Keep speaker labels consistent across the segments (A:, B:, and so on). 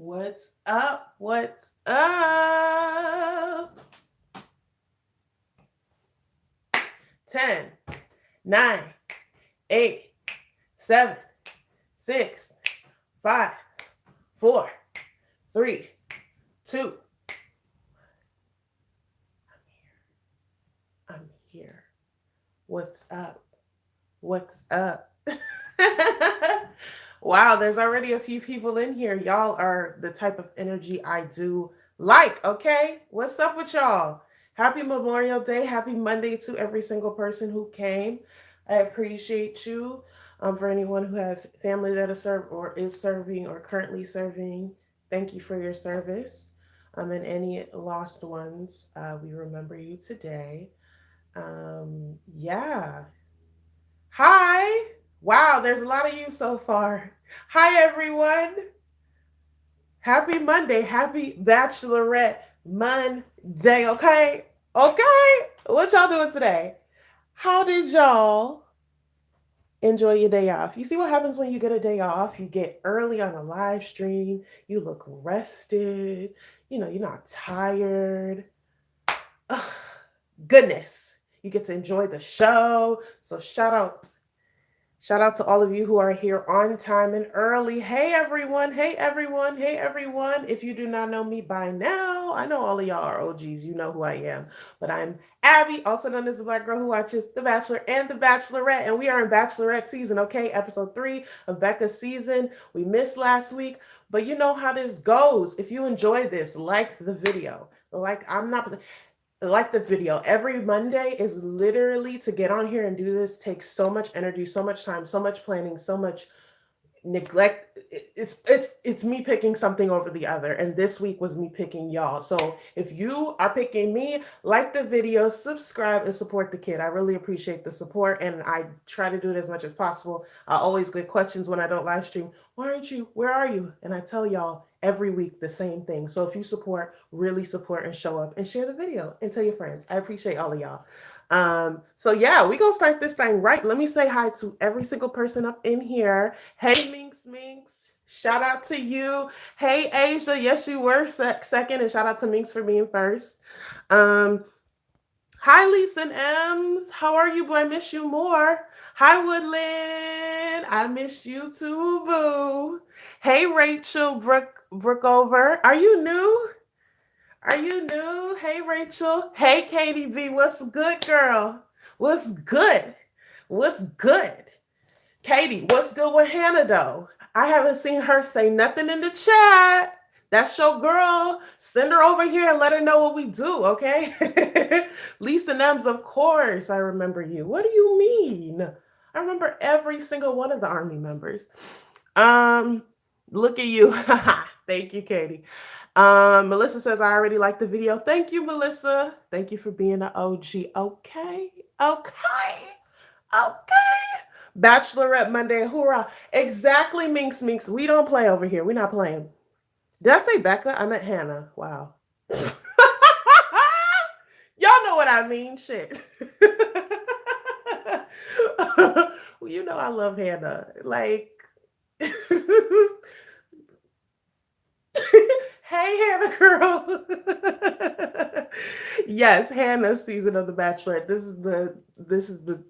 A: What's up? What's up? 10, 9, 8, 7, 6, 5, 4, 3, 2. I'm here. What's up? What's up? Wow, there's already a few people in here. Y'all are the type of energy I do like, okay? What's up with y'all? Happy Memorial Day. Happy Monday to every single person who came. I appreciate you. For anyone who has family that is served or is serving or currently serving, thank you for your service. And any lost ones, we remember you today. Yeah. Hi. Wow, there's a lot of you so far. Hi, everyone. Happy Monday. Happy Bachelorette Monday. Okay. Okay. What y'all doing today? How did y'all enjoy your day off? You see what happens when you get a day off? You get early on a live stream. You look rested. You're not tired. Ugh, goodness. You get to enjoy the show. So shout out to all of you who are here on time and early. Hey everyone, hey everyone, hey everyone. If you do not know me by now, I know all of y'all are OGs. You know who I am. But I'm Abby, also known as the Black girl who watches The Bachelor and The Bachelorette. And we are in Bachelorette season, okay? Episode 3 of Becca's season. We missed last week, but you know how this goes. If you enjoy this, like the video. Like the video. Every Monday is literally to get on here and do this takes so much energy, so much time, so much planning, so much neglect. It's me picking something over the other, and this week was me picking y'all. So if you are picking me, like the video, subscribe, and support the kid. I really appreciate the support, and I try to do it as much as possible. I always get questions when I don't live stream. Why aren't you? Where are you? And I tell y'all every week the same thing. So if you support, really support and show up and share the video and tell your friends. I appreciate all of y'all. So yeah, we gonna start this thing right. Let me say hi to every single person up in here. Hey Minx Minx, shout out to you. Hey Asia, yes you were second, and shout out to Minx for being first. Um, Hi Lisa and M's, how are you? Boy, I miss you more. Hi Woodland, I miss you too, boo. Hey Rachel Brookover, are you new? Are you new? Hey, Rachel. Hey, Katie B. What's good, girl? What's good? What's good? Katie, what's good with Hannah, though? I haven't seen her say nothing in the chat. That's your girl. Send her over here and let her know what we do, okay? Lisa Nems, of course, I remember you. What do you mean? I remember every single one of the Army members. Um, Look at you. Thank you, Katie. Melissa says, I already like the video. Thank you, Melissa. Thank you for being an OG. Okay. Okay. Okay. Bachelorette Monday. Hoorah. Exactly, Minx Minx. We don't play over here. We're not playing. Did I say Becca? I meant Hannah. Wow. Y'all know what I mean. Shit. Well, you know I love Hannah. Like, hey, Hannah girl. Yes, Hannah's season of The Bachelorette. This is the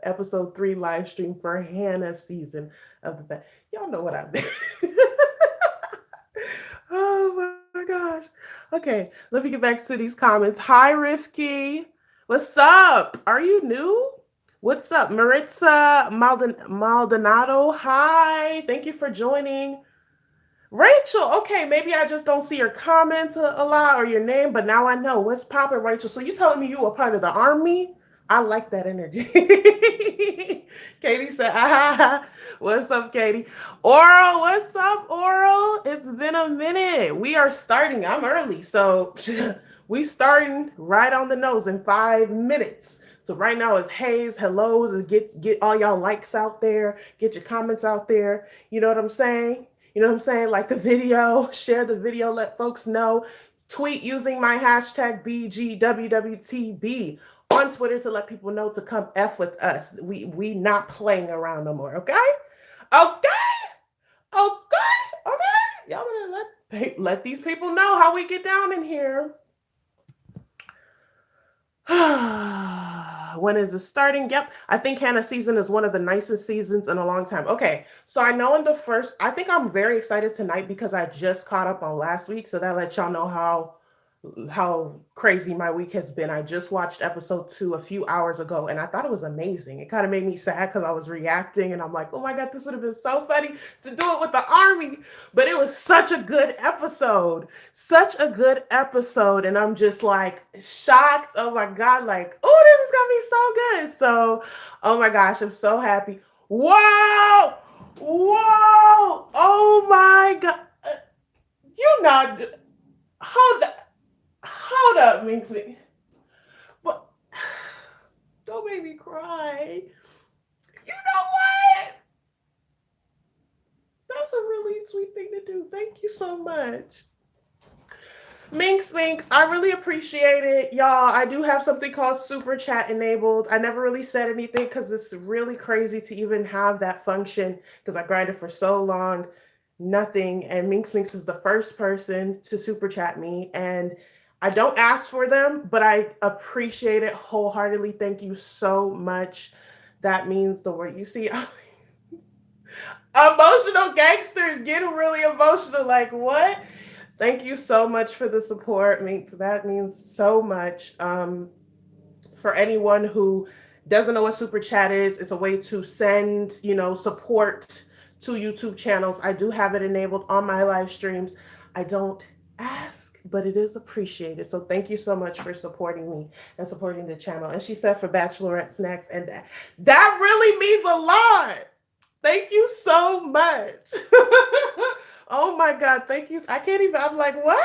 A: episode 3 live stream for Hannah's season of the Y'all know what I mean. Oh my gosh. Okay, let me get back to these comments. Hi, Rifki. What's up? Are you new? What's up, Maritza Maldonado? Hi, thank you for joining. Rachel, okay, maybe I just don't see your comments a lot or your name, but now I know. What's poppin', Rachel? So you telling me you were part of the army? I like that energy. Katie said, ah, what's up, Katie? Oral, what's up, Oral? It's been a minute. We are starting. I'm early, so we starting right on the nose in 5 minutes. So right now it's haze, hellos, and get all y'all likes out there, get your comments out there. You know what I'm saying? You know what I'm saying? Like the video, share the video, let folks know. Tweet using my hashtag BGwwTB on Twitter to let people know to come F with us. We not playing around no more, okay? Okay? Okay? Okay? Y'all better let these people know how we get down in here. When is it starting? Yep. I think Hannah season is one of the nicest seasons in a long time. Okay. So I know in the first, I think I'm very excited tonight because I just caught up on last week. So that lets y'all know how crazy my week has been. I just watched episode 2 a few hours ago and I thought it was amazing. It kind of made me sad because I was reacting and I'm like, oh my God, this would have been so funny to do it with the army. But it was such a good episode. Such a good episode. And I'm just like shocked. Oh my God, like, oh, this is gonna be so good. So, oh my gosh, I'm so happy. Whoa! Whoa! Oh my God. You're not. Hold up, Minx. But don't make me cry. You know what? That's a really sweet thing to do. Thank you so much. Minx, I really appreciate it. Y'all, I do have something called Super Chat enabled. I never really said anything because it's really crazy to even have that function because I grinded for so long. Nothing. And Minx is the first person to Super Chat me. And I don't ask for them, but I appreciate it wholeheartedly. Thank you so much. That means the word. You see, emotional gangsters getting really emotional. Like, what? Thank you so much for the support. That means so much. For anyone who doesn't know what Super Chat is, it's a way to send, support to YouTube channels. I do have it enabled on my live streams. I don't ask, but it is appreciated. So thank you so much for supporting me and supporting the channel. And she said for Bachelorette snacks, and that really means a lot. Thank you so much. Oh my God, thank you. I can't even, I'm like, what?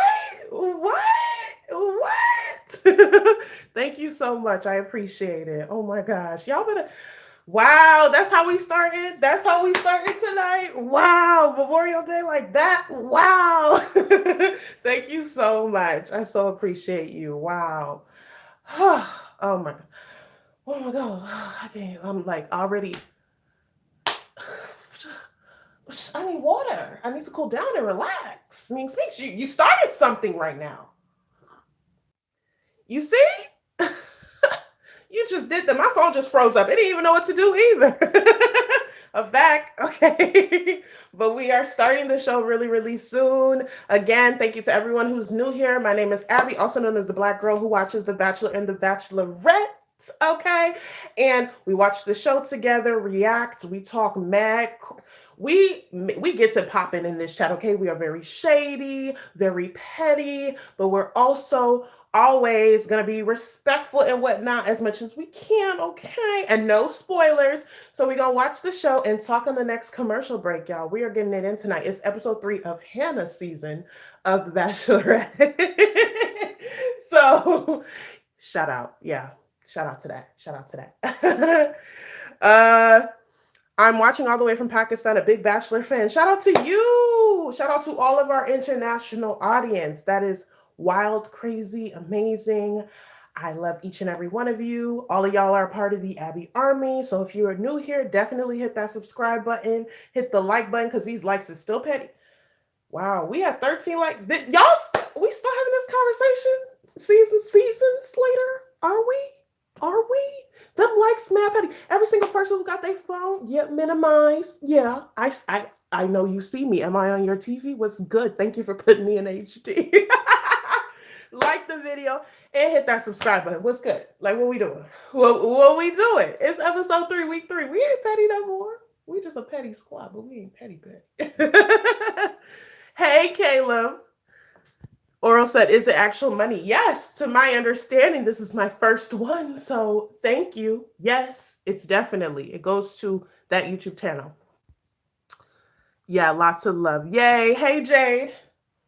A: Thank you so much. I appreciate it. Oh my gosh. Y'all better, wow, that's how we started. That's how we started tonight. Wow, Memorial Day like that. Wow. Thank you so much. I so appreciate you. Wow. Oh my God. Oh my God. I'm like already. I need water. I need to cool down and relax. I mean, Speaks, you started something right now. You see? You just did that. My phone just froze up. It didn't even know what to do either. I'm back. Okay. But we are starting the show really, really soon. Again, thank you to everyone who's new here. My name is Abie, also known as the Black girl who watches The Bachelor and The Bachelorette. Okay. And we watch the show together, react, we talk mad. We get to popping in this chat, okay? We are very shady, very petty, but we're also always gonna be respectful and whatnot as much as we can, okay? And no spoilers. So we're gonna watch the show and talk on the next commercial break, y'all. We are getting it in tonight. It's episode 3 of Hannah's season of The Bachelorette. So shout out. Yeah. Shout out to that. Shout out to that. I'm watching all the way from Pakistan, a big Bachelor fan. Shout out to you. Shout out to all of our international audience. That is wild, crazy, amazing. I love each and every one of you. All of y'all are part of the Abie Army. So if you are new here, definitely hit that subscribe button. Hit the like button because these likes is still petty. Wow, we had 13 likes. Y'all, we still having this conversation seasons later? Are we? Them likes mad petty. Every single person who got their phone, minimized. Yeah, I know you see me. Am I on your TV? What's good? Thank you for putting me in HD. Like the video and hit that subscribe button. What's good? Like, what we doing? What we doing? It's episode 3, week 3. We ain't petty no more. We just a petty squad, but we ain't petty. Hey, Caleb. Oral said, is it actual money? Yes, to my understanding, this is my first one. So thank you. Yes, it's definitely. It goes to that YouTube channel. Yeah, lots of love. Yay. Hey, Jade.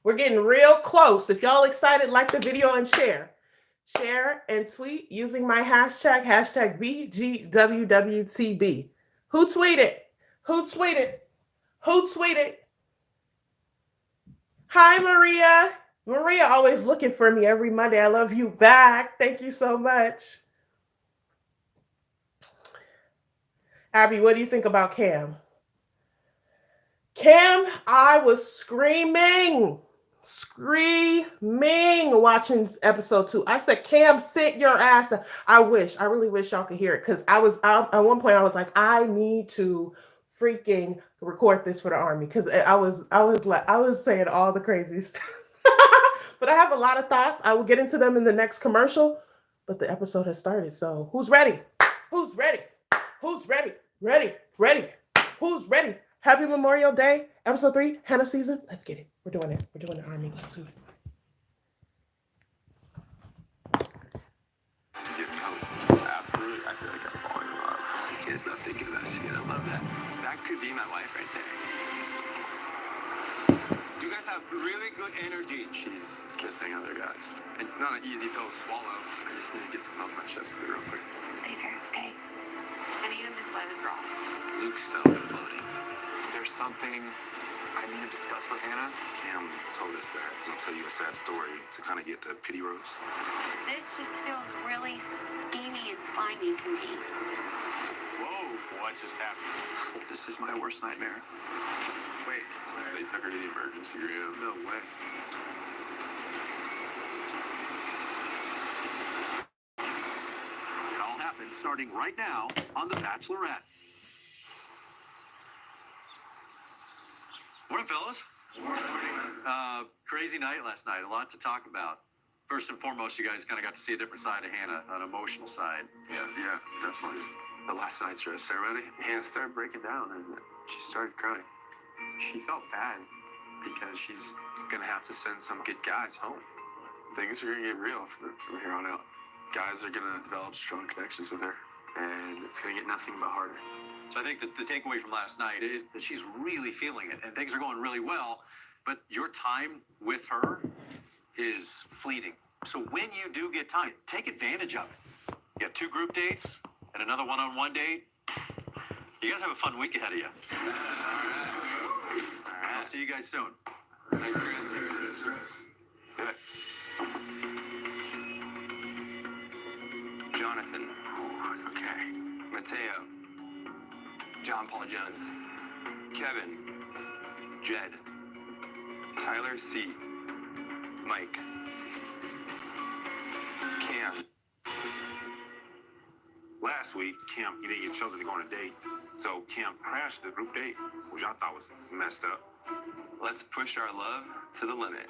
A: We're getting real close. If y'all excited, like the video and share. Share and tweet using my hashtag BGwwTB. Who tweeted? Hi, Maria. Maria always looking for me every Monday. I love you back. Thank you so much. Abie, what do you think about Cam? Cam, I was screaming. screaming watching episode 2. I said, Cam, sit your ass down. I really wish y'all could hear it because at one point I was like, I need to freaking record this for the army because I was saying all the crazy stuff. But I have a lot of thoughts. I will get into them in the next commercial. But the episode has started, so who's ready? Who's ready? Who's ready? Ready? Ready? Who's ready? Happy Memorial Day, episode 3, Hannah season. Let's get it. We're doing it. We're doing the army. Let's do it.
B: Absolutely. I feel like I'm falling in love. I can't stop thinking about you. I love that. That could be my wife right there. You guys have really good energy. She's kissing other guys. It's not an easy pill to swallow. I just need to get some off my chest with her real quick.
C: Later, okay? I need him to slow his roll.
B: Luke's self-imploding. There's something I need to discuss with Hannah. Cam told us that he'll tell you a sad story to kind of get the pity rose.
C: This just feels really schemy and slimy to me.
B: Whoa, what just happened? This is my worst nightmare. Wait, they took her to the emergency room. No way.
D: It all happens starting right now on The Bachelorette. Morning, fellas. Crazy night last night. A lot to talk about. First and foremost, you guys kind of got to see a different side of Hannah, an emotional side.
B: Yeah, definitely. The last night's dress ceremony, Hannah started breaking down and she started crying. She felt bad because she's gonna have to send some good guys home. Things are gonna get real from here on out. Guys are gonna develop strong connections with her, and it's gonna get nothing but harder.
D: So I think that the takeaway from last night is that she's really feeling it and things are going really well, but your time with her is fleeting. So when you do get time, take advantage of it. You got 2 group dates and another one-on-one date. You guys have a fun week ahead of you. All right. I'll see you guys soon.
B: Thanks, Chris. Let's do it. Jonathan. Okay. Mateo. John Paul Jones. Kevin. Jed. Tyler C. Mike. Cam.
E: Last week, Cam, he didn't get chosen to go on a date. So Cam crashed the group date, which I thought was messed up.
B: Let's push our love to the limit.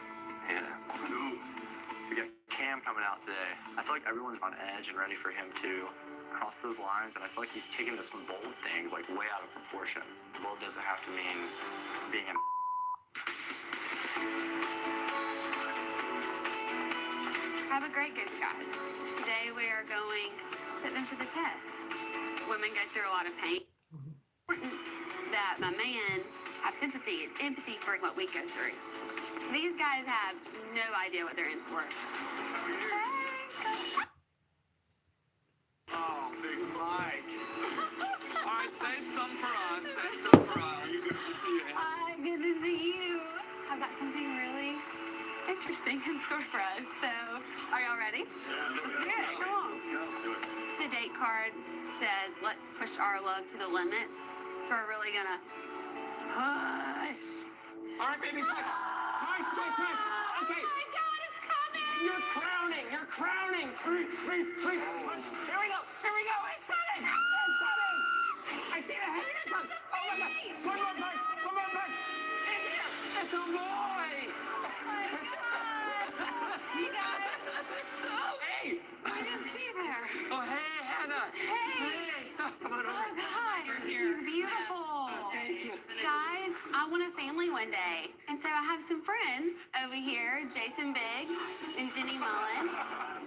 B: Hannah.
F: We got Cam coming out today. I feel like everyone's on edge and ready for him to cross those lines, and I feel like he's taking this some bold things, like way out of proportion. Bold doesn't have to mean being an
C: Have a great group, guys. Today we are going to put them to the test. Women go through a lot of pain. Important that my man have sympathy and empathy for what we go through. These guys have no idea what they're in for.
B: Oh, Big Mike. All right, save some for us. Save some for us. Good to see you.
C: Hi, good to see you. I've got something really interesting in store for us. So, are y'all ready? Let's do it. Come on.
B: Let's do it.
C: The date card says, let's push our love to the limits. So we're really gonna push.
B: All right, baby, push. Push. Okay.
C: Oh my God, it's coming!
B: You're crowning. Hurry. Here we go. It's coming. I see the head. Here it comes. Oh my God. One more push. It's here. It's a boy.
C: Oh my God! Hey guys!
B: Hey.
C: I didn't see you there.
B: Oh, hey, Hannah.
C: Hey!
B: So, come on over.
C: Oh, hi! He's beautiful.
B: Thank you.
C: Guys, I want a family one day. And so I have some friends over here, Jason Biggs and Jenny Mullen.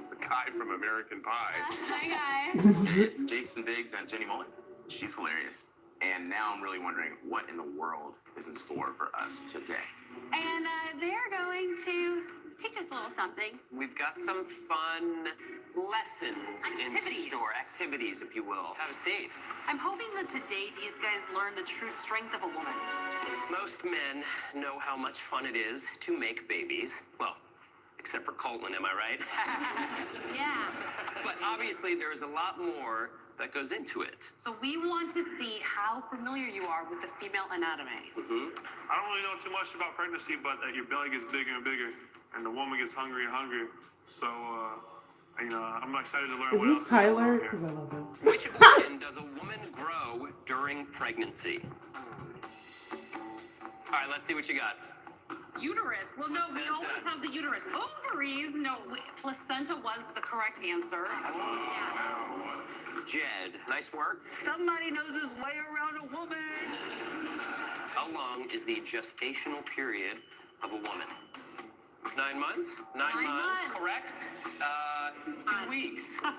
E: The guy from American Pie.
C: Hi guys.
G: It's Jason Biggs and Jenny Mullen. She's hilarious. And now I'm really wondering what in the world is in store for us today.
C: And they're going to teach us a little something.
G: We've got some fun lessons
H: Activities.
G: in store. Activities, if you will. Have a seat.
H: I'm hoping that today these guys learn the true strength of a woman.
G: Most men know how much fun it is to make babies. Well, except for Colton, am I right?
C: Yeah.
G: But obviously there's a lot more
B: that goes into it.
H: So we want to see how familiar you are with the female anatomy.
I: I don't really know too much about pregnancy, but your belly gets bigger and bigger, and the woman gets hungrier and hungrier. So, I'm excited to learn
A: Is
I: what
A: this
I: else is going
A: Tyler?
I: on
A: Because
I: here.
A: I love him.
B: Which organ does a woman grow during pregnancy? All right, let's see what you got.
H: Uterus. Well, no, we
B: Placenta.
H: always have the uterus. Ovaries. No, placenta was the correct answer.
B: Jed, nice work.
H: Somebody knows his way around a woman.
B: How long is the gestational period of a woman? 9 months? 9
H: 9
B: months.
H: months.
B: Correct. 2 weeks.
C: No.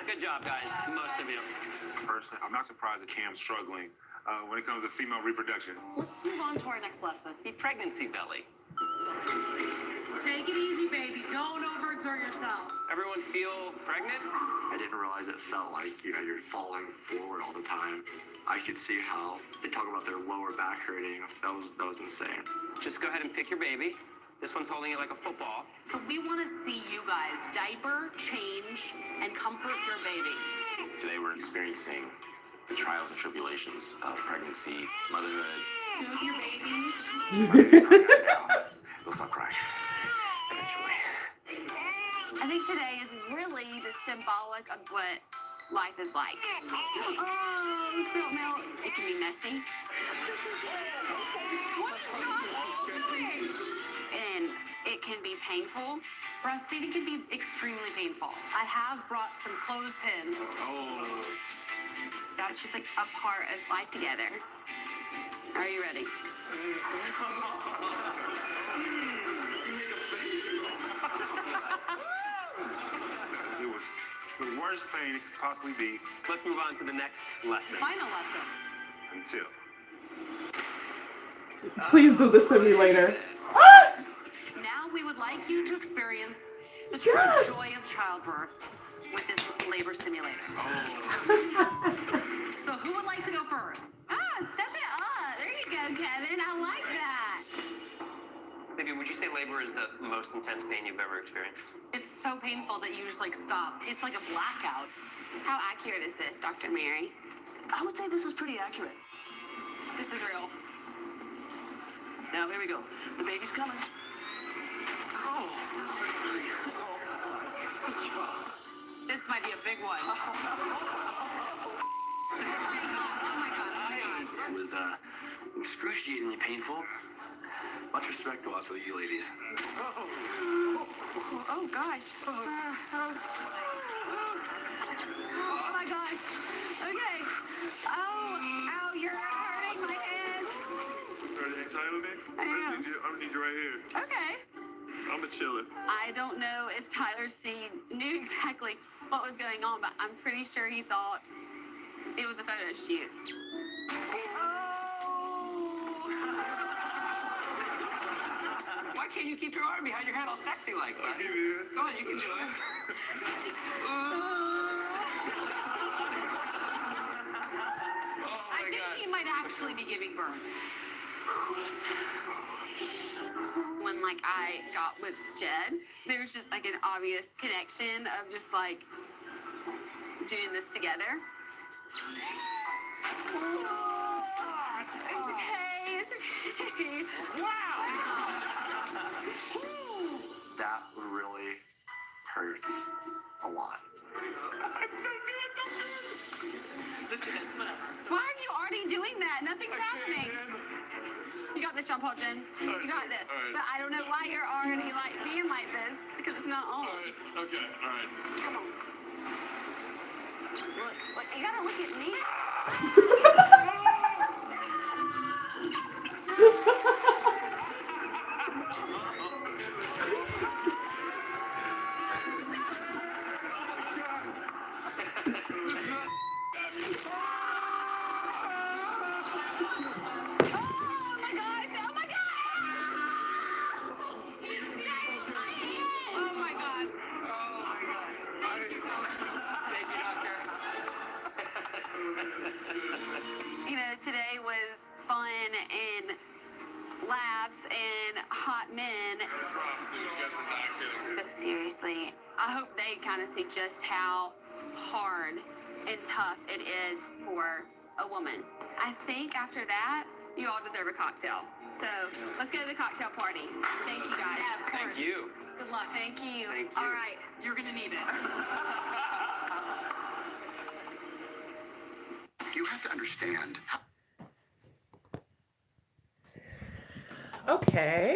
B: Good job, guys. Most of you.
E: Personally, I'm not surprised that Cam's struggling when it comes to female reproduction.
H: Let's move on to our next lesson.
B: The pregnancy belly.
H: Take it easy, baby. Don't overexert yourself.
B: Everyone feel pregnant?
F: I didn't realize it felt like, you're falling forward all the time. I could see how they talk about their lower back hurting. That was insane.
B: Just go ahead and pick your baby. This one's holding it like a football.
H: So we want to see you guys diaper, change, and comfort your baby.
G: Today we're experiencing the trials and tribulations of pregnancy, motherhood.
H: Soothe your baby.
G: We'll stop crying. Eventually.
C: I think today is really the symbolic of what life is like. Oh, spilt milk. It can be messy. And it can be painful.
H: Breastfeeding can be extremely painful. I have brought some clothespins.
C: That's just like a part of life together. Are you ready?
E: It was the worst pain it could possibly be
B: Let's move on to the next lesson.
H: Final lesson.
E: until.
A: Please do the simulator.
H: Now we would like you to experience the true joy of childbirth with this labor simulator. So who would like to go first?
C: Step it up. There you go, Kevin. I like that.
B: Maybe would you say labor is the most intense pain you've ever experienced?
H: It's so painful that you just stop. It's like a blackout.
C: How accurate is this, Dr. Mary?
J: I would say this is pretty accurate.
C: This is real.
J: Now, here we go. The baby's coming.
H: This might be a big one.
C: Oh my God.
J: It was excruciatingly painful. Much respect go out to you ladies.
C: Oh gosh. Oh my gosh. Okay. Ow, you're hurting my head.
I: Are you excited with me?
C: I am.
I: I'm gonna need you right here.
C: Okay.
I: I'm gonna chill it.
C: I don't know if Tyler knew exactly what was going on, but I'm pretty sure he thought it was a photo shoot.
B: Why can't you keep your arm behind your head all sexy like that? Go on, you can do it.
H: I think he might actually be giving birth.
C: When I got with Jed, there was just an obvious connection of just doing this together. It's okay. Wow.
F: That really hurts a lot.
C: Why are you already doing that? Nothing's happening. You got this, John Paul Jones. You got this. But I don't know why you're already being like this because it's not on.
I: Okay, all right.
C: Come on. Look, you gotta look at me. Today was fun and laughs and hot men. But seriously, I hope they kind of see just how hard and tough it is for a woman. I think after that, you all deserve a cocktail. So let's go to the cocktail party. Thank you guys.
H: Yeah, of course.
J: Thank you.
H: Good luck.
C: Thank you.
J: Thank you.
C: All right.
H: You're gonna need it.
B: You have to understand.
A: Okay.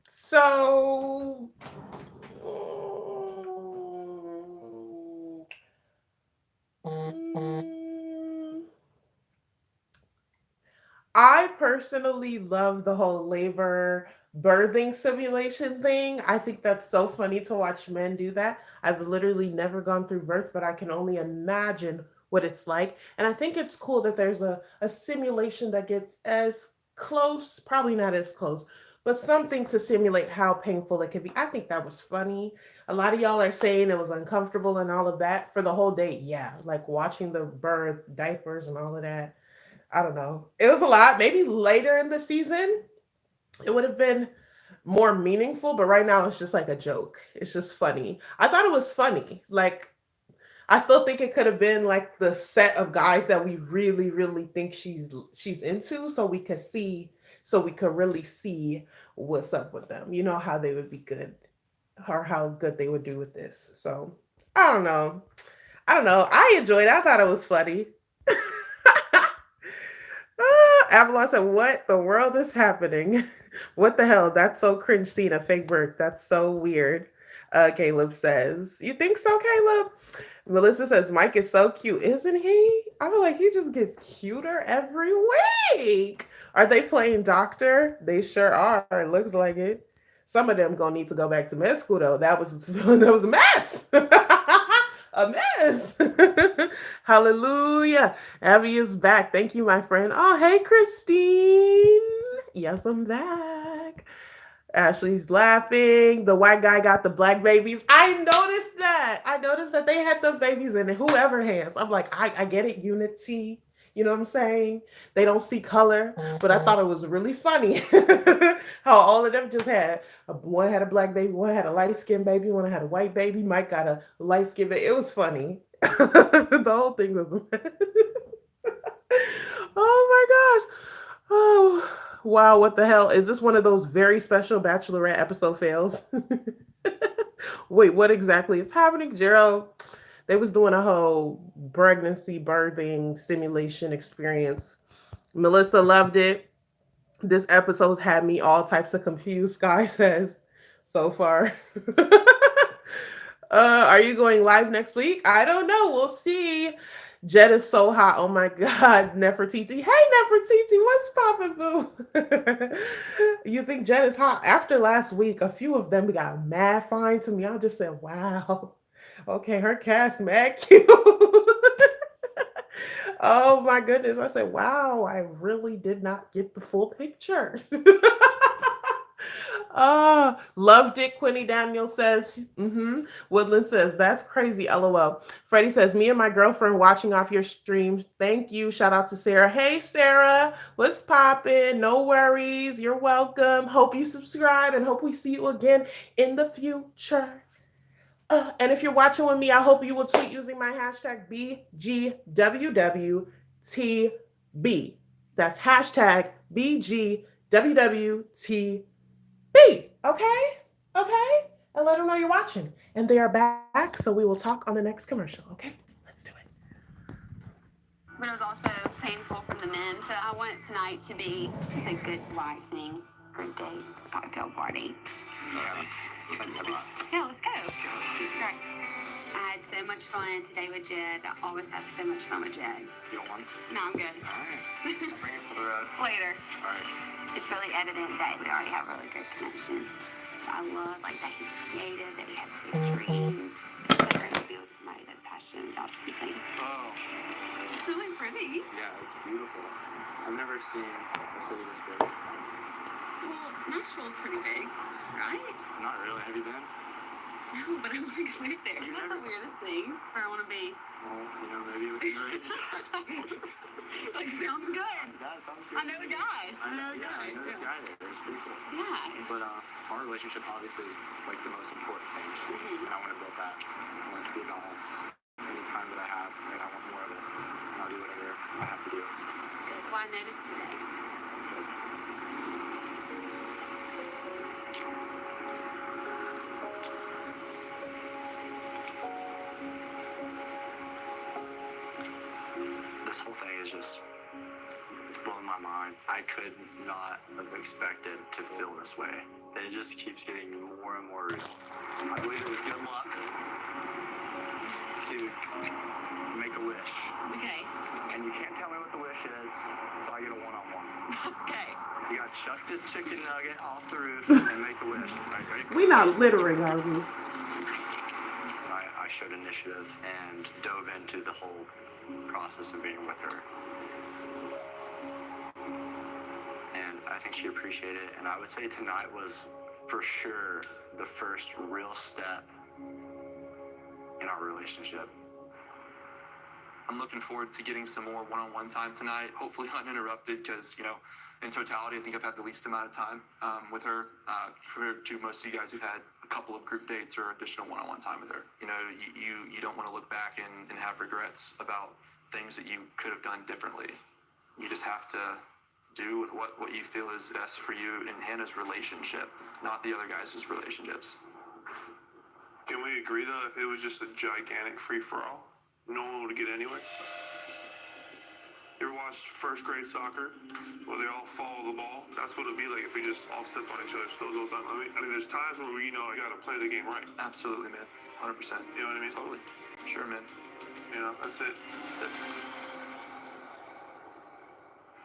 A: So I personally love the whole labor birthing simulation thing. I think that's so funny to watch men do that. I've literally never gone through birth, but I can only imagine what it's like. And I think it's cool that there's a simulation that gets as close, probably not as close, but something to simulate how painful it could be. I think that was funny. A lot of y'all are saying it was uncomfortable and all of that for the whole day. Yeah, like watching the birth, diapers, and all of that. I don't know. It was a lot. Maybe later in the season, it would have been more meaningful, but right now it's just like a joke. It's just funny. I thought it was funny. Like, I still think it could have been like the set of guys that we really, really think she's into, so we could really see what's up with them. You know how they would be good, or how good they would do with this. So I don't know. I don't know. I enjoyed it. I thought it was funny. Avalon said, "What the world is happening? What the hell? That's so cringe seeing a fake birth. That's so weird." Caleb says, "You think so, Caleb?" Melissa says, "Mike is so cute, isn't he?" I feel like he just gets cuter every week. Are they playing doctor? They sure are. It looks like it. Some of them gonna need to go back to med school though. That was that was a mess. A mess. Hallelujah. Abby is back. Thank you, my friend. Oh, hey, Christine. Yes, I'm back. Ashley's laughing. The white guy got the black babies. I noticed that. I noticed that they had the babies in it. Whoever hands. I'm like, I get it. Unity. You know what I'm saying? They don't see color, but I thought it was really funny how all of them just had one had a black baby, one had a light skinned baby, one had a white baby. Mike got a light skinned baby. It was funny. The whole thing was. Oh my gosh. Oh wow, what the hell? Is this one of those very special Bachelorette episode fails? Wait, what exactly is happening, Gerald? They was doing a whole pregnancy birthing simulation experience. Melissa loved it. This episode had me all types of confused, Sky says, so far. Are you going live next week? I don't know. We'll see. Jet is so hot. Oh my God. Nefertiti. Hey, Nefertiti. What's poppin', boo? You think Jet is hot? After last week, a few of them got mad fine to me. I just said, wow. Okay, her cast mad cute. Oh my goodness. I said, wow, I really did not get the full picture. Loved it. Quinny Daniel says, Woodland says, that's crazy. LOL. Freddie says, me and my girlfriend watching off your streams. Thank you. Shout out to Sarah. Hey, Sarah. What's poppin'? No worries. You're welcome. Hope you subscribe and hope we see you again in the future. And if you're watching with me, I hope you will tweet using my hashtag BGwwTB. That's hashtag BGwwTB. Okay? Okay? And let them know you're watching. And they are back, so we will talk on the next commercial. Okay? Let's do it.
C: But it was also painful for the men. So I want tonight to be just a good, relaxing, great date, cocktail party. Yeah, let's go. Right. I had so much fun today with Jed. I always have so much fun with Jed.
F: You don't want?
C: No, I'm good.
F: All right. I'll bring it for the rest.
C: Later.
F: All right.
C: It's really evident that we already have a really good connection. I love that he's creative, that he has good dreams. It's so great to be with somebody that's passionate about something.
F: Oh.
C: It's really pretty.
F: Yeah, it's beautiful. I've never seen a city this big.
C: Well, Nashville's pretty big, right?
F: Not really. Have you been?
C: No, but I want to go live there. Isn't that the weirdest thing? That's where I want to be.
F: Well, maybe we can go.
C: Sounds good.
F: That sounds good.
C: I know a guy.
F: I know a guy there. It's pretty cool.
C: Yeah.
F: But our relationship obviously is like the most important thing, and I want to build that. I want it to be about us. Any time that I have, and I want more of it, and I'll do whatever I have to do.
C: Good. Well, I noticed today.
F: This whole thing is just, it's blowing my mind. I could not have expected to feel this way. It just keeps getting more and more real. I believe it was good luck to make a wish.
H: Okay.
F: And you can't tell me what the wish is until I get a one-on-one.
H: Okay.
F: You gotta chuck this chicken nugget off the roof and make a wish. Right?
A: We not littering, are we?
F: I showed initiative and dove into the whole process of being with her. And I think she appreciated it. And I would say tonight was for sure the first real step in our relationship.
K: I'm looking forward to getting some more one-on-one time tonight, hopefully uninterrupted, because, you know, in totality, I think I've had the least amount of time with her compared to most of you guys who've had a couple of group dates or additional one-on-one time with her. You know, you don't want to look back and have regrets about things that you could have done differently. You just have to do with what you feel is best for you in Hannah's relationship, not the other guys' relationships.
I: Can we agree that if it was just a gigantic free-for-all, no one would get anywhere? You ever watched first grade soccer where they all follow the ball? That's what it'd be like if we just all stepped on each other's toes all the time. I mean, there's times where we know I gotta play the game right.
K: Absolutely, man. 100%.
I: You know what I mean?
K: Totally. Sure, man.
I: You know, that's it.
K: That's it.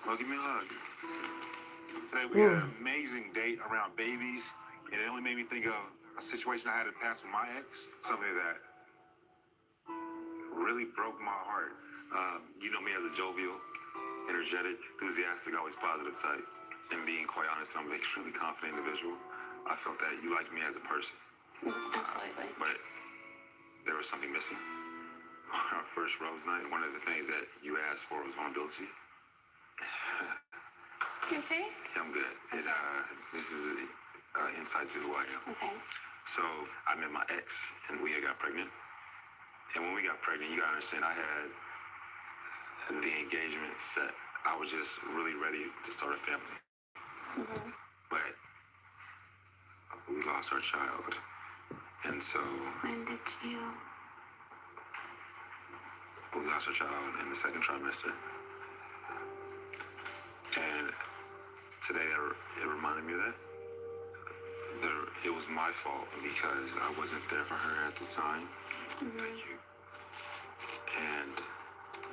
E: Well, give me a hug. Today we had an amazing date around babies, and it only made me think of a situation I had in the past with my ex, something that really broke my heart. You know me as a jovial, energetic, enthusiastic, always positive type. And being quite honest, I'm an extremely confident individual. I felt that you liked me as a person.
C: Absolutely.
E: But there was something missing. Our first rose night, one of the things that you asked for was vulnerability.
C: You okay?
E: Yeah, I'm good. This is insight to who I am.
C: Okay.
E: So I met my ex, and we had got pregnant. And when we got pregnant, you gotta understand, I had the engagement set. I was just really ready to start a family. But we lost our child. And so
C: When did you?
E: we lost our child in the second trimester. And today it reminded me of that. It was my fault because I wasn't there for her at the time. Thank you. And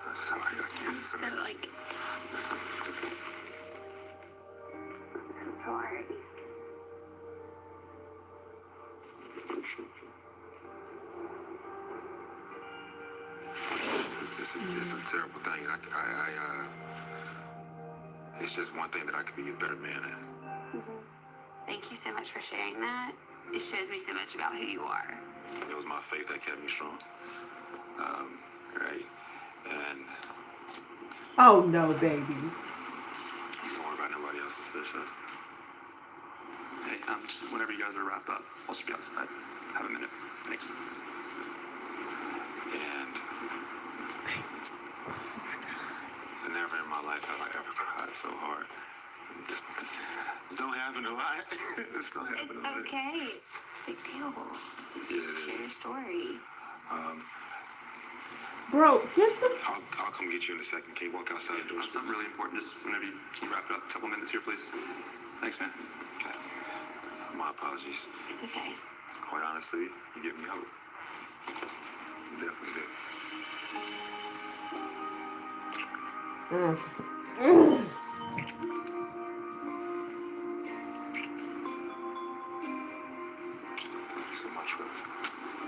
E: that's how I got you.
C: So like. I'm sorry.
E: It's a terrible thing. It's just one thing that I could be a better man at.
C: Thank you so much for sharing that. It shows me so much about who you are.
E: It was my faith that kept me strong. Right? And
A: Oh no, baby.
E: don't worry about nobody else's success.
K: Hey, just whenever you guys are wrapped up, I'll just be outside. Have a minute. Thanks.
E: And never in my life have I ever cried so hard. This don't happen a lot. This don't happen a lot.
C: It's okay. It's a big deal.
E: Yeah.
C: Share your story.
A: Bro, get the.
E: I'll come get you in a second. Can you walk outside the door?
K: Something really important. Just whenever you can wrap it up. A couple minutes here, please. Thanks, man.
E: Okay. My apologies.
C: It's okay.
E: Quite honestly, you give me hope. You definitely do. Thank you so much for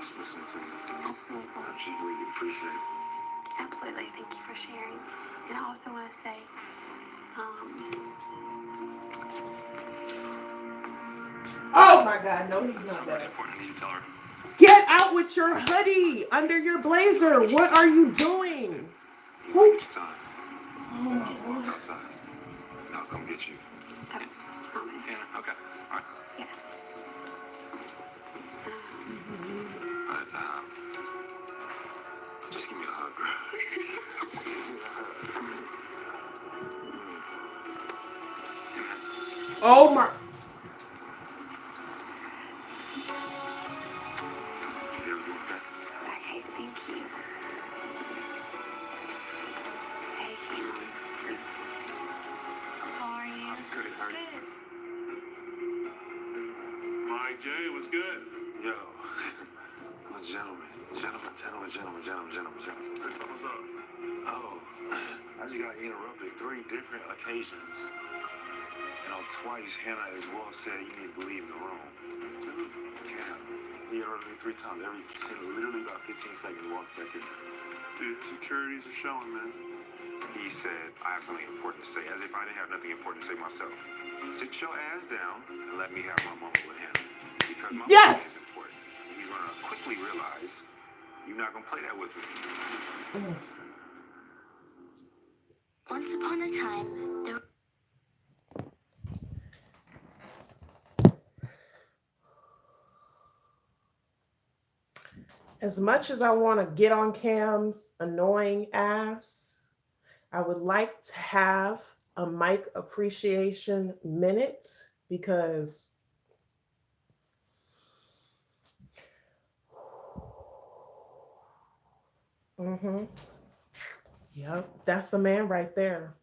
E: just listening to me.
C: Absolutely.
E: I just really appreciate it.
C: Absolutely. Thank you for sharing. And I also want to say,
A: Oh my God, no, he's not
K: Something really
A: that.
K: important I need to tell her.
A: Get out with your hoodie under your blazer. What are you doing? Who?
E: Each time.
C: just
E: Walk outside. And I'll come get you.
C: okay. promise.
K: Yeah, okay. All right.
C: Yeah.
E: Just give me a hug, girl.
A: Oh my.
C: Okay, thank you. Hey, Cam. How are you?
E: Good, how are you?
C: Good.
I: Mike J, what's good?
E: Yo, gentlemen.
I: What's up?
E: Oh, I just got interrupted 3 different occasions. And on twice, Hannah as well said you need to leave the room. Yeah. He interrupted me 3 times. Literally about 15 seconds walked back in.
I: Dude, securities are showing, man.
E: He said, I have something important to say, as if I didn't have nothing important to say myself. Sit your ass down and let me have my moment with Hannah. Because my moment is important. He's going to quickly realize you're not going to play that with me.
L: Once upon a time, there
A: As much as I want to get on Cam's annoying ass, I would like to have a Mike appreciation minute because yep, that's the man right there.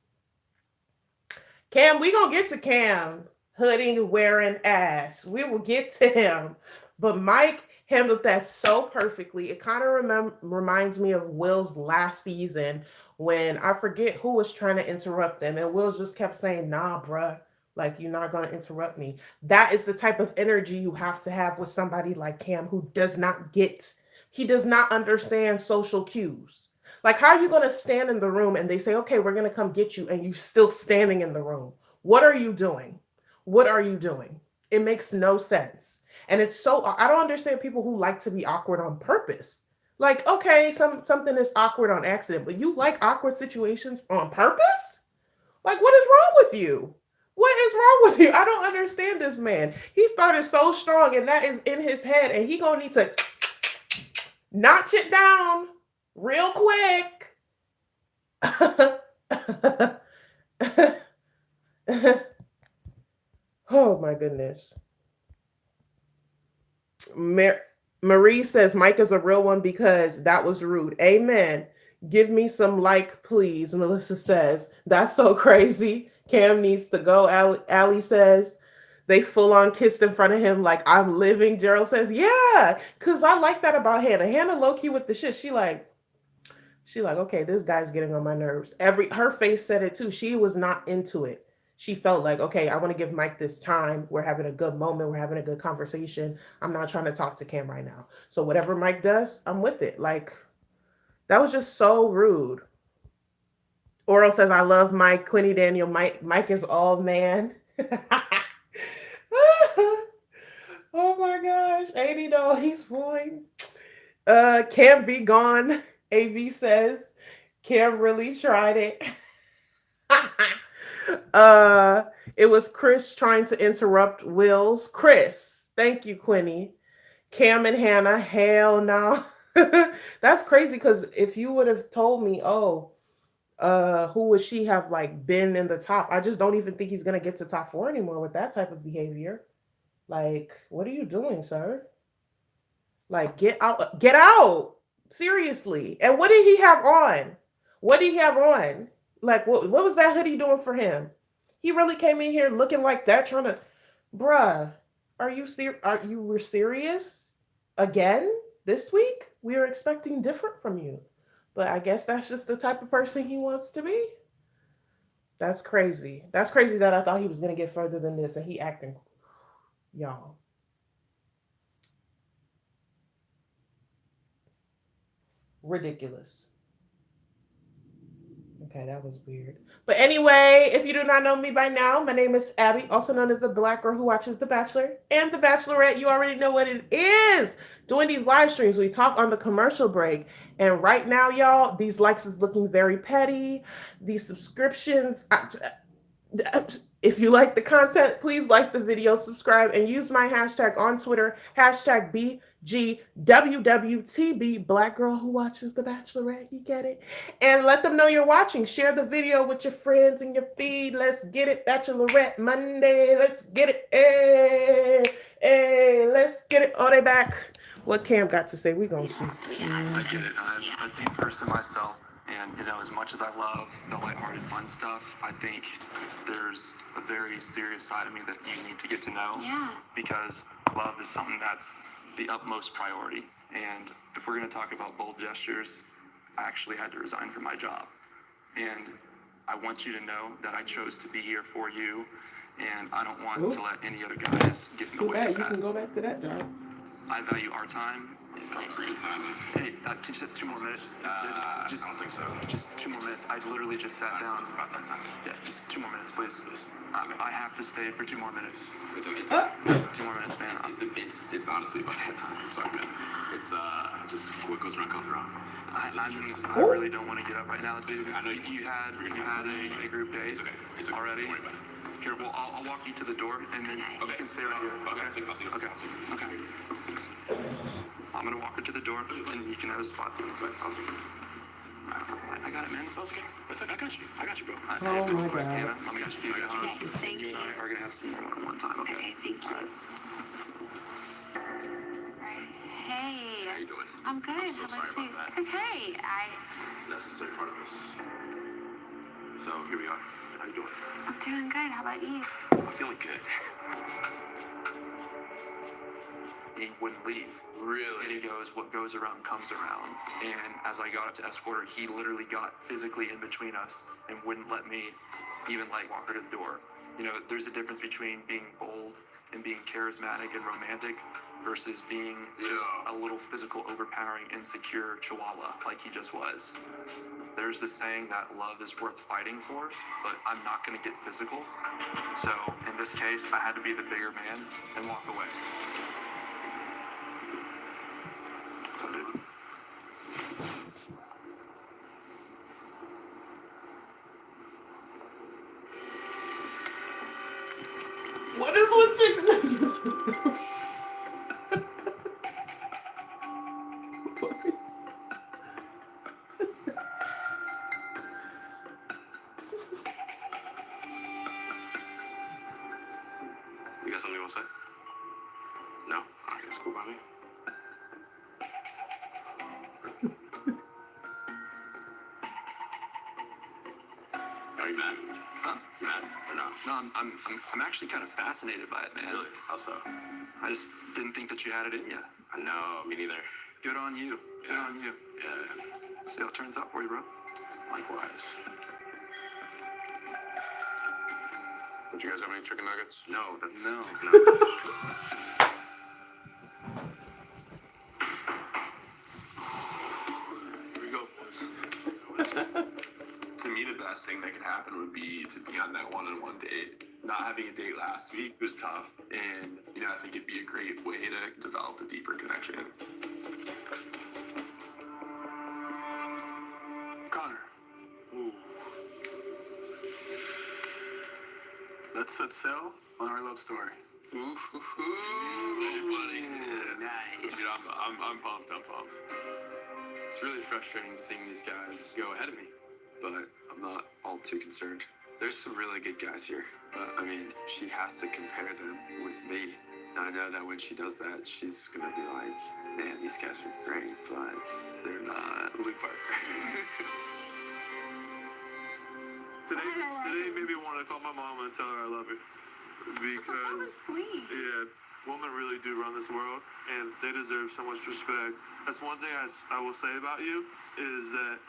A: Cam, we gonna get to Cam hoodie wearing ass. We will get to him. But Mike handled that so perfectly. It kind of reminds me of Will's last season when I forget who was trying to interrupt them, and Will just kept saying, "Nah, bruh, like you're not gonna interrupt me." That is the type of energy you have to have with somebody like Cam who he does not understand social cues. Like, how are you going to stand in the room and they say, okay, we're going to come get you, and you still standing in the room? What are you doing? What are you doing? It makes no sense. And it's so, I don't understand people who like to be awkward on purpose. Like, okay, something is awkward on accident, but you like awkward situations on purpose? Like, what is wrong with you? What is wrong with you? I don't understand this man. He started so strong, and that is in his head, and he gonna need to notch it down real quick. Oh my goodness. Marie says Mike is a real one because that was rude. Amen. Give me some like, please. Melissa says that's so crazy. Cam needs to go. Allie says they full on kissed in front of him like I'm living. Gerald says, yeah, because I like that about Hannah. Hannah low key with the shit. She like, okay, this guy's getting on my nerves. Her face said it too. She was not into it. She felt like, okay, I want to give Mike this time. We're having a good moment. We're having a good conversation. I'm not trying to talk to Cam right now. So whatever Mike does, I'm with it. Like, that was just so rude. Oral says, I love Mike. Quinny Daniel, Mike is all man. Oh my gosh. 80 no, he's fine. Cam be gone. AB says Cam really tried it. It was Chris trying to interrupt Will's. Chris, thank you, Quinny. Cam and Hannah, hell no. That's crazy because if you would have told me, oh, who would she have like been in the top? I just don't even think he's gonna get to top 4 anymore with that type of behavior. Like, what are you doing, sir? Like, get out, get out. Seriously. And what did he have on? What did he have on? Like, what was that hoodie doing for him? He really came in here looking like that, trying to, bruh, are you were serious? Again? This week? We were expecting different from you. But I guess that's just the type of person he wants to be. That's crazy. That's crazy that I thought he was going to get further than this, and he acting, y'all. Ridiculous. Okay, that was weird. But anyway, if you do not know me by now, my name is Abby, also known as the Black girl who watches The Bachelor and The Bachelorette. You already know what it is. Doing these live streams, we talk on the commercial break. And right now, y'all, these likes is looking very petty. These subscriptions, If you like the content, please like the video, subscribe, and use my hashtag on Twitter, hashtag BGwwTB, Black Girl Who Watches The Bachelorette. You get it? And let them know you're watching. Share the video with your friends and your feed. Let's get it. Bachelorette Monday. Let's get it. Hey, hey, let's get it. Oh, they back. What Cam got to say? We gonna see.
K: I get it. I'm a deep person myself, and as much as I love the lighthearted, fun stuff, I think there's a very serious side of me that you need to get to know.
C: Yeah.
K: Because love is something that's the utmost priority. And if we're going to talk about bold gestures, I actually had to resign from my job. And I want you to know that I chose to be here for you, and I don't want to let any other guys get in the way of that.
A: You can go back to that job.
K: I value our time. Hey, can you just have 2 more minutes?
E: I don't think so.
K: Just 2 more minutes. I literally just sat down.
E: It's about that time.
K: Yeah, just 2 more minutes, please. I have to stay for 2 more minutes.
E: It's okay.
K: 2 more minutes, man.
E: It's honestly about that time. I'm sorry, man. It's just what goes around comes around.
K: I really don't want to get up right now, dude. I know you had a group date already.
E: Don't worry about it.
K: Here, well, I'll walk you to the door, and then you can stay right here.
E: Okay. I'll take it.
K: Okay. I'm gonna walk her to the door, and you can have a spot.
E: I'll take it.
K: I got it, man.
E: That's okay. I got you, bro.
A: Oh my God.
K: Hannah, I'm gonna give you a hug.
C: Okay, thank
K: You and I are gonna have some more one time, okay?
C: Okay, thank you. Hey.
E: How you doing?
C: I'm good.
E: I'm so
C: How about
E: sorry
C: you?
E: about that.
C: It's okay.
E: It's a necessary part of this. So here we are. How you doing?
C: I'm doing good. How about you?
E: I'm feeling good.
K: He wouldn't leave.
E: Really?
K: And he goes, what goes around comes around. And as I got up to escort her, he literally got physically in between us and wouldn't let me even walk her to the door. There's a difference between being bold and being charismatic and romantic versus being just a little physical, overpowering, insecure chihuahua like he just was. There's the saying that love is worth fighting for, but I'm not going to get physical. So in this case, I had to be the bigger man and walk away.
E: So I did.
A: What is with you?
E: You got something you want to say? No? Alright, it's cool by me. Are you mad?
K: Huh?
E: Mad or not?
K: No, I'm actually kind of fascinated by it, man.
E: Really? How so?
K: I just didn't think that you had it in you.
E: I know, me neither.
K: Good on you. Good
E: Yeah.
K: on you.
E: Yeah,
K: See how it turns out for you, bro.
E: likewise.
I: Did you guys have any chicken nuggets?
E: No, that's...
K: No.
E: Here we go, boys.
G: To me, the best thing that could happen would be to be on that one-on-one date. Not having a date last week was tough, and I think it'd be a great way to develop a deeper connection.
I: Connor.
E: Ooh.
I: Let's set sail on our love story.
E: Hey, buddy.
G: Nice.
E: Dude, I'm pumped.
B: It's really frustrating seeing these guys go ahead of me, but I'm not all too concerned. There's some really good guys here, but she has to compare them with me. And I know that when she does that, she's gonna be like, man, these guys are great, but they're not Luke Parker.
I: Today made me want to call my mom and tell her I love her. Because,
C: Sweet.
I: yeah, women really do run this world, and they deserve so much respect. That's one thing I will say about you, is that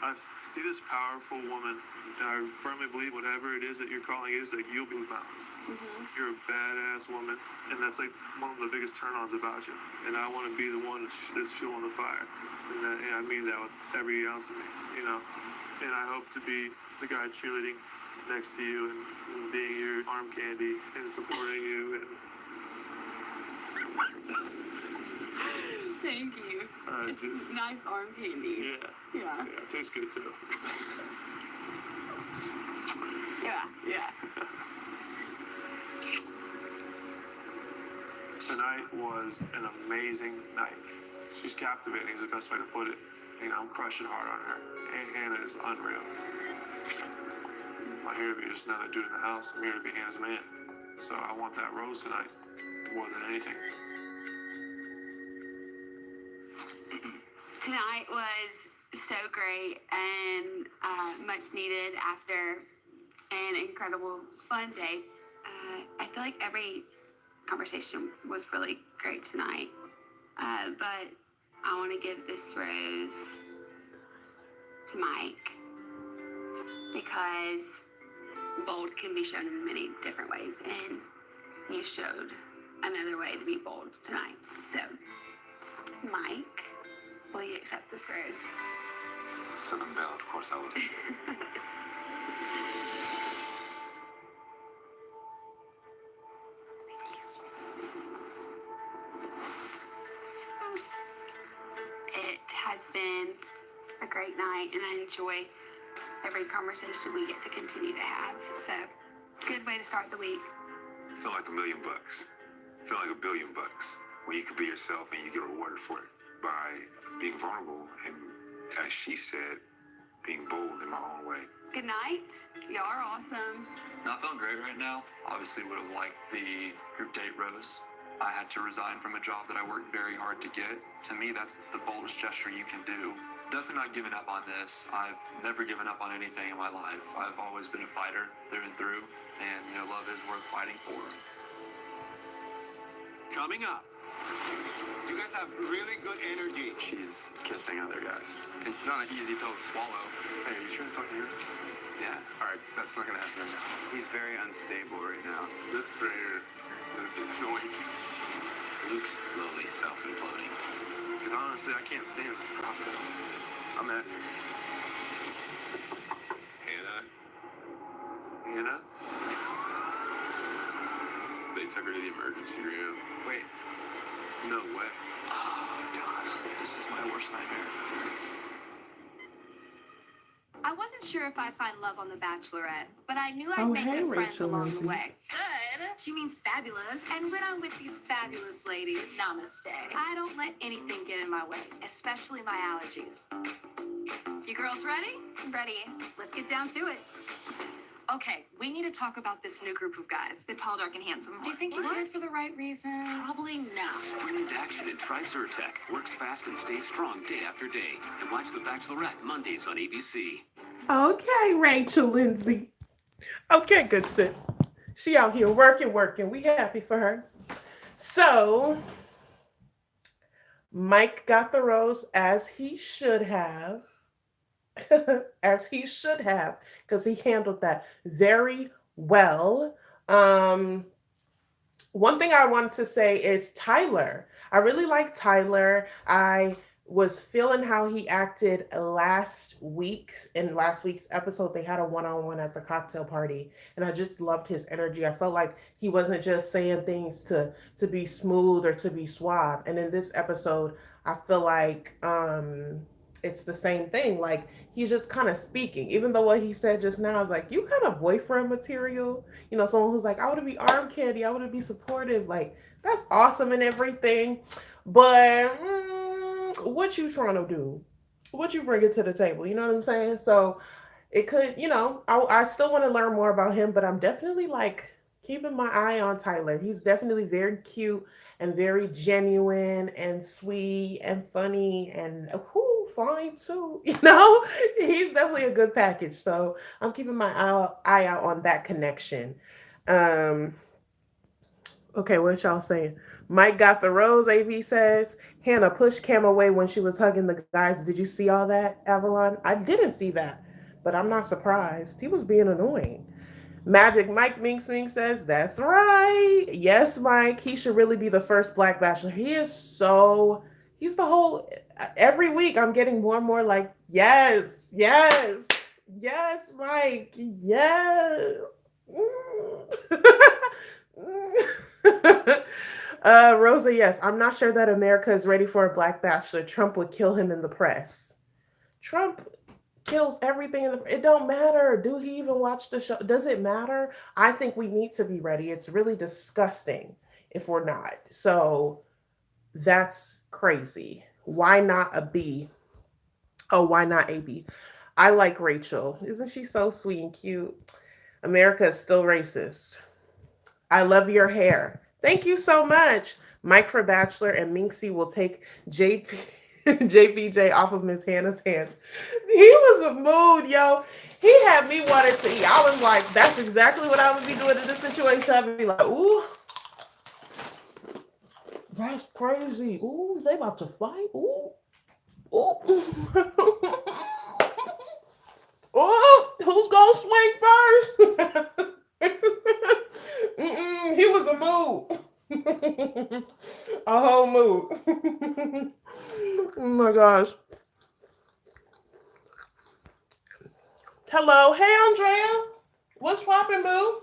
I: I see this powerful woman, and I firmly believe whatever it is that your calling is, that you'll move mountains. You're a badass woman, and that's like one of the biggest turn-ons about you. And I want to be the one that's fueling the fire. And I mean that with every ounce of me, And I hope to be the guy cheerleading next to you and being your arm candy and supporting you.
H: Thank you. It's nice arm candy.
I: Yeah, it tastes good too.
H: Yeah.
I: was an amazing night. She's captivating is the best way to put it. I'm crushing hard on her. And Hannah is unreal. I'm not here to be just another dude in the house. I'm here to be Hannah's man. So I want that rose tonight more than anything.
C: Tonight was so great and much needed after an incredible fun day. I feel like every conversation was really great tonight, but I want to give this rose to Mike because bold can be shown in many different ways, and you showed another way to be bold tonight. So, Mike, will you accept this rose?
E: Southern Belle, of course I would.
C: It has been a great night, and I enjoy every conversation we get to continue to have. So, good way to start the week.
E: I feel like $1 million. I feel like $1 billion when you can be yourself and you get rewarded for it by being vulnerable and, as she said, being bold in my own way.
C: Good night. Y'all are awesome.
K: Not feeling great right now. Obviously would have liked the group date rose. I had to resign from a job that I worked very hard to get. To me, that's the boldest gesture you can do. Definitely not giving up on this. I've never given up on anything in my life. I've always been a fighter through and through, and love is worth fighting for.
D: Coming up.
B: You guys have really good energy.
J: She's kissing other guys.
B: It's not an easy pill to swallow. Hey, are you trying to talk to him? Yeah. All right, that's not gonna happen.
F: He's very unstable right now.
B: This right here is annoying.
J: Luke's slowly self-imploding.
B: Because honestly, I can't stand this process. I'm out of here. Hannah? They took her to the emergency room.
K: Wait.
B: No way.
J: Oh, gosh. This is my worst nightmare.
H: I wasn't sure if I'd find love on The Bachelorette, but I knew I'd
A: Oh,
H: make
A: hey,
H: good friends
A: Rachel
H: along
A: Lindsay.
H: the way. Good.
C: She means fabulous.
H: And when I'm with these fabulous ladies,
C: Namaste.
H: I don't let anything get in my way, especially my allergies. You girls ready?
C: Ready. Let's get down to it.
H: Okay, we need to talk about this new group of guys.
C: The tall, dark, and handsome.
H: Do you think he's here for the right reason?
C: Probably not.
J: Sprint into action and try Zyrtec. Works fast and stays strong day after day. And watch The Bachelorette Mondays on ABC.
A: Okay, Rachel Lindsay. Okay, good sis. She out here working. We happy for her. So, Mike got the rose as he should have. As he should have, because he handled that very well. One thing I wanted to say is Tyler. I really like Tyler. I was feeling how he acted last week. In last week's episode, they had a one-on-one at the cocktail party, and I just loved his energy. I felt like he wasn't just saying things to be smooth or to be suave. And in this episode, I feel like it's the same thing. Like, he's just kind of speaking, even though what he said just now is like, you kind of boyfriend material, someone who's like, I want to be arm candy, I want to be supportive. Like, that's awesome and everything, but what you trying to do, what you bring it to the table, you know what I'm saying? So it could, I still want to learn more about him, but I'm definitely like keeping my eye on Tyler. He's definitely very cute and very genuine and sweet and funny and fine too. He's definitely a good package. So I'm keeping my eye out on that connection. Okay, what y'all saying? Mike got the rose, AV says. Hannah pushed Cam away when she was hugging the guys. Did you see all that, Avalon? I didn't see that, but I'm not surprised. He was being annoying. Magic Mike Mink Swing says, that's right. Yes, Mike. He should really be the first Black Bachelor. He's the whole, every week I'm getting more and more like, yes, Mike, yes. Rosa, yes. I'm not sure that America is ready for a Black Bachelor. Trump would kill him in the press. Trump kills everything it don't matter. Do he even watch the show? Does it matter? I think we need to be ready. It's really disgusting if we're not. So That's crazy. Why not a B? Oh, why not AB? I like Rachel. Isn't she so sweet and cute? America is still racist. I love your hair. Thank you so much. Mike for Bachelor and Minxie will take JP, JPJ off of Miss Hannah's hands. He was a mood, yo. He had me wanting to eat. I was like, that's exactly what I would be doing in this situation. I'd be like, ooh, that's crazy. Ooh, they about to fight. Ooh, ooh. Oh, who's gonna swing first? He was a mood. A whole mood. Oh my gosh. Hello. Hey, Andrea. What's poppin', boo?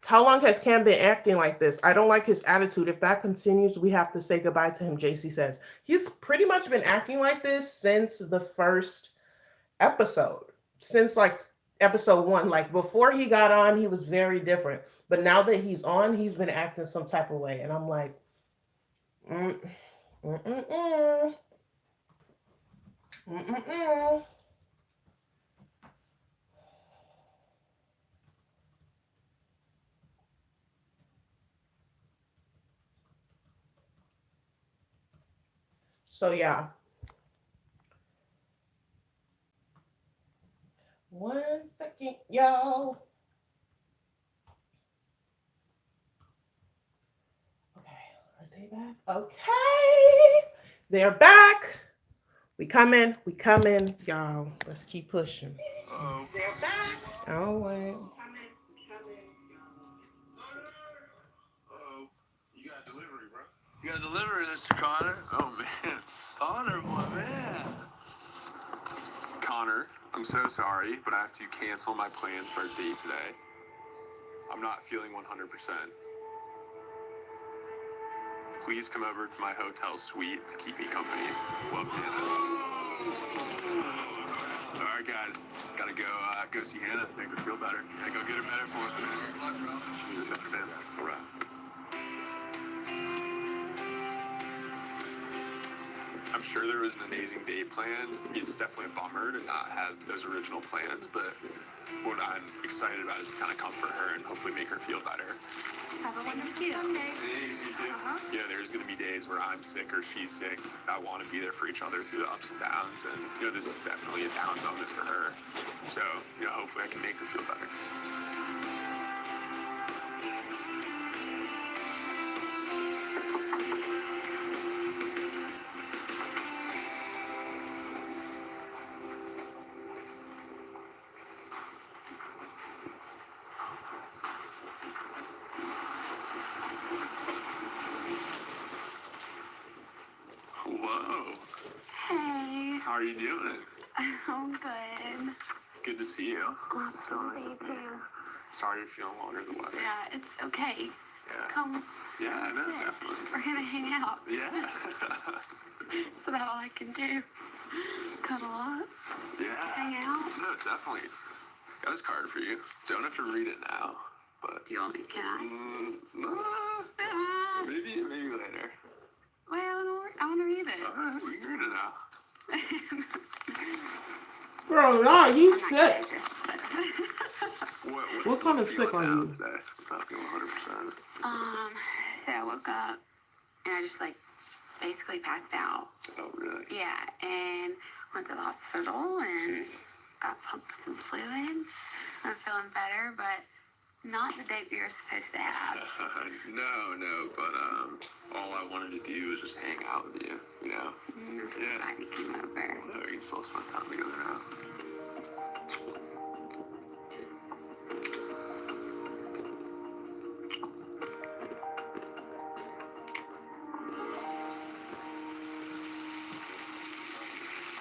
A: How long has Cam been acting like this? I don't like his attitude. If that continues, we have to say goodbye to him, JC says. He's pretty much been acting like this since the first episode. Since like episode one. Like before he got on, he was very different. But now that he's on, he's been acting some type of way. And I'm like, mm, mm, mm, mm. Mm, mm, mm. So yeah. 1 second, y'all. Okay, are they back? Okay, they're back. We coming, y'all. Let's keep pushing. They're back. Oh wait.
G: You got delivery, bro. You got delivery, Mr. Connor. Oh man, Connor, my man.
B: Connor, I'm so sorry, but I have to cancel my plans for a date today. I'm not feeling 100%. Please come over to my hotel suite to keep me company. Love, Hannah. All right, guys, gotta go see Hannah, make her feel better.
G: Hey, go get her better for us, man.
B: She's better, man. All right. I'm sure there was an amazing date plan. It's definitely a bummer to not have those original plans, but what I'm excited about is to kind of comfort her and hopefully make her feel better.
C: Have a wonderful Sunday.
B: Thanks, you too. You know, there's going to be days where I'm sick or she's sick. I want to be there for each other through the ups and downs, and you know, this is definitely a down moment for her. So, you know, hopefully I can make her feel better. Whoa.
C: Hey.
B: How are you doing?
C: I'm good.
B: Good to see you.
C: See you too.
B: Sorry you're feeling under the weather.
C: Yeah, it's okay.
B: Yeah.
C: Come.
B: Yeah,
C: sit.
B: no, definitely.
C: We're gonna hang out.
B: Yeah.
C: That's about all I can do. Cuddle up.
B: Yeah.
C: Hang out.
B: No, definitely. Got this card for you. Don't have to read it now, but.
C: Do you want me? Can I?
B: Maybe later.
C: Wait, I want to read it.
B: All right, we can read it now.
A: Bro, nah, you sick.
B: What
A: kind of sick are you?
B: Today? It's not feeling 100%.
C: So I woke up and I just like basically passed out.
B: Oh, really?
C: Yeah, and went to the hospital and got pumped with some fluids. I'm feeling better, but not the date we were supposed to have.
B: No, but all I wanted to do was just hang out with you, you know?
C: I'm so glad you came over.
B: No, we can still spend time together now.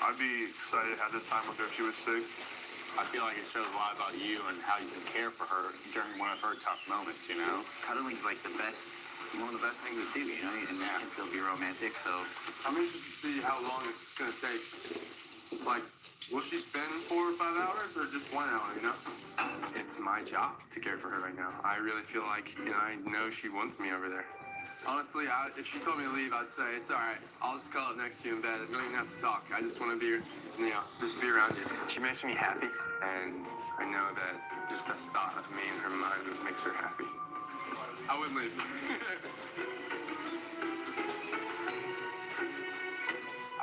I: I'd be excited to have this time with her if she was sick.
F: I feel like it shows a lot about you and how you can care for her during one of her tough moments, you know? Cuddling's like one of the best things to do, you know? And it can still be romantic, so.
G: I'm interested to see how long it's going to take. Like, Will she spend 4 or 5 hours or just 1 hour, you know? It's my job to care for her right now. I really feel like, I know she wants me over there. Honestly, if she told me to leave, I'd say, it's all right. I'll just cuddle up next to you in bed. We don't even have to talk. I just want to be, just be around you. She makes me happy. And I know that just the thought of me in her mind makes her happy. I wouldn't leave.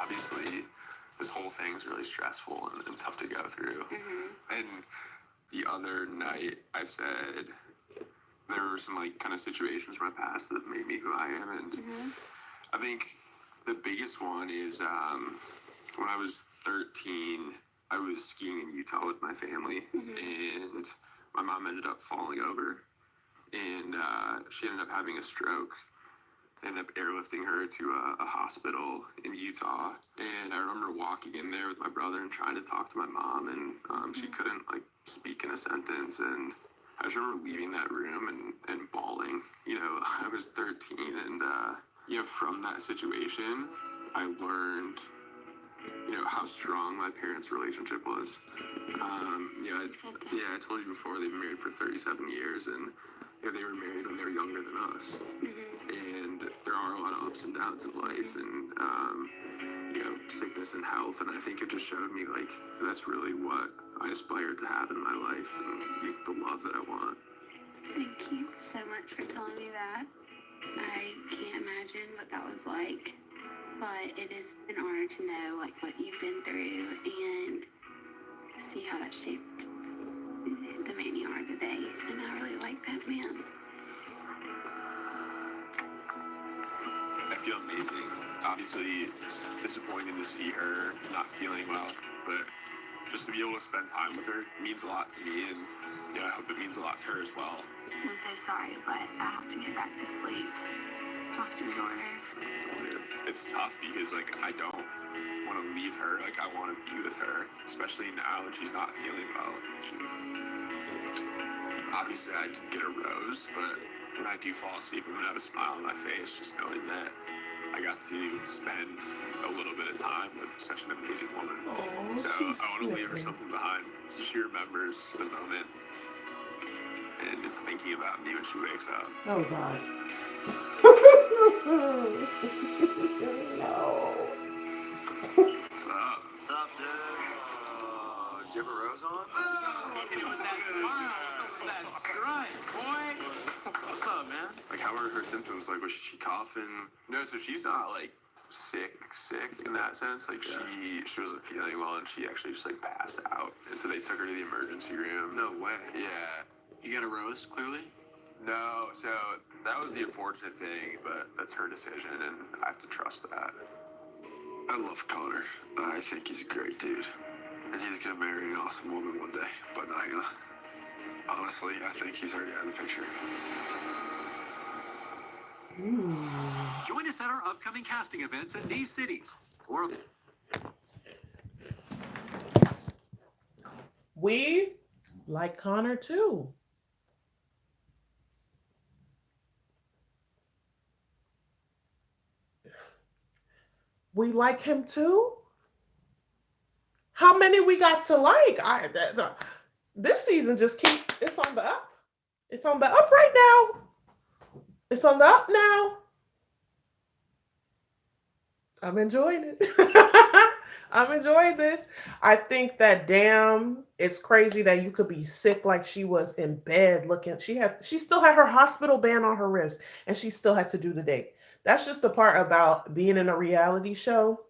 G: Obviously, this whole thing is really stressful and tough to go through. And the other night, I said there were some kind of situations in my past that made me who I am, and I think the biggest one is when I was 13, I was skiing in Utah with my family, and my mom ended up falling over, and she ended up having a stroke. Ended up airlifting her to a hospital in Utah, and I remember walking in there with my brother and trying to talk to my mom, and she couldn't speak in a sentence, and I just remember leaving that room and bawling. I was 13, and from that situation, I learned how strong my parents' relationship was. I told you before they've been married for 37 years, and they were married when they were younger than us. And there are a lot of ups and downs in life, and sickness and health, and I think it just showed me that's really what I aspire to have in my life, and the love that I want.
C: Thank you so much for telling me that. I can't imagine what that was like, but it is an honor to know what you've been through and see how that shaped the man you are today. And I really like that man.
G: I feel amazing. Obviously, it's disappointing to see her not feeling well, but just to be able to spend time with her means a lot to me, and I hope it means a lot to her as well.
C: I'm so sorry, but I have to get back to sleep. Doctor's orders.
G: It's tough because I don't want to leave her. I want to be with her, especially now that she's not feeling well. Obviously, I did get a rose, but when I do fall asleep, I'm gonna have a smile on my face, just knowing that I got to spend a little bit of time with such an amazing woman. So I want to leave her something behind, so she remembers the moment and is thinking about me when she wakes up.
A: Oh God. No.
G: What's up?
D: What's up, dude? Did you have a rose on?
B: What's up, man?
G: How are her symptoms? Was she coughing? No, so she's not sick in that sense. She wasn't feeling well, and she actually just passed out. And so they took her to the emergency room. No way. Yeah.
B: You got a rose, clearly?
G: No, so that was the unfortunate thing, but that's her decision, and I have to trust that. I love Connor. I think he's a great dude. And he's gonna marry an awesome woman one day, but not gonna. Honestly, I think he's already out of the picture.
D: Join us at our upcoming casting events in these cities.
A: We like Connor too. We like him too. How many we got to like? This season it's on the up. It's on the up right now. It's on the up now. I'm enjoying it. I'm enjoying this. I think that it's crazy that you could be sick like she was in bed looking. She still had her hospital band on her wrist and she still had to do the date. That's just the part about being in a reality show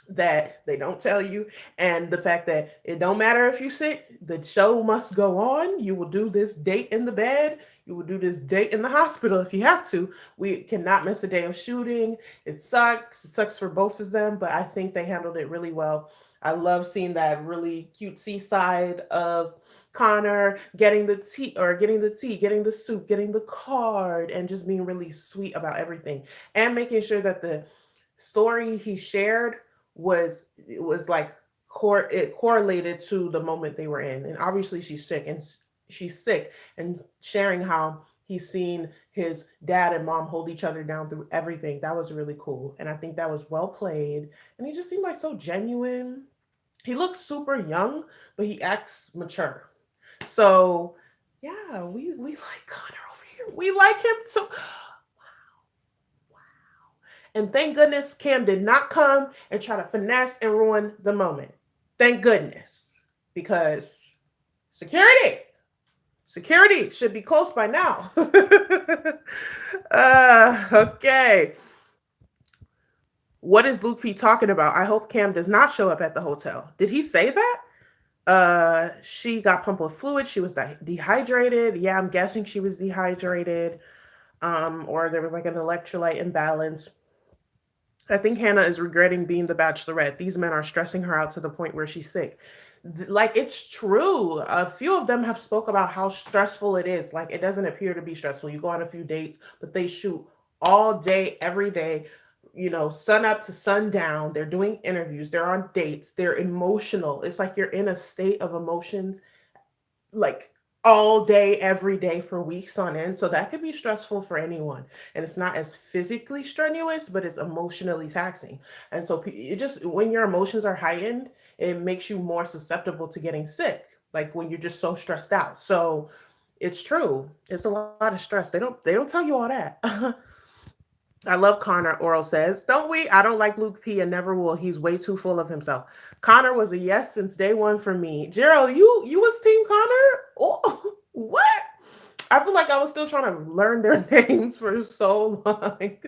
A: that they don't tell you, and the fact that it don't matter if you're sick, the show must go on. You will do this date in the bed, you will do this date in the hospital if you have to. We cannot miss a day of shooting. It sucks for both of them, but I think they handled it really well. I love seeing that really cutesy side of Connor getting the tea, getting the soup, getting the card, and just being really sweet about everything, and making sure that the story he shared was it correlated to the moment they were in. And obviously she's sick and sharing how he's seen his dad and mom hold each other down through everything. That was really cool, and I think that was well played, and he just seemed like so genuine. He looks super young, but he acts mature. So yeah, we like Connor over here. We like him too. And thank goodness Cam did not come and try to finesse and ruin the moment. Thank goodness. Because security, security should be close by now. Okay. What is Luke P talking about? I hope Cam does not show up at the hotel. Did he say that? She got pumped with fluid. She was dehydrated. Yeah, I'm guessing she was dehydrated. Or there was like an electrolyte imbalance. I think Hannah is regretting being the bachelorette. These men are stressing her out to the point where she's sick. Like it's true. A few of them have spoke about how stressful it is. Like it doesn't appear to be stressful. You go on a few dates, but they shoot all day, every day. Sun up to sundown. They're doing interviews. They're on dates. They're emotional. It's like you're in a state of emotions like all day, every day for weeks on end. So that could be stressful for anyone. And it's not as physically strenuous, but it's emotionally taxing. And so it just, when your emotions are heightened, it makes you more susceptible to getting sick. Like when you're just so stressed out. So it's true. It's a lot of stress. They don't tell you all that. I love Connor, Oral says. Don't we? I don't like Luke P and never will. He's way too full of himself. Connor was a yes since day one for me. Gerald, you was team Connor? Oh, what? I feel like I was still trying to learn their names for so long.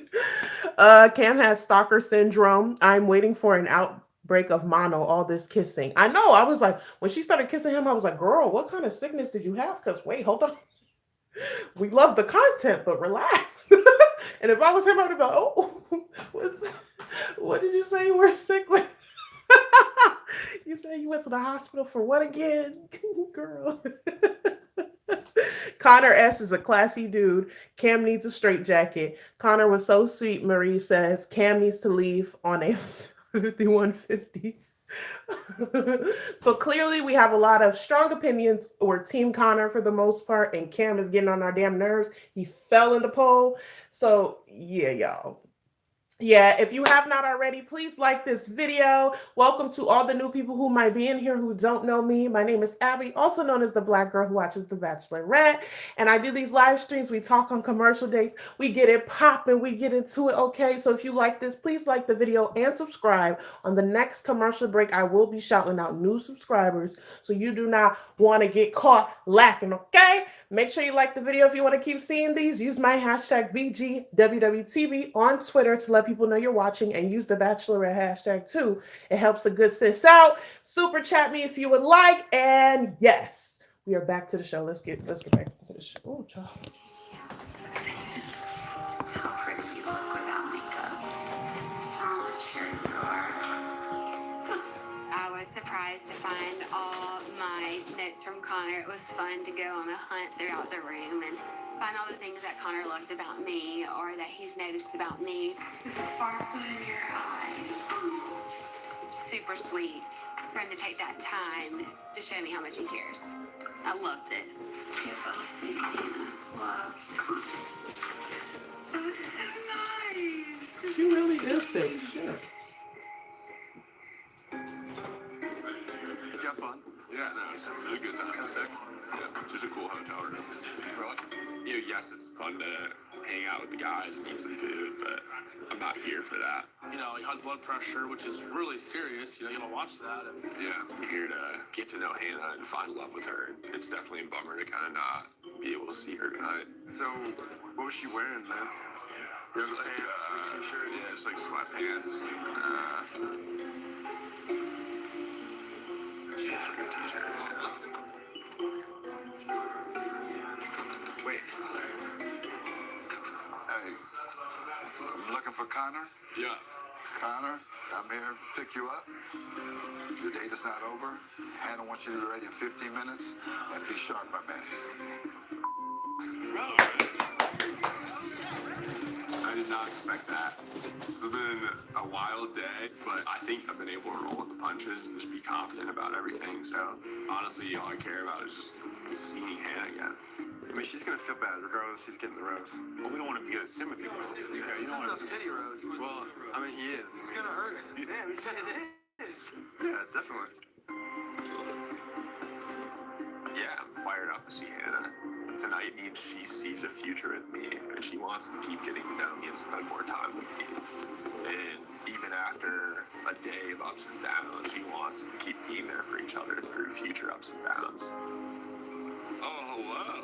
A: Cam has stalker syndrome. I'm waiting for an outbreak of mono, all this kissing. I know. I was like, when she started kissing him, I was like, girl, what kind of sickness did you have? Because wait, hold on. We love the content, but relax. And if I was him, I'd be like, oh, what's, what did you say you were sick with? You said you went to the hospital for what again? Girl. Connor S is a classy dude. Cam needs a straight jacket. Connor was so sweet, Marie says. Cam needs to leave on a 5150. So clearly we have a lot of strong opinions. We're team Connor for the most part, and Cam is getting on our damn nerves. He fell in the poll. So yeah, y'all. Yeah, if you have not already, please like this video. Welcome to all the new people who might be in here who don't know me. My name is Abby, also known as the Black girl who watches The Bachelorette. And I do these live streams. We talk on commercial dates. We get it popping. We get into it, okay? So if you like this, please like the video and subscribe. On the next commercial break, I will be shouting out new subscribers. So you do not want to get caught lacking, okay? Make sure you like the video if you want to keep seeing these. Use my hashtag BGwwTB on Twitter to let people know you're watching, and use the Bachelorette hashtag too. It helps a good sis out. Super chat me if you would like. And yes, we are back to the show. Let's get back to the show. Oh, child.
C: How pretty you look without makeup. Oh, sure you are. I was surprised to find all my notes from Connor. It was fun to go on a hunt throughout the room and find all the things that Connor loved about me or that he's noticed about me. The sparkle in your eye. Super sweet for him to take that time to show me how much he cares. I loved it. You both see love. It was so nice.
A: She really is sick. Shit.
D: Did you have fun?
G: Yeah, no, it's a good time.
D: Sick.
G: Yeah, it's just a cool hotel room.
D: Really?
G: Yes, it's fun to hang out with the guys and eat some food, but I'm not here for that.
M: You know, you had blood pressure, which is really serious. You know, you don't watch that. And
G: Yeah, I'm here to get to know Hannah and find love with her. It's definitely a bummer to kind of not be able to see her tonight.
B: So, what was she wearing, man? Yoga pants, big t-shirt?
G: Yeah, it's like sweatpants. She has like a t-shirt.
B: Wait.
N: Hey, I'm looking for Connor.
G: Yeah.
N: Connor, I'm here to pick you up. Your date is not over. Hannah wants you to be ready in 15 minutes. And be sharp, my man.
G: I did not expect that. This has been a wild day, but I think I've been able to roll with the punches and just be confident about everything. So honestly, all I care about is just seeing Hannah again.
B: I mean, she's gonna feel bad regardless. She's getting the rose.
D: Well, we don't want him to get a sympathy rose.
B: Yeah, you don't want to pity rose. Well, I mean, he is. It's gonna hurt. Damn, he said it is.
G: Yeah, definitely. Yeah, I'm fired up to see Hannah. Tonight means she sees a future in me, and she wants to keep getting to know me and spend more time with me. And even after a day of ups and downs, she wants to keep being there for each other through future ups and downs. Oh, hello.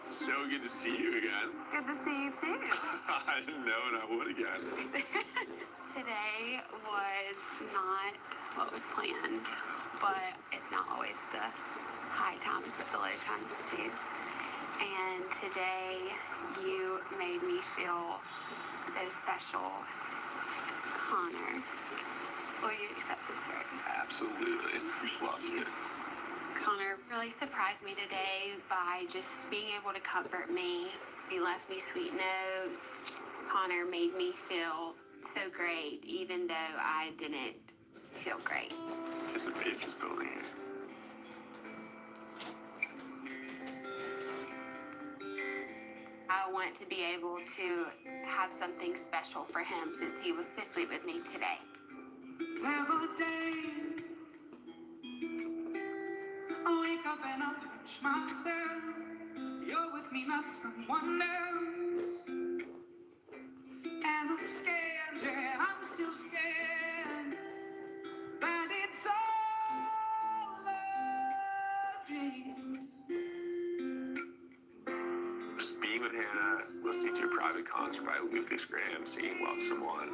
G: So good to see you again.
C: It's good to see you too.
G: I didn't know and I would again.
C: Today was not what was planned, but it's not always the high times, but the low times too. And today you made me feel so special. Connor, will you accept this rose?
G: Absolutely. Love to.
C: Connor really surprised me today by just being able to comfort me. He left me sweet notes. Connor made me feel so great, even though I didn't feel great.
G: Anticipate just building it.
C: I want to be able to have something special for him since he was so sweet with me today.
O: There were days I wake up and I pinch myself. You're with me, not someone else. And I'm scared, yeah, I'm still scared that it's all a dream.
G: Just being with Hannah, listening to a private concert by Lucas Graham, singing Love Someone,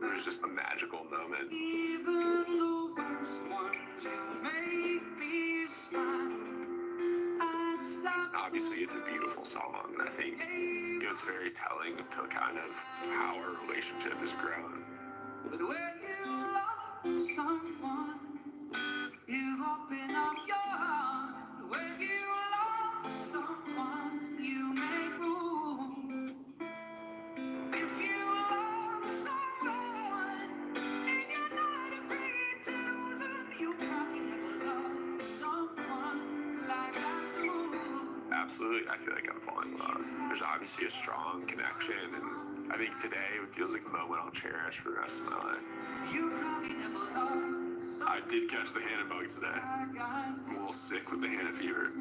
G: it was just a magical moment.
O: Even the worst ones, you make me smile. I'd stop.
G: Obviously, it's a beautiful song, and I think it's very telling to kind of how our relationship has grown.
O: But when you love someone, you open up your heart. When you love someone, you make room. If you love someone and you're not afraid to lose them, you probably never loved someone like I do.
G: Absolutely, I feel like I'm falling in love. There's obviously a strong connection, and I think today it feels like a moment I'll cherish for the rest of my life.
O: You probably never loved someone.
G: I did catch the Hannah bug today. I'm a little sick with the Hannah fever.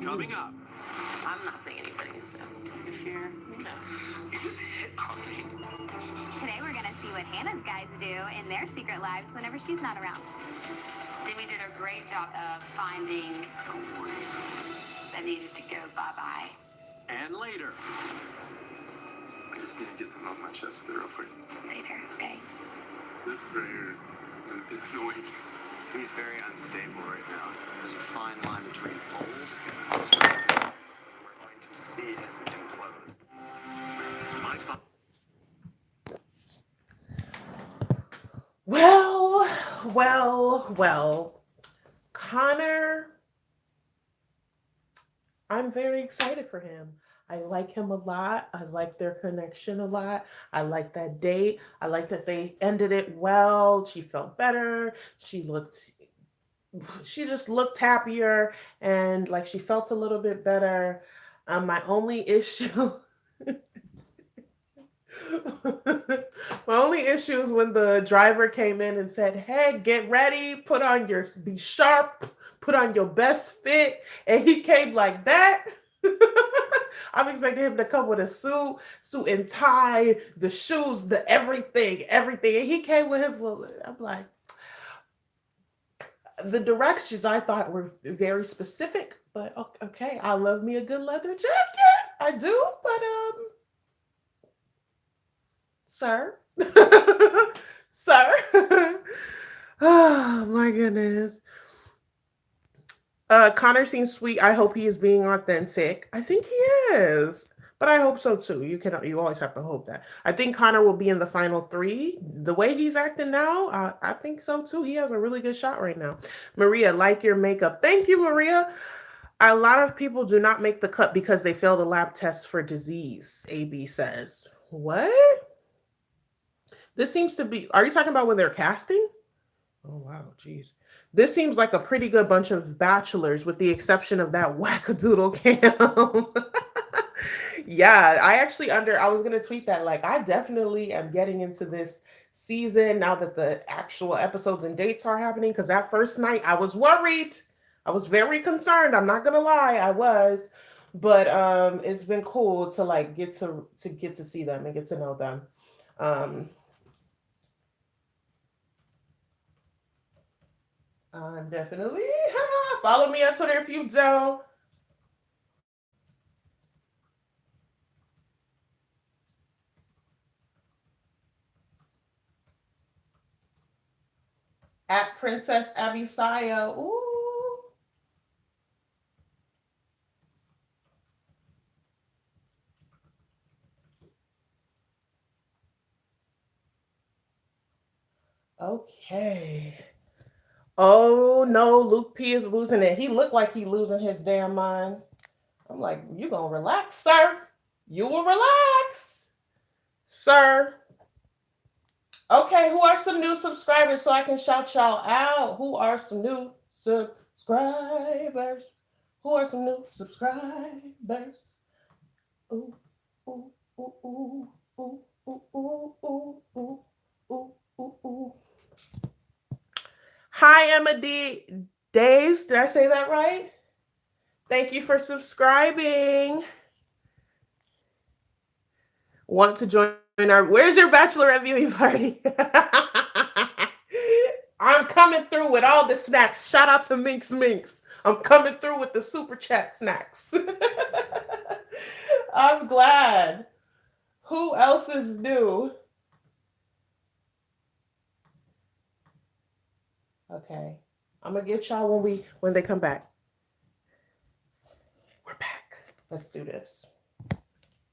D: Coming up.
H: I'm not seeing anybody, so if you're,
G: You just hit on me.
C: Today we're gonna see what Hannah's guys do in their secret lives whenever she's not around. Demi did a great job of finding the one that needed to go bye-bye.
D: And later.
G: I just need to get something off my chest with it real quick.
C: Later, okay?
G: This right here is annoying.
F: He's very unstable right now. There's a fine line between bold and unstable. We're going to see him implode.
D: My thought.
A: Well. Connor, I'm very excited for him. I like him a lot. I like their connection a lot. I like that date. I like that they ended it well. She felt better. She just looked happier and like she felt a little bit better. My only issue My only issue is when the driver came in and said, "Hey, get ready, be sharp, put on your best fit." And he came like that. I'm expecting him to come with a suit and tie, the shoes, the everything. And he came with his little, I'm like, the directions I thought were very specific, but okay, I love me a good leather jacket. I do, but sir. Sir. Oh my goodness. Connor seems sweet. I hope he is being authentic. I think he is. But I hope so too. You always have to hope that. I think Connor will be in the final 3. The way he's acting now, I think so too. He has a really good shot right now. Maria, like your makeup. Thank you, Maria. A lot of people do not make the cut because they fail the lab test for disease, Abie says. What? This seems to be, are you talking about when they're casting? Oh, wow, geez. This seems like a pretty good bunch of bachelors with the exception of that wackadoodle Cam. Yeah, I was going to tweet that. Like, I definitely am getting into this season now that the actual episodes and dates are happening. Because that first night, I was worried. I was very concerned. I'm not gonna lie, I was. But it's been cool to like get to see them and get to know them. Um, definitely follow me on Twitter if you don't. At Princess Abie. Ooh. Okay. Oh no, Luke P is losing it. He looked like he losing his damn mind. I'm like, you gonna relax, sir? You will relax, sir. Okay, who are some new subscribers so I can shout y'all out? Who are some new subscribers? Who are some new subscribers? Ooh, ooh, ooh, ooh, ooh, ooh, ooh, ooh, ooh, ooh, ooh, ooh. Hi, Emma D. Days. Did I say that right? Thank you for subscribing. Want to join our where's your bachelorette viewing party? I'm coming through with all the snacks. Shout out to Minx. I'm coming through with the super chat snacks. I'm glad. Who else is new? Okay. I'm gonna get y'all when they come back. We're back. Let's do this.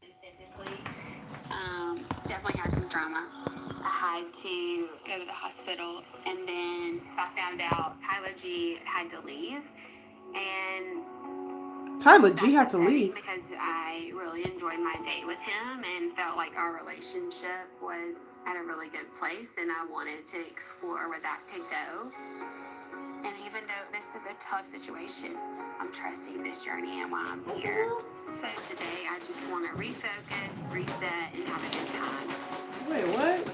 C: Physically, definitely had some drama. I had to go to the hospital, and then I found out Tyler G had to leave, and
A: Tyler G had
C: that's
A: to
C: upsetting
A: leave.
C: because I really enjoyed my date with him and felt like our relationship was at a really good place, and I wanted to explore where that could go. And even though this is a tough situation, I'm trusting this journey and why I'm here. So today I just want to refocus, reset, and have a good time.
A: Wait, what?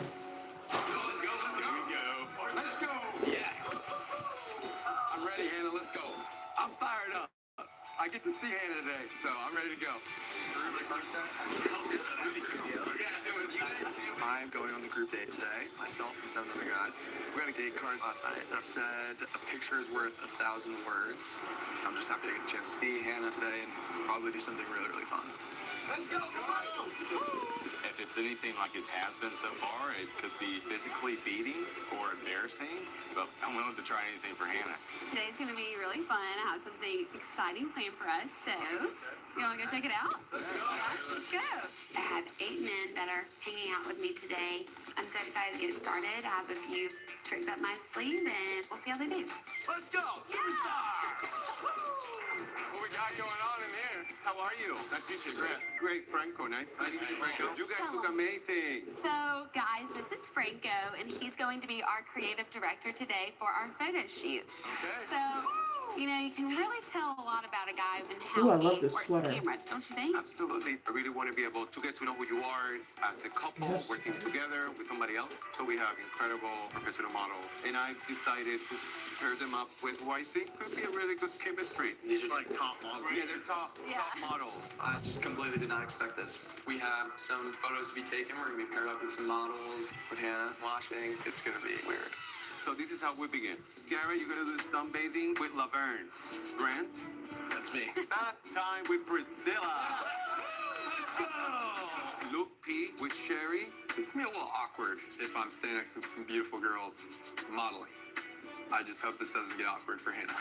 B: Let's go. Yes. I'm ready, Hannah. Let's go. I'm fired up. I get to see Hannah today, so I'm ready to go. I'm going on the group date today, myself and 7 other guys. We got a date card last night that said a picture is worth 1,000 words. I'm just happy to get the chance to see Hannah today and probably do something really, really fun. Let's go!
E: If it's anything like it has been so far, it could be physically beating or embarrassing, but I'm willing to try anything for Hannah.
C: Today's going to be really fun. I have something exciting planned for us, so you want to go check it out? Let's go. Let's go. I have 8 men that are hanging out with me today. I'm so excited to get started. I have a few tricks up my sleeve, and we'll see how they do.
B: Let's go! Superstar! What we got going on in here? How are you?
E: Nice to meet you, Grant.
B: Great, Franco. Nice to meet you, Franco. You guys look amazing.
C: So, guys, this is Franco, and he's going to be our creative director today for our photo shoot.
B: Okay.
C: So, you know, you can really tell a lot about a guy and
A: Ooh,
C: how
A: I love
C: he
A: this
C: works
A: sweater.
C: the camera, don't you think?
B: Absolutely. I really want to be able to get to know who you are as a couple,
A: Yes.
B: working together with somebody else. So we have incredible professional models, and I decided to pair them up with who I think could be a really good chemistry.
D: These are like top models.
B: Yeah, they're top models.
F: I just completely did not expect this.
K: We have some photos to be taken. We're going to be paired up with some models, with Hannah watching. It's going to be weird.
B: So this is how we begin. Garrett, you're gonna do sunbathing with Laverne. Grant,
K: That's me.
B: bath time with Priscilla. Luke P with Sherry.
G: This is gonna be a little awkward if I'm standing next to some beautiful girls modeling. I just hope this doesn't get awkward for Hannah.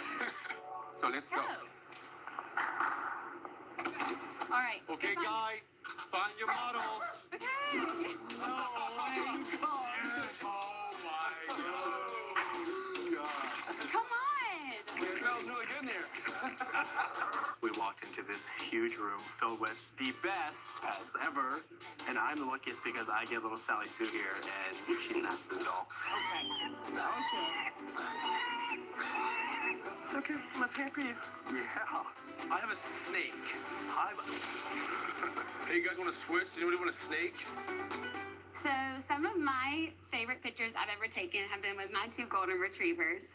B: So let's go.
C: All right.
B: Okay,
C: goodbye.
B: guy, find your models.
C: Okay.
B: Oh my God.
C: Come on.
B: It smells really good in here.
F: We walked into this huge room filled with the best pets ever, and I'm the luckiest because I get little Sally Sue here, and she snaps through it all. Okay. It's okay. I'm not paying for you.
B: Yeah.
F: I have a snake.
G: Hey, you guys want to switch? Anybody want a snake?
C: So some of my favorite pictures I've ever taken have been with my 2 golden retrievers.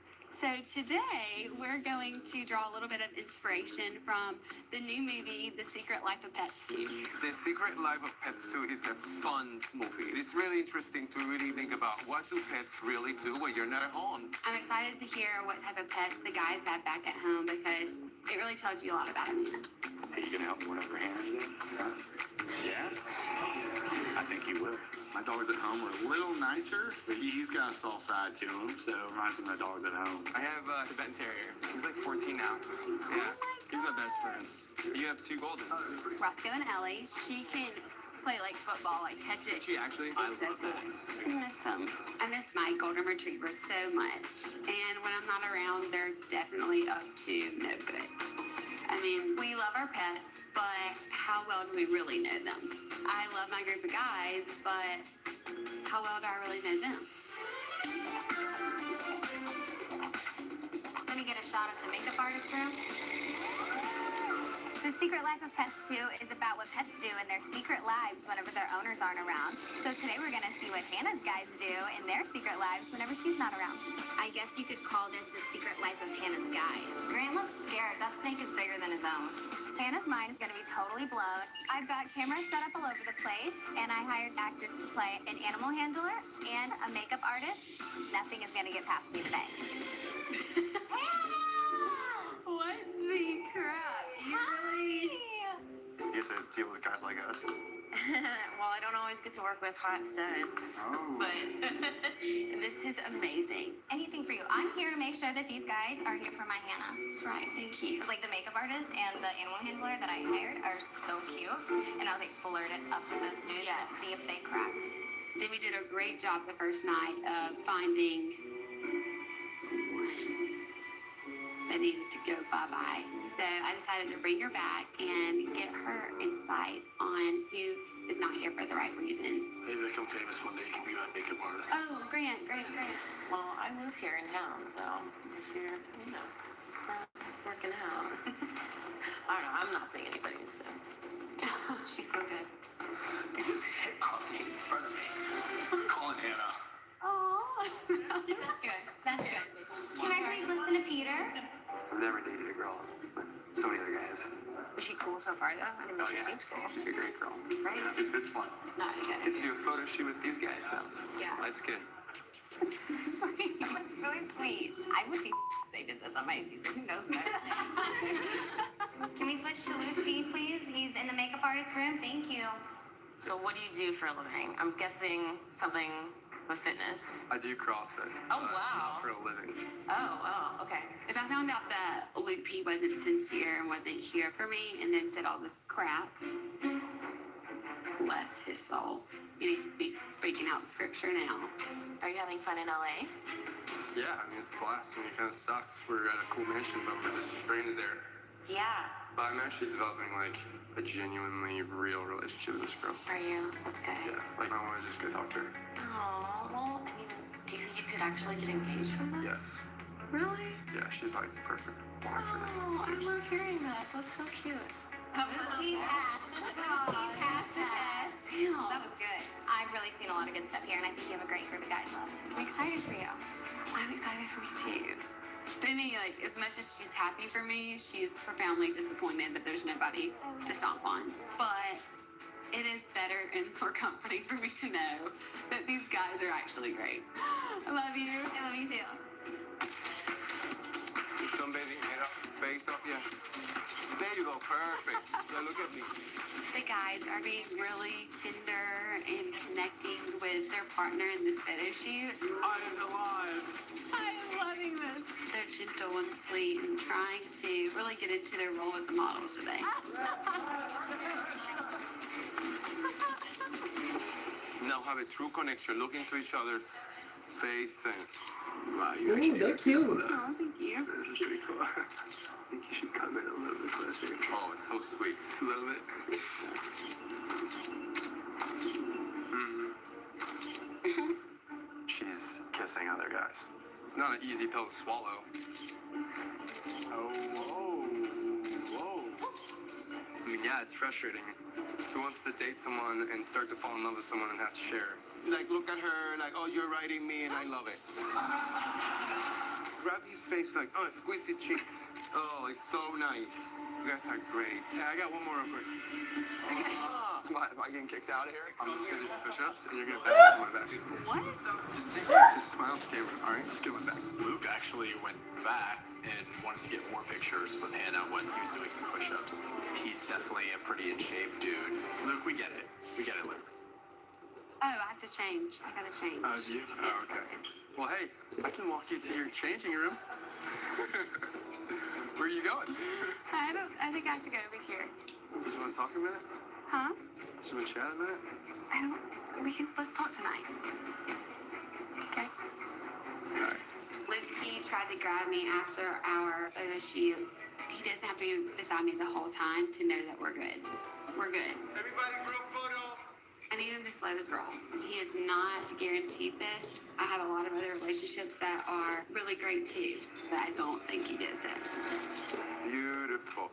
C: So today we're going to draw a little bit of inspiration from the new movie, The Secret Life of Pets 2.
B: The Secret Life of Pets 2 is a fun movie. It is really interesting to really think about what do pets really do when you're not at home.
C: I'm excited to hear what type of pets the guys have back at home because it really tells you a lot about a man.
E: Are you gonna help me whatever Hannah's doing? Yeah? I think you will. My dogs at home are a little nicer, but he's got a soft side to him, so it reminds me of my dogs at home.
K: I have a Tibetan Terrier. He's like 14 now. Yeah, he's my best friend. You have 2 Goldens.
C: Roscoe and Ellie, she can play like football, like catch it.
K: She actually,
C: I love that. I miss them. I miss my golden retrievers so much. And when I'm not around, they're definitely up to no good. I mean, we love our pets, but how well do we really know them? I love my group of guys, but how well do I really know them? Let me get a shot of the makeup artist room. The Secret Life of Pets 2 is about what pets do in their secret lives whenever their owners aren't around. So today we're going to see what Hannah's guys do in their secret lives whenever she's not around. I guess you could call this the Secret Life of Hannah's guys. Grant looks scared. That snake is bigger than his own. Hannah's mind is going to be totally blown. I've got cameras set up all over the place, and I hired actors to play an animal handler and a makeup artist. Nothing is going to get past me today. What the crap? You really...
F: You have to deal with guys like us.
C: Well, I don't always get to work with hot studs, but this is amazing. Anything for you. I'm here to make sure that these guys are here for my Hannah. That's right, thank you. Like the makeup artist and the animal handler that I hired are so cute, and I was like flirted up with those dudes to see if they crack. Demi did a great job the first night of finding that needed to go bye-bye. So I decided to bring her back and get her insight on who is not here for the right reasons.
M: Maybe become famous one day, you can be my makeup artist.
C: Oh, Grant.
H: Well, I live here in town, so if you're, it's not working out. I don't know, I'm not seeing anybody, so. She's so good.
M: You just hit coffee in front of me. Calling Hannah.
C: Oh, that's good. Can I please listen to Peter?
B: I've never dated a girl, but so many other guys.
H: Is she cool so far, though? I mean, she seems cool.
B: She's a great girl.
H: Right?
B: Yeah, it's fun.
H: Not good.
B: Get to do a photo shoot with these guys, so
H: Yeah.
B: life's good.
C: That was really sweet. I would be if they did this on my season. Who knows what I was saying? Can we switch to Luke P, please? He's in the makeup artist room. Thank you.
H: So what do you do for a living? I'm guessing something with fitness.
B: I do CrossFit.
H: Oh, wow.
B: Not for a living.
H: Oh, okay.
C: If I found out that Luke P wasn't sincere and wasn't here for me and then said all this crap, bless his soul. He needs to be speaking out scripture now.
H: Are you having fun in LA?
B: Yeah, I mean, it's a blast. I mean, it kind of sucks. We're at a cool mansion, but we're just stranded there.
H: Yeah.
B: But I'm actually developing, like, a genuinely real relationship with this girl.
H: Are you? That's good.
B: Yeah, like, I want to just go talk to her.
H: Oh, well, I mean, do you think you could actually get engaged from this?
B: Yes.
H: Really?
B: Yeah, she's, like, the perfect woman for me.
H: Oh, I
B: Seriously.
H: love hearing that. That's so cute.
C: Luke P passed. Luke P passed the test. That was good. I've really seen a lot of good stuff here, and I think you have a great group of guys left. I'm excited for you. I'm excited for me, too. Demi, like, as much as she's happy for me, she's profoundly disappointed that there's nobody to stomp on. But it is better and more comforting for me to know that these guys are actually great. I love you. I love you too.
B: Come, baby. Get up. Face up, yeah. There you go. Perfect. Now look at me.
C: The guys are being really tender and connecting with their partner in this photo shoot.
M: I am alive.
C: I'm loving this. They're gentle and sweet and trying to really get into their role as a model today.
B: Now have a true connection. Look into each other's face and...
G: Wow, you actually
A: they're cute.
C: Oh, thank you.
G: This is pretty cool. I think you should come in a little bit closer.
B: Oh, it's so sweet.
G: Just a little bit.
B: She's kissing other guys. It's not an easy pill to swallow.
G: Oh, whoa. Whoa.
B: I mean, yeah, it's frustrating. Who wants to date someone and start to fall in love with someone and have to share like look at her, like, oh, you're writing me, and I love it. Grab his face, like, oh, squeeze his cheeks. Oh, it's so nice. You guys are great. Hey, I got one more real quick. Am I getting kicked out of here? I'm just gonna do some push-ups, and you're gonna back into my back.
C: What?
B: Just smile at the camera. All right, just get my back.
D: Luke actually went back and wanted to get more pictures with Hannah when he was doing some push-ups. He's definitely a pretty in shape dude. Luke, we get it. We get it, Luke.
C: Oh, I have to change. I gotta change.
B: Oh, do you? Oh, okay. Well, hey, I can walk you to your changing room. Where are you going?
C: I think I have to go over here.
B: Just want to talk a minute?
C: Huh?
B: Just want to chat a minute?
C: Let's talk tonight. Okay?
B: Alright.
C: Luke, he tried to grab me after our photo shoot. He doesn't have to be beside me the whole time to know that we're good. We're good.
B: Everybody, group photo.
C: I need him to slow his roll. He is not guaranteed this. I have a lot of other relationships that are really great too, but I don't think he does it.
B: Beautiful.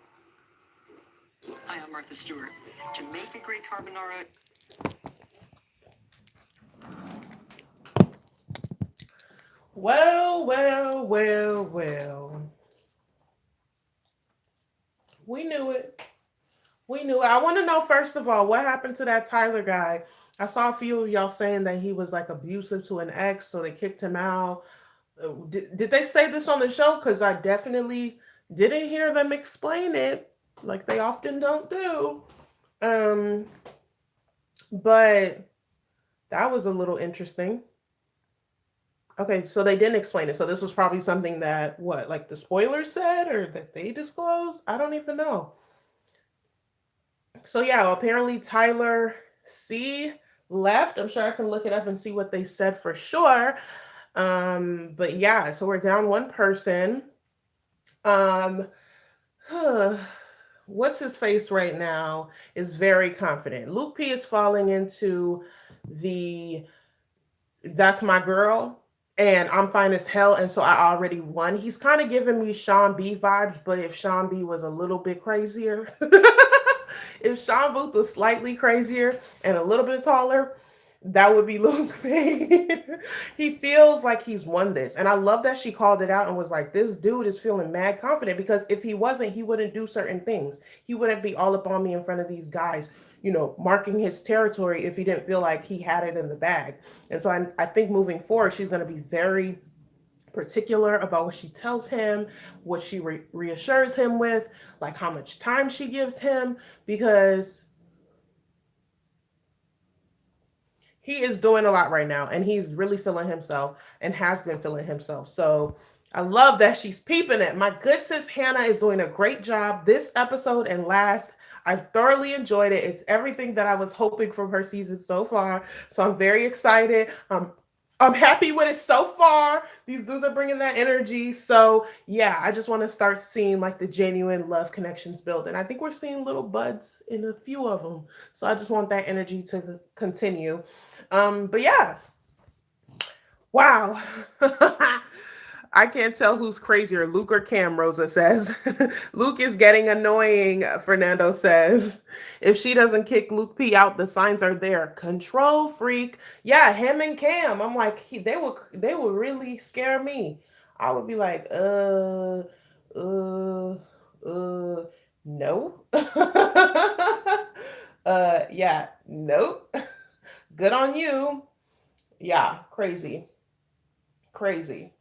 P: Hi, I'm Martha Stewart. Jamaica Great Carbonara.
A: Well, well, well, well. We knew it. We knew it. I want to know, first of all, what happened to that Tyler guy? I saw a few of y'all saying that he was like abusive to an ex, so they kicked him out. Did they say this on the show? Because I definitely didn't hear them explain it, like they often don't do. But that was a little interesting. Okay, so they didn't explain it. So this was probably something that, what, like the spoilers said or that they disclosed? I don't even know. So yeah, apparently Tyler C left. I'm sure I can look it up and see what they said for sure. But yeah, so we're down one person. What's his face right now is very confident. Luke P is falling into the that's my girl and I'm fine as hell, and so I already won. He's kind of giving me Sean B vibes, but if Sean B was a little bit crazier, if Sean Booth was slightly crazier and a little bit taller, that would be Luke B. He feels like he's won this. And I love that she called it out and was like, this dude is feeling mad confident, because if he wasn't, he wouldn't do certain things. He wouldn't be all up on me in front of these guys, marking his territory if he didn't feel like he had it in the bag. And so I think moving forward, she's going to be very particular about what she tells him, what she reassures him with, like how much time she gives him, because he is doing a lot right now and he's really feeling himself and has been feeling himself. So I love that she's peeping it. My good sis Hannah is doing a great job this episode and last. I thoroughly enjoyed it. It's everything that I was hoping from her season so far. So I'm very excited. I'm happy with it so far. These dudes are bringing that energy. So yeah, I just want to start seeing like the genuine love connections build. And I think we're seeing little buds in a few of them. So I just want that energy to continue. But yeah, wow. I can't tell who's crazier, Luke or Cam, Rosa says. Luke is getting annoying, Fernando says. If she doesn't kick Luke P out, the signs are there. Control freak. Yeah, him and Cam. I'm like, they will really scare me. I would be like, no. Yeah, nope. Good on you. Yeah, crazy. Crazy.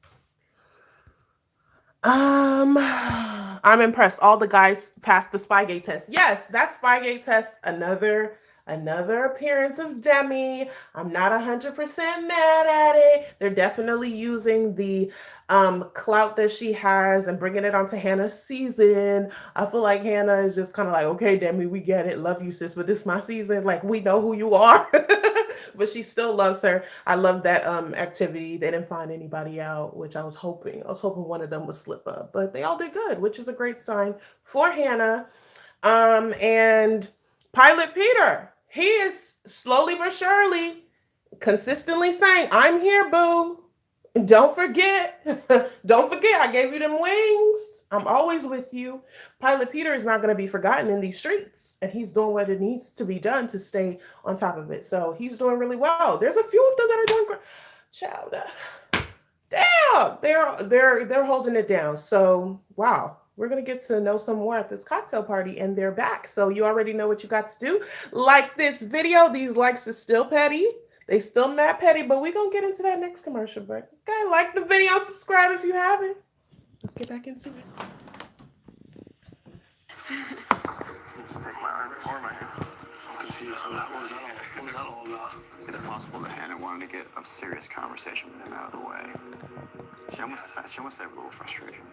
A: I'm impressed. All the guys passed the Spygate test. Yes, that Spygate test, another appearance of Demi. I'm not 100% mad at it. They're definitely using the clout that she has and bringing it onto Hannah's season. I feel like Hannah is just kind of like, okay, Demi, we get it. Love you, sis, but this is my season. Like, we know who you are. But she still loves her. I love that activity. They didn't find anybody out, which I was hoping. I was hoping one of them would slip up, but they all did good, which is a great sign for Hannah. And Pilot Peter, he is slowly but surely consistently saying, I'm here, boo. Don't forget. Don't forget, I gave you them wings. I'm always with you. Pilot Peter is not going to be forgotten in these streets, and he's doing what it needs to be done to stay on top of it. So he's doing really well. There's a few of them that are doing great. Child, damn, they're holding it down. So wow, we're gonna get to know some more at this cocktail party, and they're back. So you already know what you got to do. Like this video. These likes is still petty. They still mad petty, but we gonna get into that next commercial break. Okay, like the video, subscribe if you haven't. Let's get back into it.
D: Just take my arm or my hand. I'm confused. What was that all about? It's possible that Hannah wanted to get a serious conversation with him out of the way. She almost had a little frustration.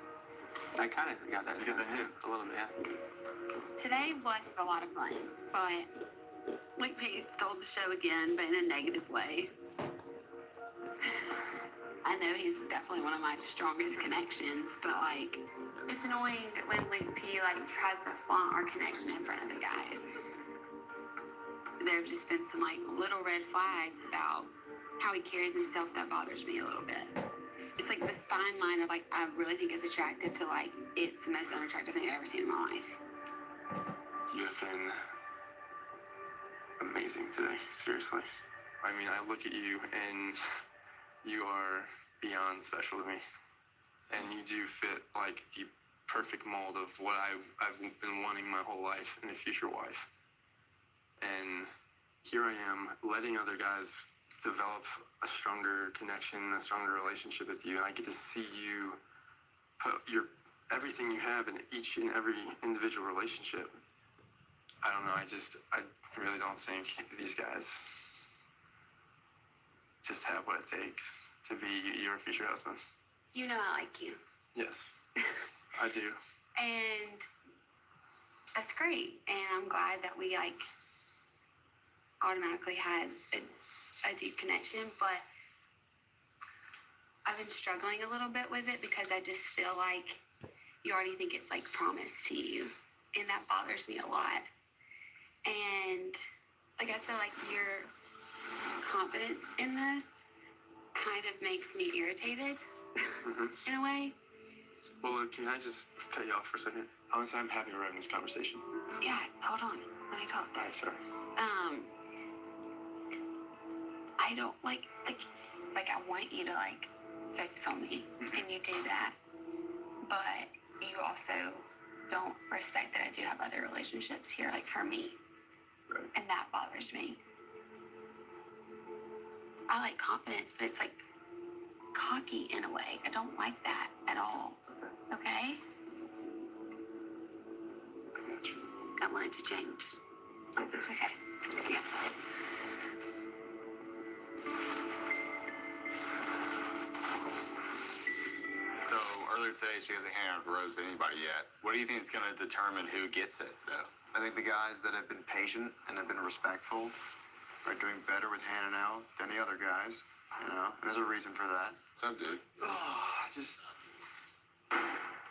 B: I kind of got that sense too, a little bit. Yeah.
C: Today was a lot of fun, but Luke P stole the show again, but in a negative way. I know he's definitely one of my strongest connections, but like, it's annoying when Luke P like tries to flaunt our connection in front of the guys. There have just been some like little red flags about how he carries himself that bothers me a little bit. It's like this fine line of like, I really think it's attractive to like, it's the most unattractive thing I've ever seen in my life.
G: You have been amazing today, seriously. I mean, I look at you and you are beyond special to me. And you do fit like the perfect mold of what I've been wanting my whole life in a future wife. And here I am letting other guys develop a stronger connection, a stronger relationship with you. And I get to see you put everything you have in each and every individual relationship. I don't know, I really don't think these guys just have what it takes to be your future husband.
C: You know I like you.
G: Yes, I do.
C: And that's great. And I'm glad that we like automatically had a deep connection, but I've been struggling a little bit with it because I just feel like you already think it's like promised to you, and that bothers me a lot. And like, I feel like your confidence in this kind of makes me irritated in a way.
G: Well, can I just cut you off for a second? Honestly, I'm happy we're having this conversation.
C: Yeah, hold on. Let me talk.
G: All right, sorry.
C: I don't like I want you to like focus on me, and you do that, but you also don't respect that I do have other relationships here, like for me,
G: right. And
C: that bothers me. I like confidence, but it's like cocky in a way. I don't like that at all. Okay?
G: I got you.
C: I want it to change.
G: Okay.
C: It's okay. Yeah.
Q: So earlier today, she hasn't handed out a rose to anybody yet. What do you think is going to determine who gets it, though?
D: I think the guys that have been patient and have been respectful are doing better with Hannah now than the other guys, you know? And there's a reason for that.
Q: What's up, dude?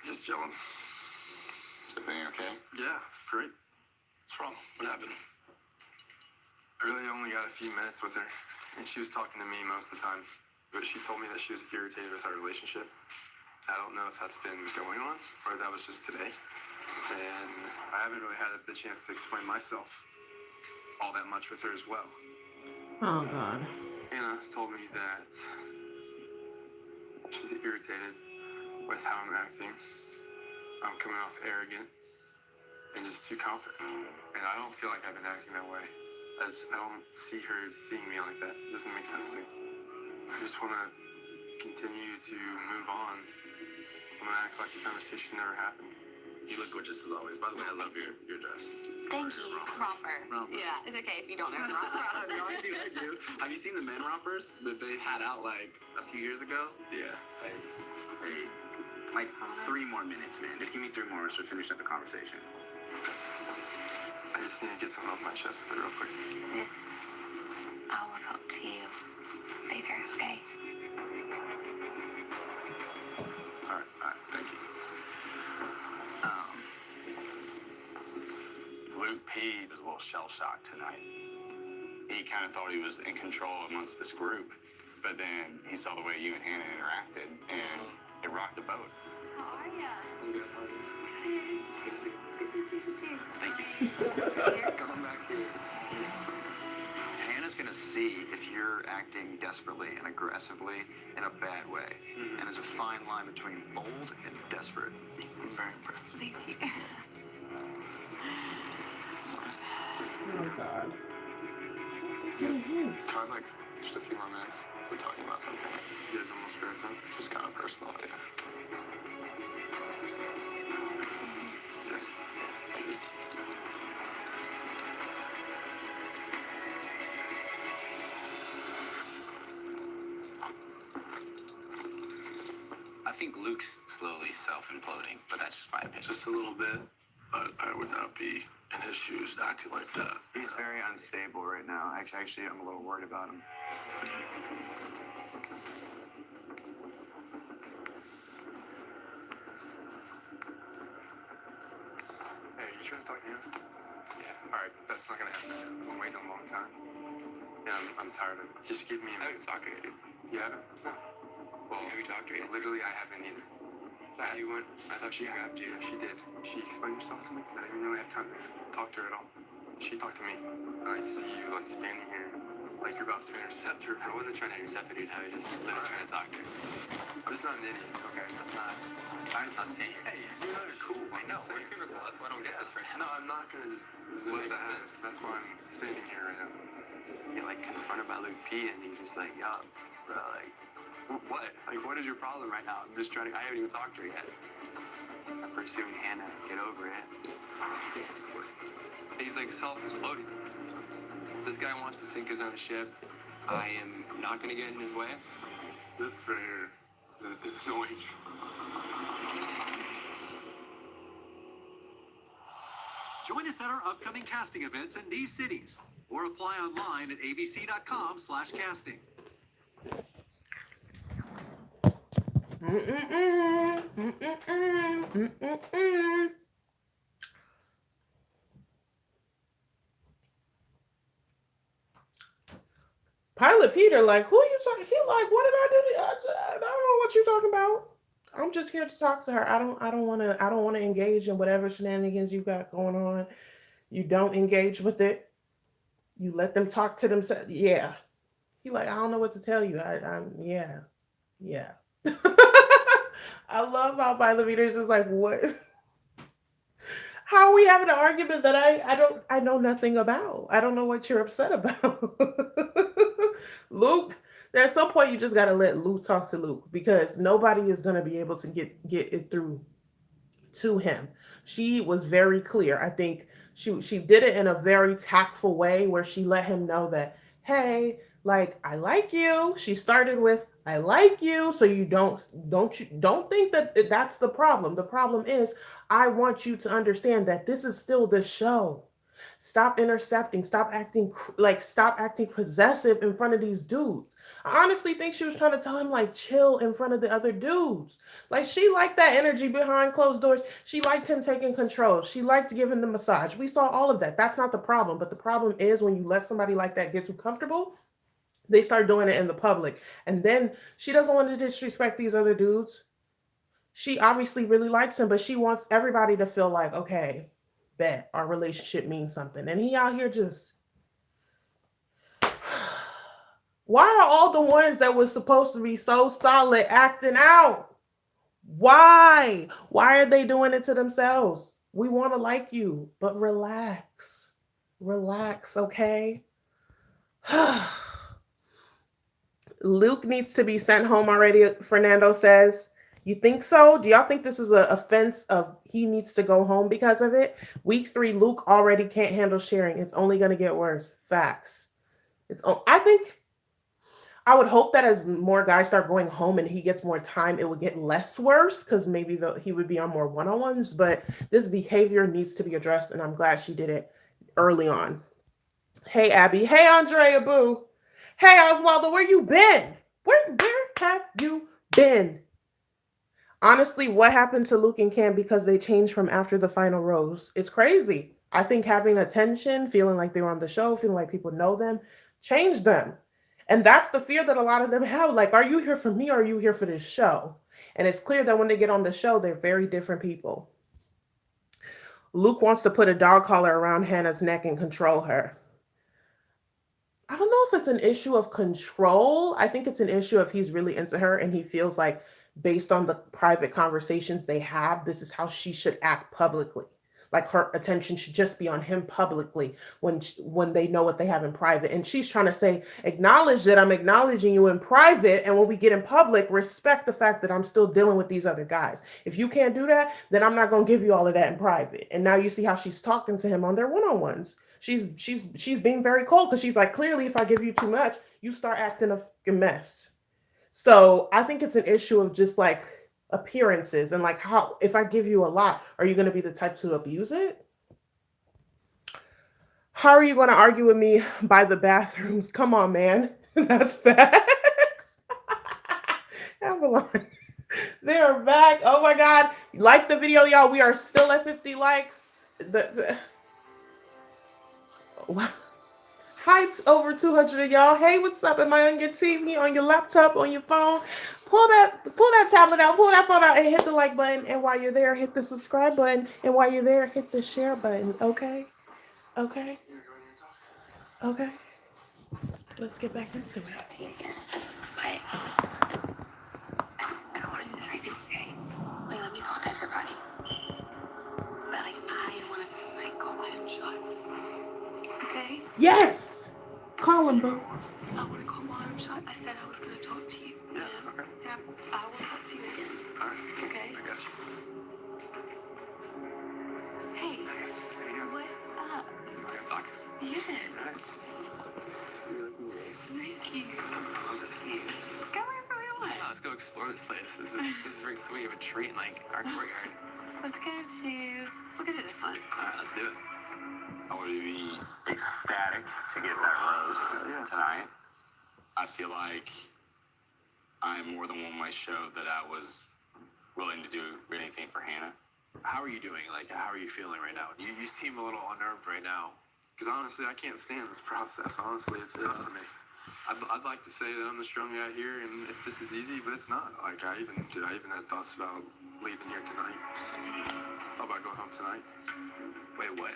G: Just chilling.
Q: Is everything okay?
G: Yeah, great. What's wrong? What happened? I really only got a few minutes with her, and she was talking to me most of the time. But she told me that she was irritated with our relationship. I don't know if that's been going on, or that was just today. And I haven't really had the chance to explain myself all that much with her as well.
A: Oh, God.
G: Anna told me that she's irritated with how I'm acting. I'm coming off arrogant and just too confident. And I don't feel like I've been acting that way. I don't see her seeing me like that. It doesn't make sense to me. I just want to continue to move on. I'm going to act like the conversation never happened.
B: You look gorgeous as always. By the way, I love your dress.
C: Thank you. Romper. Yeah, it's okay if you don't know the romper.
B: No, I do. Have you seen the men rompers that they had out like a few years ago?
G: Yeah.
B: Like 3 more minutes, man. Just give me 3 more so we finish up the conversation.
G: I just need to get something off my chest with it real quick.
C: I will talk to you later, okay?
G: All right, thank you.
Q: Luke P was a little shell-shocked tonight. He kind of thought he was in control amongst this group, but then he saw the way you and Hannah interacted, and it rocked the boat.
C: How are ya?
K: I'm good. How are you?
C: Good.
K: It's good to see you.
C: It's good to see you too.
D: Thank you.
K: Going back here.
D: Hannah's going to see if you're acting desperately and aggressively in a bad way. And there's a fine line between bold and desperate.
K: I'm very impressed.
C: Thank you.
A: Oh God.
K: Can I have like just a few more minutes? We're talking about something. You guys almost wrapped up. Just kind of personal, yeah. Yes. Thank you.
J: I think Luke's slowly self-imploding, but that's just my opinion.
I: Just a little bit, but I would not be in his shoes acting like that.
F: He's very unstable right now. Actually, I'm a little worried about him.
K: Hey, you trying to talk to him? Yeah. All right, that's not gonna happen. I've been waiting a long time. Yeah, I'm tired of it. Just give me a minute. I haven't talked to her yet. You haven't? No. Well, have you talked to her yet? Literally, I haven't either. You went? I thought she grabbed you. She did. She explained herself to me. I didn't really have time to talk to her at all. She talked to me. I see you like standing here, like you're about to intercept her. I wasn't trying to intercept her, dude. I was just literally trying to talk to her. I'm just not an idiot, okay? I'm not saying you're an idiot. Hey, you know you're cool. I know. We're super cool. That's why I don't get this right now. No, I'm not gonna just let that happen. That's why I'm standing here right now. You're like confronted by Luke P, and he's just like, yo, bro, like, what? Like, what is your problem right now? I'm just trying to. I haven't even talked to her yet. I'm pursuing Hannah. Get over it. He's like self-imploding. This guy wants to sink his own ship. I am not going to get in his way. This right here is annoying.
D: Join us at our upcoming casting events in these cities or apply online at abc.com/casting.
A: Pilot Peter, like, who are you talking? He like, what did I do? I don't know what you're talking about. I'm just here to talk to her. I don't want to engage in whatever shenanigans you got going on. You don't engage with it. You let them talk to themselves. Yeah. He like, I don't know what to tell you. Yeah. I love how Pilot Peter's just like, what? How are we having an argument that I know nothing about? I don't know what you're upset about. Luke, at some point you just gotta let Luke talk to Luke because nobody is gonna be able to get it through to him. She was very clear. I think she did it in a very tactful way where she let him know that, hey, like I like you. She started with I like you, so you don't think that that's the problem. The problem is I want you to understand that this is still the show. Stop intercepting. Stop acting possessive in front of these dudes. I honestly think she was trying to tell him like chill in front of the other dudes. Like she liked that energy behind closed doors. She liked him taking control. She liked giving the massage. We saw all of that. That's not the problem. But the problem is when you let somebody like that get too comfortable, they start doing it in the public. And then she doesn't want to disrespect these other dudes. She obviously really likes him, but she wants everybody to feel like, okay, bet our relationship means something. And he out here just why are all the ones that were supposed to be so solid acting out? Why? Why are they doing it to themselves? We want to like you, but relax. Relax, okay? Luke needs to be sent home already, Fernando says. You think so? Do y'all think this is an offense of he needs to go home because of it? Week 3, Luke already can't handle sharing. It's only going to get worse. Facts. I think I would hope that as more guys start going home and he gets more time, it would get less worse because maybe he would be on more one-on-ones. But this behavior needs to be addressed, and I'm glad she did it early on. Hey, Abie. Hey, Andrea Boo. Hey, Oswaldo, where you been? Where have you been? Honestly, what happened to Luke and Cam because they changed from after the final rose? It's crazy. I think having attention, feeling like they were on the show, feeling like people know them, changed them. And that's the fear that a lot of them have. Like, are you here for me or are you here for this show? And it's clear that when they get on the show, they're very different people. Luke wants to put a dog collar around Hannah's neck and control her. I don't know if it's an issue of control. I think it's an issue of he's really into her and he feels like, based on the private conversations they have, this is how she should act publicly. Like her attention should just be on him publicly when they know what they have in private. And she's trying to say, acknowledge that I'm acknowledging you in private, and when we get in public, respect the fact that I'm still dealing with these other guys. If you can't do that, then I'm not going to give you all of that in private. And now you see how she's talking to him on their one-on-ones. She's being very cold because she's like, clearly, if I give you too much, you start acting a mess. So I think it's an issue of just like appearances and like, how, if I give you a lot, are you going to be the type to abuse it? How are you going to argue with me by the bathrooms? Come on, man. That's facts. Avalon. They're back. Oh my God. Like the video, y'all. We are still at 50 likes. Heights over 200 of y'all. Hey, what's up? Am I on your TV, on your laptop, on your phone? Pull that tablet out, pull that phone out, and hit the like button. And while you're there, hit the subscribe button. And while you're there, hit the share button. Okay? Okay? Okay? Let's get back into it.
C: I don't want to do this right now, okay? Like, let me talk to everybody. But, like, I want to, like, call my own shots. Okay?
A: Yes! Call him, boo.
C: I want to call my own shots. I said I was going to talk to you.
B: Yeah, okay.
C: And I will talk to you again.
B: All right.
C: Okay?
B: I got you.
C: Hey,
B: How you doing?
C: what's up?
B: You want to talk?
C: Yes.
B: All right. You're looking great.
C: Thank you.
B: I love this.
C: Go wherever we want.
B: Let's go explore this place. This is very sweet. We have a tree in like our courtyard.
C: Let's go to... We'll go to this one.
B: All right, let's do it.
Q: I would be ecstatic to get that rose tonight. I feel like I'm more than one way show that I was willing to do anything for Hannah.
G: How are you doing? Like, how are you feeling right now? You seem a little unnerved right now.
B: Because honestly, I can't stand this process. Honestly, it's tough for me. I'd like to say that I'm the strong guy here and if this is easy, but it's not. Like, I even had thoughts about leaving here tonight. Thought about going home tonight.
G: Wait, what?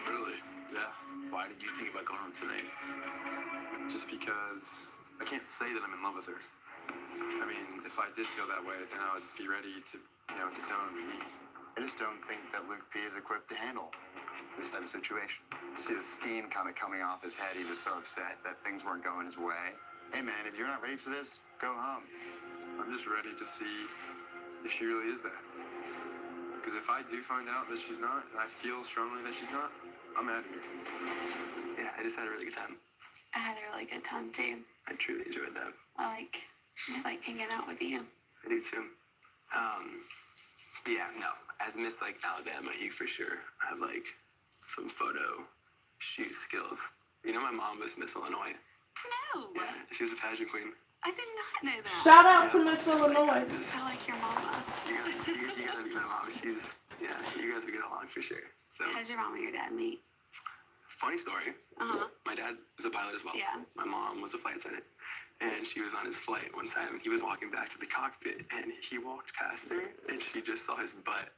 B: Really? Yeah.
G: Why did you think about going home tonight?
B: Just because I can't say that I'm in love with her. I mean, if I did feel that way, then I would be ready to, get down on my knee.
F: I just don't think that Luke P is equipped to handle this type of situation. See the steam kind of coming off his head. He was so upset that things weren't going his way. Hey man, if you're not ready for this, go home.
B: I'm just ready to see if she really is that. Because if I do find out that she's not, and I feel strongly that she's not, I'm out of here. Yeah, I just had a really good time.
C: I had a really good time, too.
B: I truly enjoyed that.
C: I like hanging out with you.
B: I do too. Yeah, no. As Miss Alabama, you for sure have some photo shoot skills. You know, my mom was Miss Illinois.
C: No.
B: Yeah, she was a pageant queen.
C: I did not know that.
A: Shout out to Miss Illinois.
C: I like your mama.
B: You gotta meet my mom. You guys would get along for sure. So.
C: How did your mom and your dad meet?
B: Funny story. My dad was a pilot as well.
C: Yeah.
B: My mom was a flight attendant. And she was on his flight one time. He was walking back to the cockpit, and he walked past her, and she just saw his butt.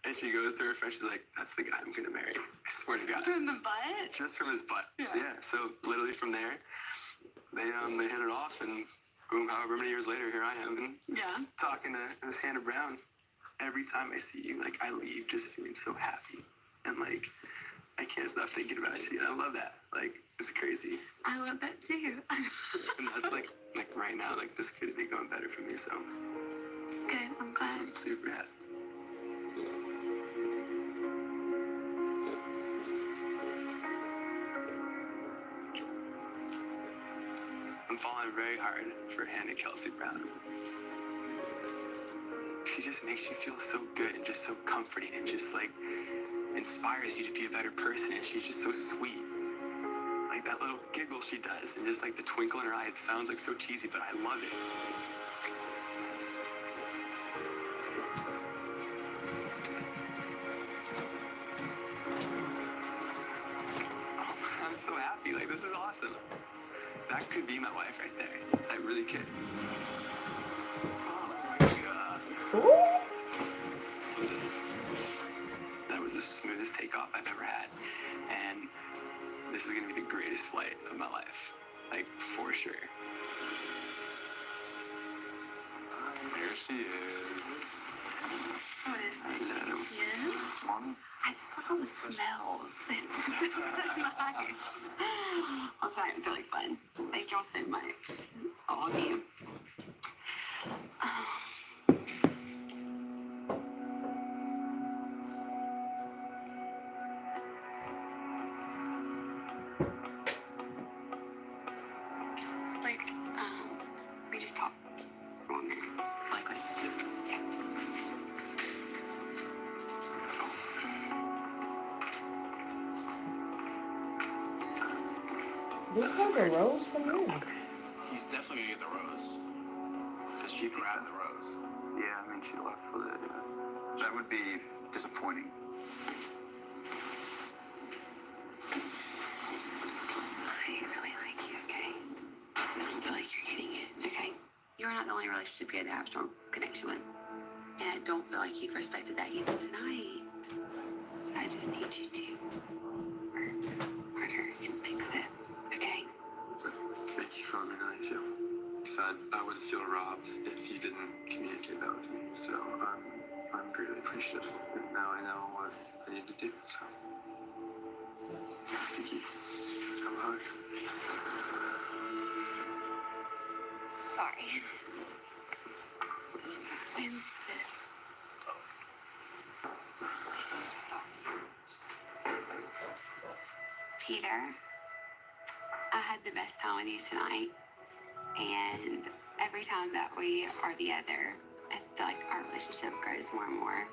B: And she goes to her friend, she's like, that's the guy I'm going to marry. I swear to God.
C: From the butt?
B: Just from his butt. Yeah. So literally from there, they hit it off, and boom, however many years later, here I am, and talking to Miss Hannah Brown. Every time I see you, I leave just feeling so happy. And, I can't stop thinking about you, and I love that. It's crazy.
C: I love that too.
B: And that's right now, this could be going better for me, so.
C: Good, I'm glad.
B: I'm super happy. I'm falling very hard for Hannah Kelsey Brown. She just makes you feel so good and just so comforting and just inspires you to be a better person, and she's just so sweet. That little giggle she does, and just the twinkle in her eye, it sounds so cheesy, but I love it. Oh, I'm so happy, this is awesome. That could be my wife right there. I really could. Oh my God. takeoff I've ever had. And this is going to be the greatest flight of my life. Like, for sure.
G: There she is.
C: What is you? I just love all the smells. This is so nice. I'm sorry, it was really fun. Thank y'all so much. All of you. Like, we just talk for 1 minute. Like, wait. Yeah.
A: Luke has a rose from you.
D: He's definitely gonna get the rose because she grabbed the rose.
B: Yeah, I mean, she left with it. Yeah.
N: That would be disappointing.
C: I really like you, okay? I don't feel like you're getting it, okay? You're not the only relationship you had to have a strong connection with. And I don't feel like you've respected that even tonight. So I just need you to work harder and fix this, okay?
B: Definitely. Thank you for letting me know how you feel. Because I would feel robbed if you didn't communicate that with me. So I'm greatly appreciative. And now I know what I need to do. So thank you. Come on.
C: Sorry. And sit. Peter, I had the best time with you tonight. And every time that we are together, I feel like our relationship grows more and more.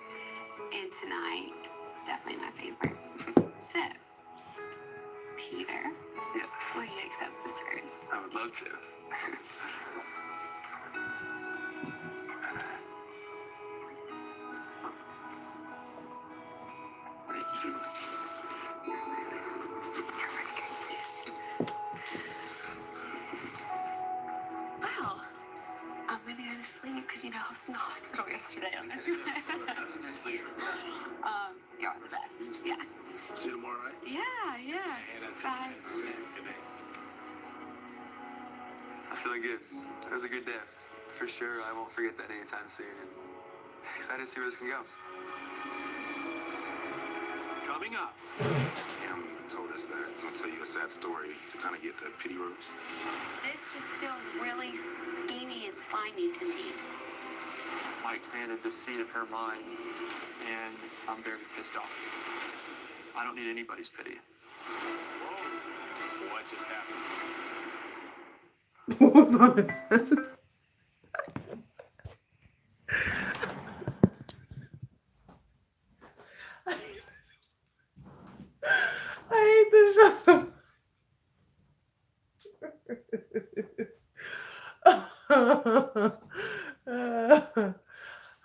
C: And tonight, it's definitely my favorite. So, Peter,
B: Yes.
C: will you accept this rose?
B: I would love to. Thank you.
C: You're pretty great too. Well, I'm gonna go to sleep because you know I was in the hospital yesterday. I'm you're the best. Yeah.
D: See you tomorrow, right?
C: Yeah. Bye.
D: Good night.
B: I'm feeling good. It was a good day. For sure, I won't forget that anytime soon. And excited to see where this can go.
D: Coming up.
N: Cam told us that he's gonna tell you a sad story to kind of get the pity rose.
C: This just feels really schemy and slimy to me.
K: Mike planted the seed in her mind, and I'm very pissed off. I don't need anybody's pity.
D: Whoa. What just happened?
A: What was on his face? I hate this show so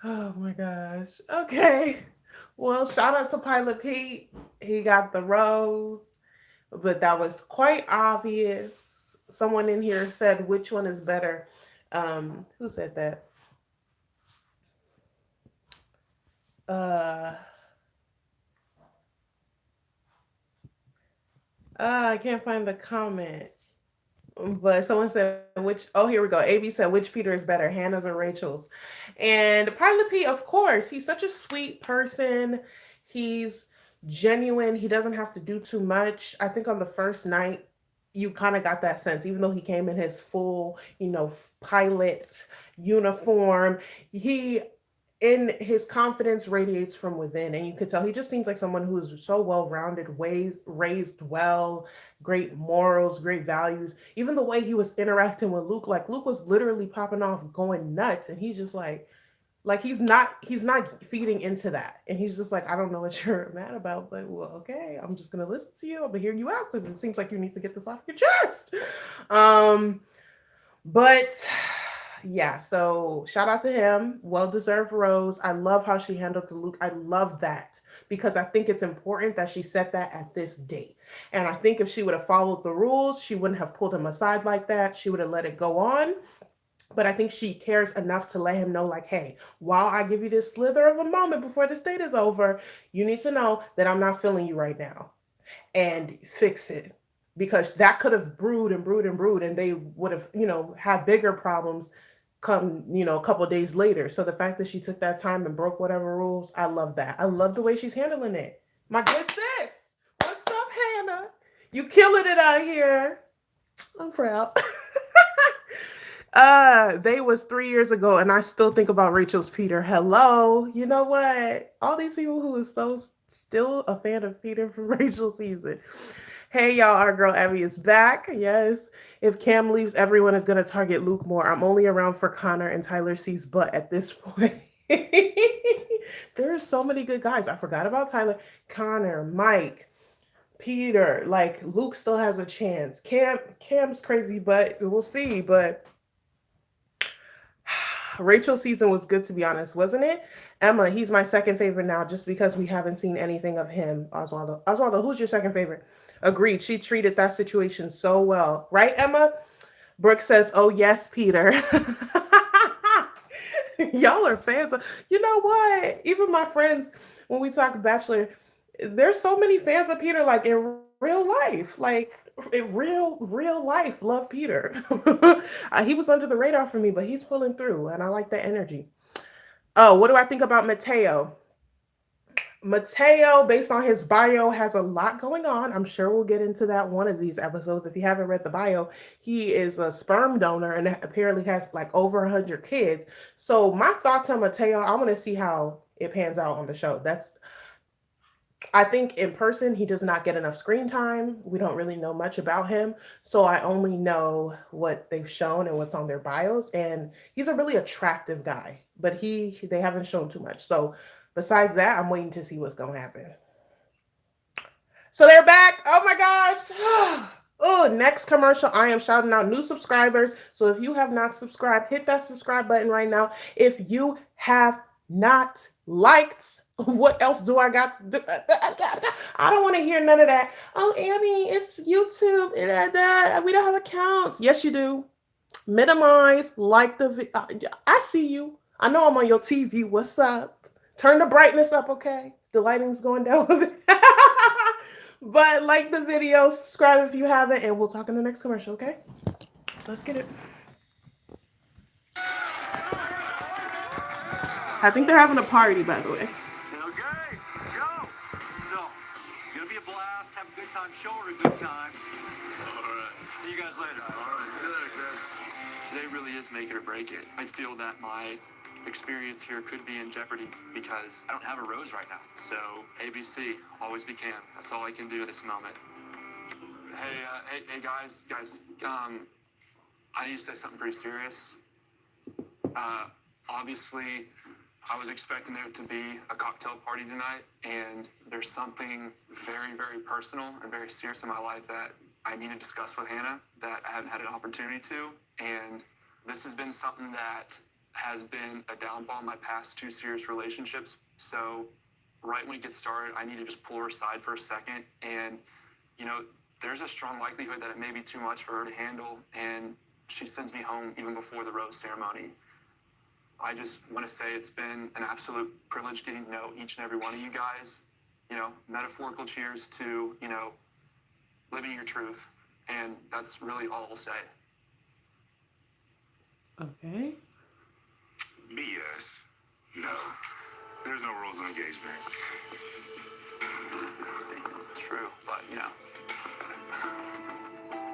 A: oh my gosh. Okay. Well, shout out to Pilot Pete. He got the rose, but that was quite obvious. Someone in here said which one is better. Who said that? Uh I can't find the comment. But someone said which oh here we go. AB said which Peter is better, Hannah's or Rachel's? And Pilot P, of course, he's such a sweet person. He's genuine. He doesn't have to do too much. I think on the first night you kind of got that sense, even though he came in his full, pilot uniform. He in his confidence radiates from within, and you could tell he just seems like someone who's so well rounded, raised well, great morals, great values. Even the way he was interacting with Luke, like Luke was literally popping off going nuts, and he's just like he's not feeding into that, and he's just like, I don't know what you're mad about, but well, okay, I'm just gonna listen to you, I'm gonna hear you out because it seems like you need to get this off your chest. But yeah, so shout out to him. Well deserved rose. I love how she handled the Luke. I love that because I think it's important that she said that at this date. And I think if she would have followed the rules, she wouldn't have pulled him aside like that. She would have let it go on. But I think she cares enough to let him know, like, hey, while I give you this slither of a moment before this date is over, you need to know that I'm not feeling you right now and fix it. Because that could have brewed and brewed and brewed, and they would have, had bigger problems come, a couple of days later. So the fact that she took that time and broke whatever rules, I love that. I love the way she's handling it. My good sis. What's up, Hannah? You killing it out here. I'm proud. They was 3 years ago, and I still think about Rachel's Peter. Hello, you know what? All these people who is so still a fan of Peter from Rachel's season. Hey y'all, our girl Abie is back. Yes. If Cam leaves, everyone is gonna target Luke more. I'm only around for Connor and Tyler C's butt at this point. There are so many good guys. I forgot about Tyler, Connor, Mike, Peter. Like Luke still has a chance. Cam's crazy, but we'll see. But Rachel's season was good, to be honest, wasn't it? Emma, he's my second favorite now, just because we haven't seen anything of him. Oswaldo, who's your second favorite? Agreed. She treated that situation so well, right, Emma? Brooke says, "Oh yes, Peter." Y'all are fans of. You know what? Even my friends, when we talk Bachelor, there's so many fans of Peter, like in real life, real life. Love Peter. He was under the radar for me, but he's pulling through, and I like that energy. Oh, what do I think about Mateo? Mateo, based on his bio, has a lot going on. I'm sure we'll get into that one of these episodes. If you haven't read the bio, he is a sperm donor and apparently has like over 100 kids. So my thoughts on Mateo, I want to see how it pans out on the show. I think in person, he does not get enough screen time. We don't really know much about him. So I only know what they've shown and what's on their bios. And he's a really attractive guy, but they haven't shown too much. So besides that, I'm waiting to see what's going to happen. So they're back. Oh my gosh. Oh, next commercial. I am shouting out new subscribers. So if you have not subscribed, hit that subscribe button right now. If you have not liked, what else do I got to do? I don't want to hear none of that. Oh, Abie, it's YouTube. We don't have accounts. Yes, you do. Minimize, like the I see you. I know I'm on your TV. What's up? Turn the brightness up, okay? The lighting's going down a bit. But like the video, subscribe if you haven't, and we'll talk in the next commercial, okay? Let's get it. I think they're having a party, by the way.
D: Okay, let's go. So, gonna be a blast. Have a good time. Show her a good time. All right. See you guys later. All right. See you later, Chris.
K: Today really is make it or break it. I feel that my experience here could be in jeopardy because I don't have a rose right now. So ABC, always be Cam. That's all I can do at this moment. Hey guys. I need to say something pretty serious. Obviously, I was expecting there to be a cocktail party tonight, and there's something very, very personal and very serious in my life that I need to discuss with Hannah that I haven't had an opportunity to. And this has been something that has been a downfall in my past 2 serious relationships. So right when it gets started, I need to just pull her aside for a second. And, there's a strong likelihood that it may be too much for her to handle. And she sends me home even before the rose ceremony. I just want to say it's been an absolute privilege getting to know each and every one of you guys. Metaphorical cheers to, living your truth. And that's really all I'll say.
A: Okay.
E: BS. No. There's no rules of engagement.
K: True, but,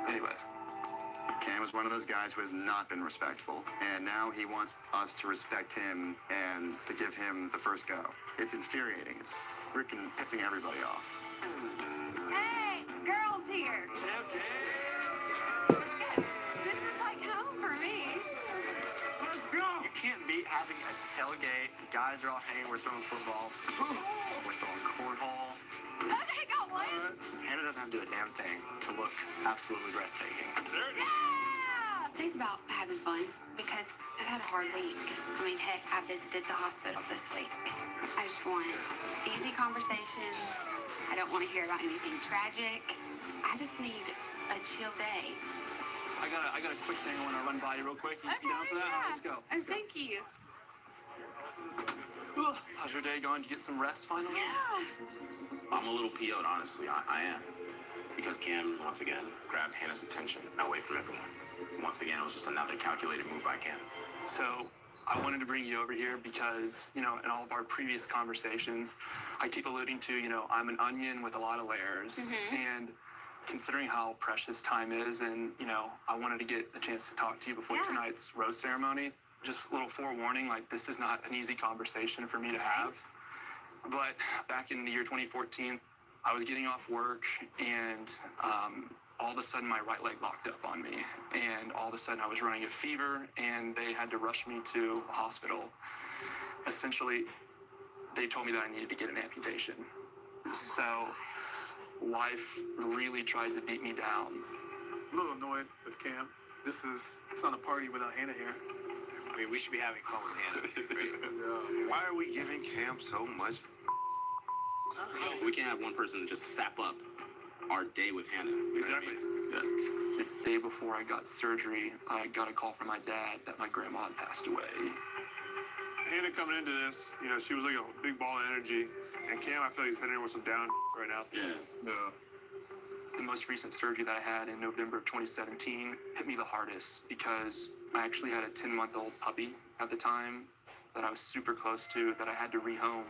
K: anyways.
B: Cam is one of those guys who has not been respectful, and now he wants us to respect him and to give him the first go. It's infuriating. It's freaking pissing everybody off.
C: Hey, girls here.
D: Okay.
C: Let's go. This is like home for me.
D: Let's go.
F: You can't beat having a tailgate. Guys are all hanging. We're throwing football. We're throwing cornhole.
C: Okay, got one.
F: Hannah doesn't have to do a damn thing to look absolutely breathtaking.
C: Yeah! Today's about having fun because I've had a hard week. I mean, heck, I visited the hospital this week. I just want easy conversations. I don't want to hear about anything tragic. I just need a chill day.
K: I got a quick thing I want to run by you real quick. You down for that?
C: Yeah.
K: All right, let's go.
C: Oh, thank you.
K: How's your day going? Did you get some rest finally?
C: Yeah.
E: I'm a little PO'd, honestly. I am. Because Cam, once again, grabbed Hannah's attention away from everyone. Once again, it was just another calculated move by Cam.
K: So I wanted to bring you over here because, in all of our previous conversations, I keep alluding to, I'm an onion with a lot of layers. And considering how precious time is, and, I wanted to get a chance to talk to you before tonight's rose ceremony. Just a little forewarning, this is not an easy conversation for me to have. But back in the year 2014, I was getting off work, and all of a sudden my right leg locked up on me. And all of a sudden I was running a fever, and they had to rush me to a hospital. Essentially, they told me that I needed to get an amputation. So life really tried to beat me down.
I: I'm a little annoyed with Cam. It's not a party without Hannah here.
Q: I mean, we should be having fun with Hannah. Right?
E: Why are we giving Cam so much? We can't have one person just sap up our day with Hannah.
K: Exactly. The day before I got surgery, I got a call from my dad that my grandma had passed away.
I: Hannah coming into this, she was like a big ball of energy. And Cam, I feel like he's hitting her with some down right now.
E: Yeah.
K: The most recent surgery that I had in November of 2017 hit me the hardest because I actually had a 10-month-old puppy at the time that I was super close to that I had to rehome.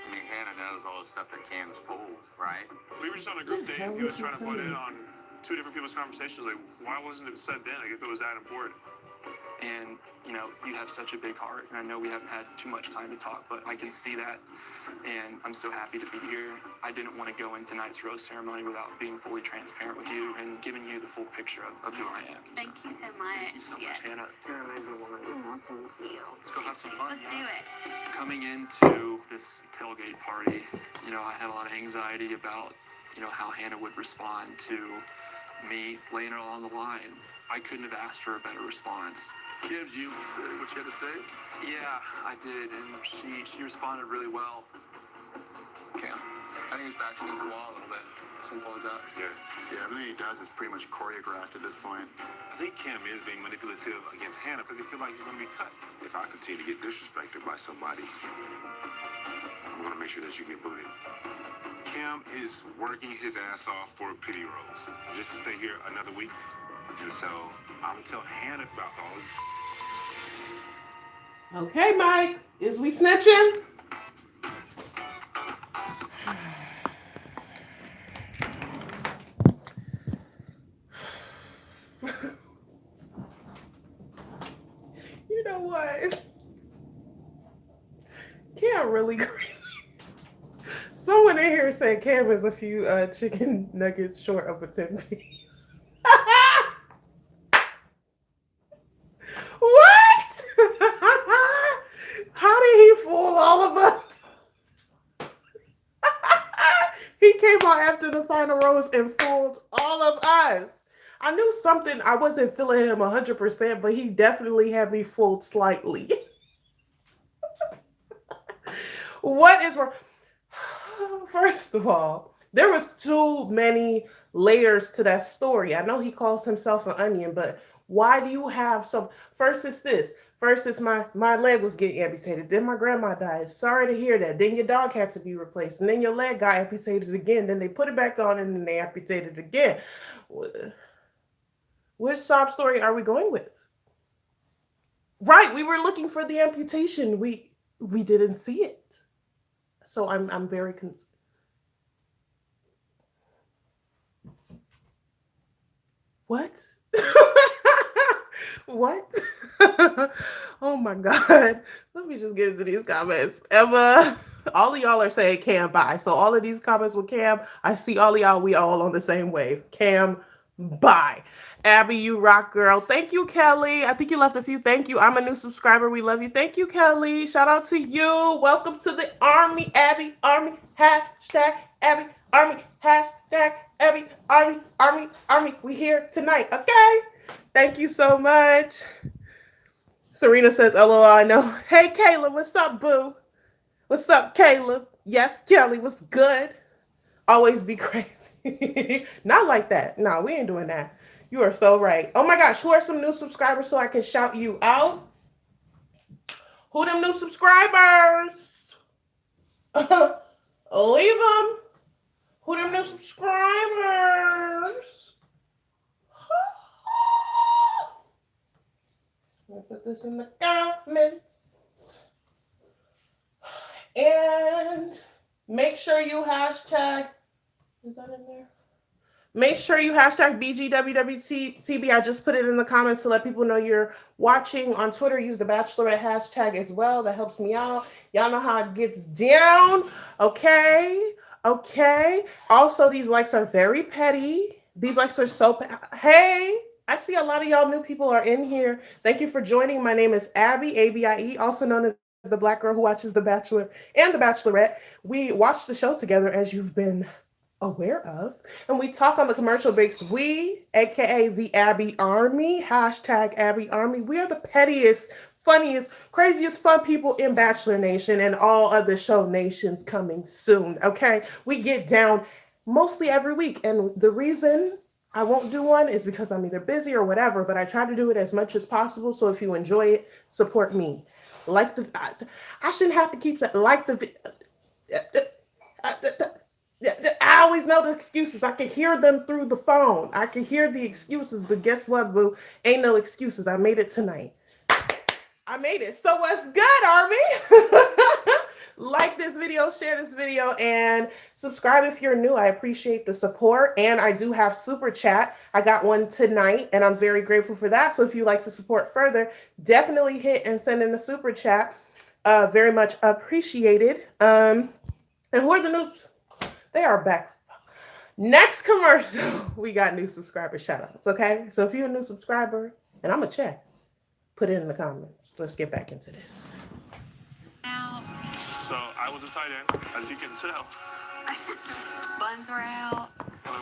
Q: I mean, Hannah knows all the stuff that Cam's pulled, right?
I: We were just on a group date, and he was trying to butt in on two different people's conversations. Like, why wasn't it said then? If it was that important.
K: And, you have such a big heart, and I know we haven't had too much time to talk, but I can see that, and I'm so happy to be here. I didn't want to go in tonight's rose ceremony without being fully transparent with you and giving you the full picture of who I am.
C: Thank you so much.
K: Thank you so much, Hannah.
C: You're an amazing woman. Thank you.
K: Let's go have some fun.
C: Let's do it.
K: Coming into this tailgate party, I had a lot of anxiety about, how Hannah would respond to me laying it all on the line. I couldn't have asked for a better response.
I: Kim, did you say what you had to say?
K: Yeah, I did, and she responded really well.
B: Cam, I think he's back to this law a little bit. Simple as that.
N: Yeah, everything he does is pretty much choreographed at this point.
E: I think Cam is being manipulative against Hannah because he feels like he's going to be cut. If I continue to get disrespected by somebody, I'm going to make sure that you get booted. Cam is working his ass off for a pity rose just to stay here another week. And so I'm going to tell Hannah about all this.
A: Okay, Mike. Is we snitching? You know what? Cam really crazy. Someone in here said Cam is a few chicken nuggets short of a 10-piece. What? How did he fool all of us? He came out after the final rose and fooled all of us. I knew something, I wasn't feeling him 100%, but he definitely had me fooled slightly. What is wrong? First of all, there was too many layers to that story. I know he calls himself an onion, but why do you have some? First it's this. First it's my leg was getting amputated. Then my grandma died. Sorry to hear that. Then your dog had to be replaced. And then your leg got amputated again. Then they put it back on and then they amputated it again. Which sob story are we going with? Right, we were looking for the amputation. We didn't see it. So I'm very concerned. What? What? Oh my God. Let me just get into these comments. Emma, all of y'all are saying Cam bye. So all of these comments with Cam, I see all of y'all, we all on the same wave. Cam bye. Abie, you rock, girl. Thank you, Kelly. I think you left a few. Thank you. I'm a new subscriber. We love you. Thank you, Kelly. Shout out to you. Welcome to the army, Abie. Army. Hashtag Abie. Army. Hashtag Abie. Army. Army. Army. We here tonight. Okay. Thank you so much. Serena says, LOL, I know. Hey, Caleb. What's up, boo? What's up, Caleb? Yes, Kelly. What's good? Always be crazy. Not like that. No, we ain't doing that. You are so right. Oh my gosh, who are some new subscribers so I can shout you out? Who them new subscribers? Leave them. Who them new subscribers? I'll put this in the comments. And make sure you hashtag. Is that in there? Make sure you hashtag BGwwTB. I just put it in the comments to let people know you're watching on Twitter. Use the Bachelorette hashtag as well. That helps me out. Y'all know how it gets down. Okay. Okay. Also, these likes are very petty. These likes are so hey, I see a lot of y'all new people are in here. Thank you for joining. My name is Abie, Abie, also known as the Black girl who watches The Bachelor and The Bachelorette. We watch the show together, as you've been aware of, and we talk on the commercial breaks. We, aka the Abie Army, hashtag Abie Army, we are the pettiest, funniest, craziest fun people in Bachelor Nation and all other show nations coming soon. Okay, we get down mostly every week, and the reason I won't do one is because I'm either busy or whatever, but I try to do it as much as possible. So if you enjoy it, support me. Like the, I shouldn't have to keep saying like the. I always know the excuses. I can hear them through the phone. I can hear the excuses, but guess what, boo? Ain't no excuses. I made it tonight. I made it. So what's good, Army? Like this video, share this video, and subscribe if you're new. I appreciate the support, and I do have super chat. I got one tonight, and I'm very grateful for that. So if you'd like to support further, definitely hit and send in a super chat. Very much appreciated. And who are the new? They are back. Next commercial, we got new subscriber shout outs, okay? So if you're a new subscriber, and I'm going to check, put it in the comments. Let's get back into this.
I: So I was a tight end, as you can tell.
C: Buns were out.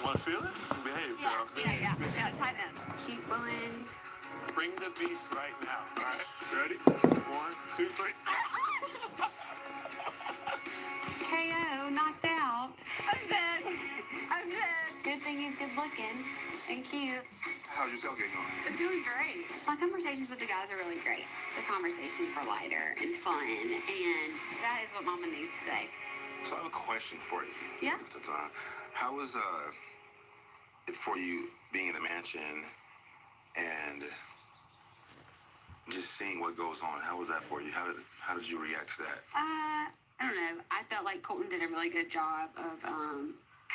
I: Want to feel it? Behave, girl.
C: Yeah, tight end. Cute buns.
I: Bring the beast right now. All right, ready? 1, 2, 3.
C: KO, knocked out. I'm dead. Good thing he's good looking and cute.
N: How's your tailgate going?
C: It's going great. My conversations with the guys are really great. The conversations are lighter and fun, and that is what Mama needs today.
N: So I have a question for you.
C: Yeah?
N: How was it for you being in the mansion and just seeing what goes on? How was that for you? How did you react to that?
C: I don't know. I felt like Colton did a really good job of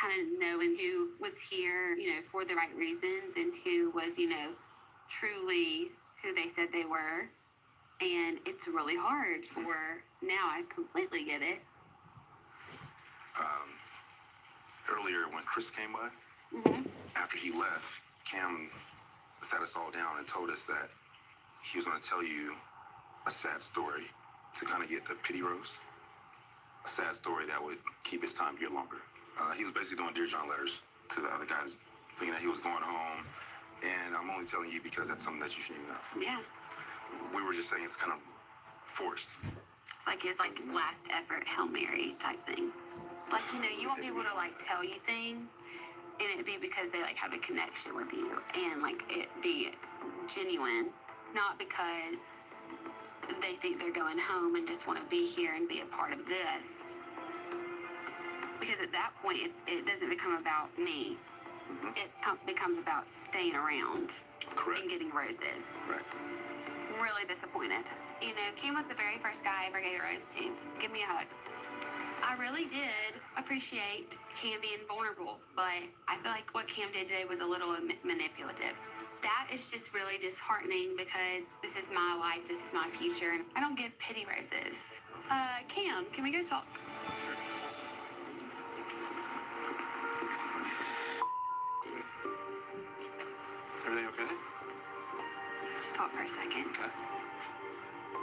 C: kind of knowing who was here, for the right reasons and who was, truly who they said they were. And it's really hard for now. I completely get it.
N: Earlier when Chris came by, after he left, Cam sat us all down and told us that he was going to tell you a sad story to kind of get the pity roast. A sad story that would keep his time here longer. He was basically doing Dear John letters to the other guys, thinking that he was going home. And I'm only telling you because that's something that you shouldn't even know.
C: Yeah.
N: We were just saying it's kind of forced.
C: It's like his last effort Hail Mary type thing. You want people to tell you things, and it be because they have a connection with you, and it be genuine, not because they think they're going home and just want to be here and be a part of this. Because at that point, it doesn't become about me. It becomes about staying around.
N: Correct.
C: And getting roses.
N: Correct.
C: Really disappointed. Cam was the very first guy I ever gave a rose to. Give me a hug. I really did appreciate Cam being vulnerable, but I feel like what Cam did today was a little manipulative. That is just really disheartening because this is my life, this is my future, and I don't give pity roses. Cam, can we go talk?
I: Everything okay?
C: Just talk for a second.
I: Okay.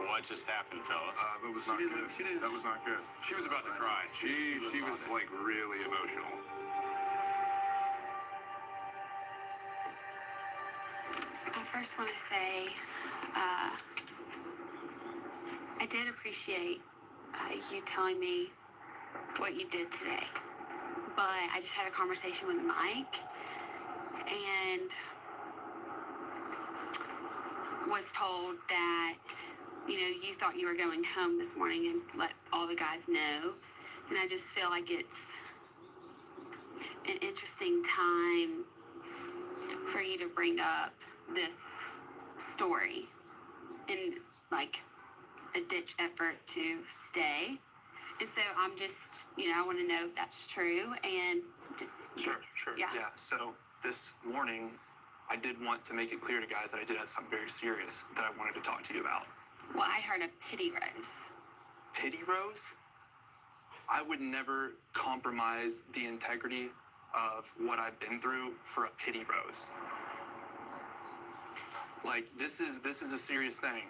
Q: What just happened, fellas?
I: That was not good. That was not good. She was about to cry. She was really emotional.
C: I first want to say, I did appreciate you telling me what you did today. But I just had a conversation with Mike, and was told that, you thought you were going home this morning and let all the guys know. And I just feel like it's an interesting time for you to bring up this story in like a ditch effort to stay. And so I'm just, I want to know if that's true and just.
K: Sure.
C: Yeah.
K: So this morning, I did want to make it clear to guys that I did have something very serious that I wanted to talk to you about.
C: Well, I heard a pity rose.
K: Pity rose? I would never compromise the integrity of what I've been through for a pity rose. Like, this is a serious thing.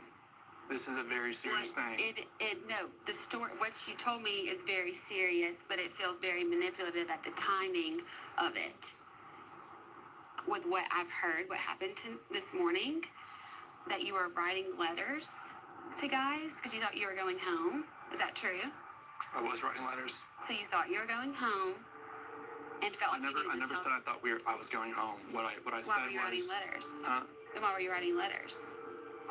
K: This is a very serious thing.
C: No, the story, what you told me is very serious, but it feels very manipulative at the timing of it. With what I've heard, what happened this morning, that you were writing letters to guys because you thought you were going home. Is that true?
K: I was writing letters.
C: So you thought you were going home and felt like
K: I never said I was going home. What I said was.
C: Why were you writing letters? Then why were you writing letters?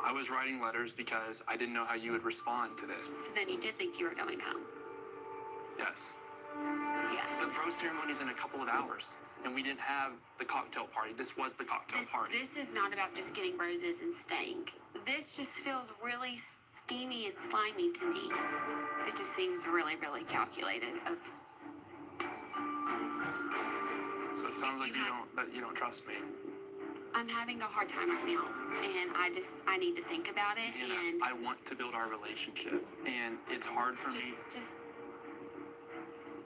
K: I was writing letters because I didn't know how you would respond to this.
C: So then you did think you were going home?
K: Yes.
C: Yeah.
K: The rose ceremony's in a couple of hours, and we didn't have the cocktail party. This was the cocktail party.
C: This is not about just getting roses and staying. This just feels really schemy and slimy to me. It just seems really, really calculated.
K: So it sounds like you don't trust me.
C: I'm having a hard time right now, and I need to think about it. And
K: I want to build our relationship, and it's hard for me.
C: Just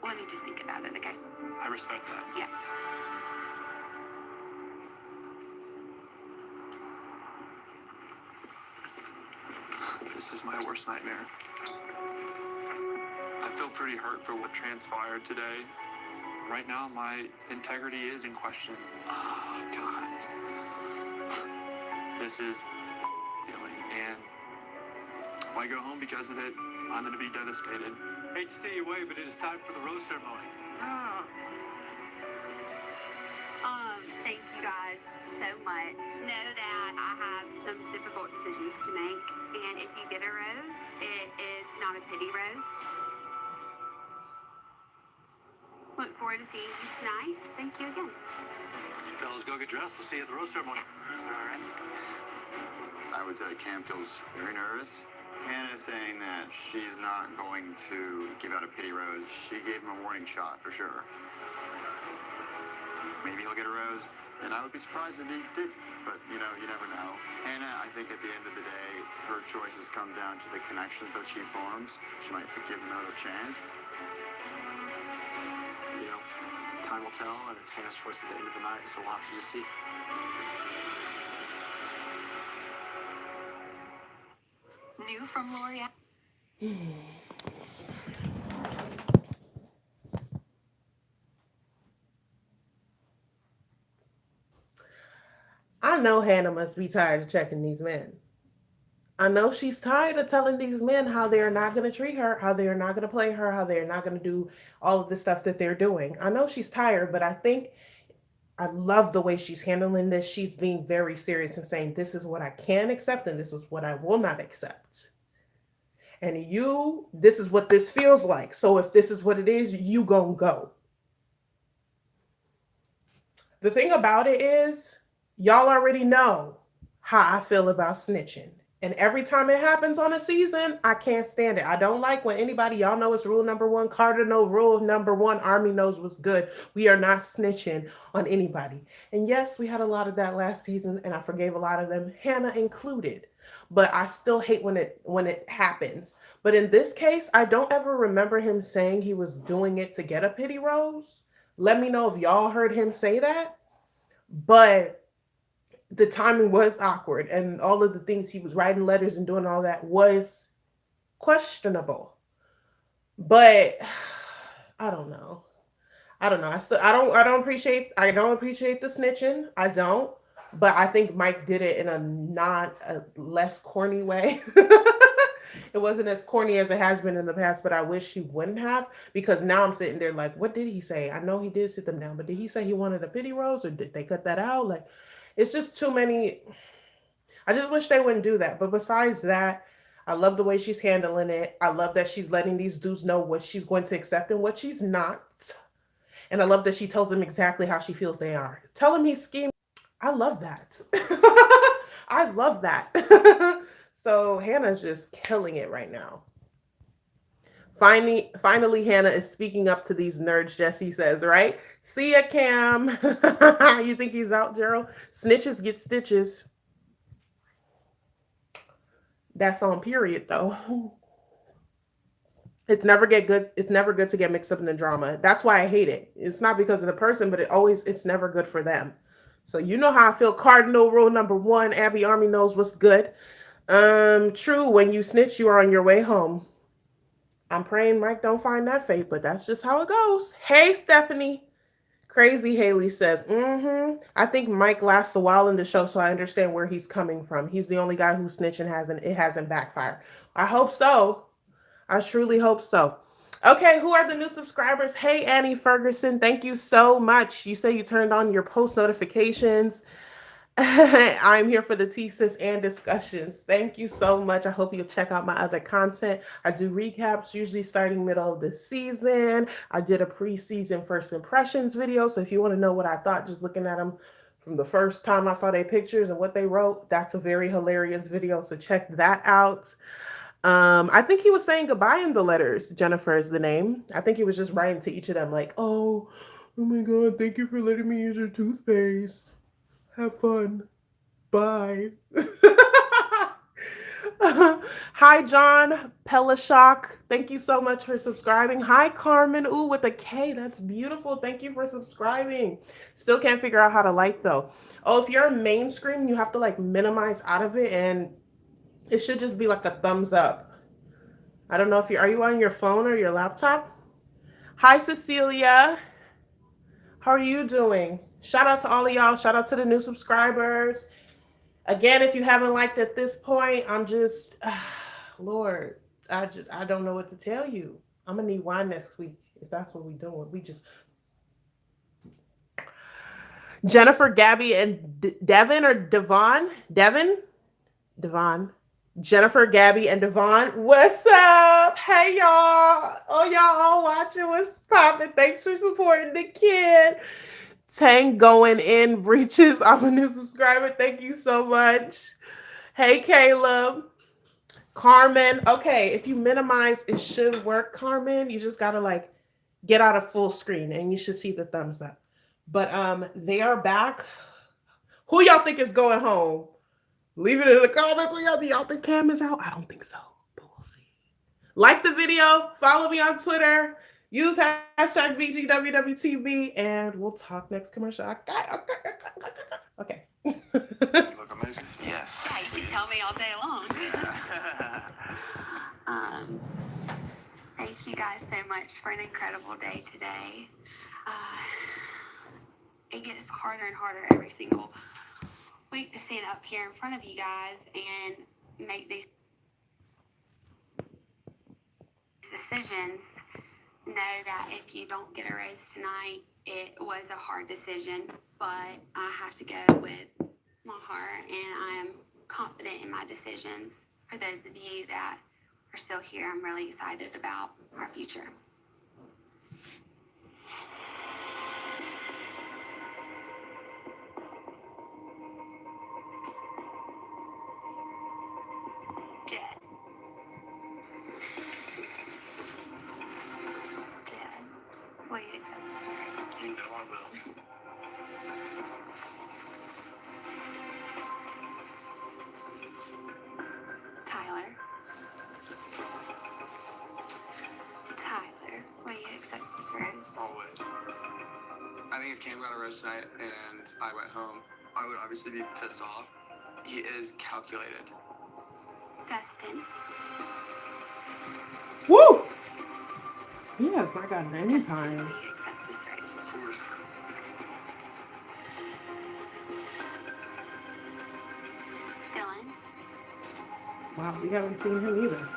C: let me just think about it, okay?
K: I respect that.
C: Yeah.
K: This is my worst nightmare. I feel pretty hurt for what transpired today. Right now, my integrity is in question. Oh, God. This is feeling, and if I go home because of it, I'm going to be devastated.
D: Hate to stay away, but it is time for the rose ceremony.
C: Thank you guys so much. Know that I have some difficult decisions to make, and if you get a rose, it is not a pity rose. Look forward to seeing you tonight. Thank you again.
D: You fellas go get dressed. We'll see you at the rose ceremony.
C: All right.
N: I would say Cam feels very nervous. Hannah's saying that she's not going to give out a pity rose. She gave him a warning shot for sure. Maybe he'll get a rose, and I would be surprised if he did, but you never know. Hannah, I think at the end of the day, her choices come down to the connections that she forms. She might give him another chance.
F: Time will tell, and it's Hannah's choice at the end of the night, so we'll have to just see.
H: New from L'Oreal.
A: I know Hannah must be tired of checking these men. I know she's tired of telling these men how they are not going to treat her, how they are not going to play her, how they are not going to do all of the stuff that they're doing. I know she's tired, but I think I love the way she's handling this. She's being very serious and saying, this is what I can accept and this is what I will not accept. And this is what this feels like. So if this is what it is, you gonna go. The thing about it is, y'all already know how I feel about snitching. And every time it happens on a season, I can't stand it. I don't like when y'all know it's rule number one, cardinal rule number one, Army knows what's good. We are not snitching on anybody. And yes, we had a lot of that last season, and I forgave a lot of them, Hannah included. But I still hate when it happens. But in this case, I don't ever remember him saying he was doing it to get a pity rose. Let me know if y'all heard him say that. But the timing was awkward, and all of the things he was writing letters and doing all that was questionable. But I don't know. I don't appreciate the snitching. I don't. But I think Mike did it in a less corny way. It wasn't as corny as it has been in the past, but I wish he wouldn't have, because now I'm sitting there like, what did he say? I know he did sit them down, but did he say he wanted a pity rose, or did they cut that out? Like, it's just too many. I just wish they wouldn't do that. But besides that, I love the way she's handling it. I love that she's letting these dudes know what she's going to accept and what she's not. And I love that she tells them exactly how she feels they are. Tell him he's scheming. I love that. I love that. So Hannah's just killing it right now. Finally, Hannah is speaking up to these nerds, Jesse says, right? See ya, Cam. You think he's out, Gerald? Snitches get stitches. That's on period, though. It's never good to get mixed up in the drama. That's why I hate it. It's not because of the person, but it's never good for them. So you know how I feel. Cardinal rule number 1, Abby Army knows what's good. True, when you snitch, you are on your way home. I'm praying Mike don't find that fate, but that's just how it goes. Hey, Stephanie. Crazy Haley says, I think Mike lasts a while in the show, so I understand where he's coming from. He's the only guy who snitched and it hasn't backfired. I hope so. I truly hope so. Okay, who are the new subscribers? Hey, Annie Ferguson, thank you so much. You say you turned on your post notifications. I'm here for the thesis and discussions. Thank you so much. I hope you'll check out my other content. I do recaps, usually starting middle of the season. I did a preseason first impressions video. So if you want to know what I thought, just looking at them from the first time I saw their pictures and what they wrote, that's a very hilarious video. So check that out. I think he was saying goodbye in the letters. Jennifer is the name. I think he was just writing to each of them like, oh my God, thank you for letting me use your toothpaste. Have fun. Bye. Hi, John Pelashok. Thank you so much for subscribing. Hi, Carmen. Ooh, with a K. That's beautiful. Thank you for subscribing. Still can't figure out how to like, though. Oh, if you're a main screen, you have to like minimize out of it, and it should just be like a thumbs up. I don't know if are you on your phone or your laptop? Hi, Cecilia. How are you doing? Shout out to all of y'all. Shout out to the new subscribers. Again, if you haven't liked at this point, I'm just, Lord, I don't know what to tell you. I'm gonna need wine next week if that's what we're doing. We just Jennifer, Gabby, and Devin or Devon, Devon. Jennifer, Gabby, and Devon. What's up? Hey, y'all. Oh, y'all all watching. What's poppin'? Thanks for supporting the kid. Tang going in breaches. I'm a new subscriber. Thank you so much. Hey, Caleb. Carmen. Okay, if you minimize, it should work, Carmen. You just gotta like get out of full screen and you should see the thumbs up. But they are back. Who y'all think is going home? Leave it in the comments. Who y'all think? Y'all think Cam is out? I don't think so, but we'll see. Like the video, follow me on Twitter, use hashtag BGwwTB, and we'll talk next commercial. Okay.
N: You look amazing.
C: Yes. Yeah, you can tell me all day long. Thank you guys so much for an incredible day today. It gets harder and harder every single week to stand up here in front of you guys and make these decisions. Know that if you don't get a rose tonight, it was a hard decision, but I have to go with my heart, and I am confident in my decisions. For those of you that are still here, I'm really excited about our future. Jed. Will you accept this race?
I: You know I will.
C: Tyler. Tyler, will you accept this rose?
K: Always. I think if Cam got a rose tonight and I went home, I would obviously be pissed off. He is calculated.
C: Dustin.
A: Woo! He has not gotten any time.
C: Will you accept this rose?
K: Of course.
C: Dylan.
A: Wow, we haven't seen him either.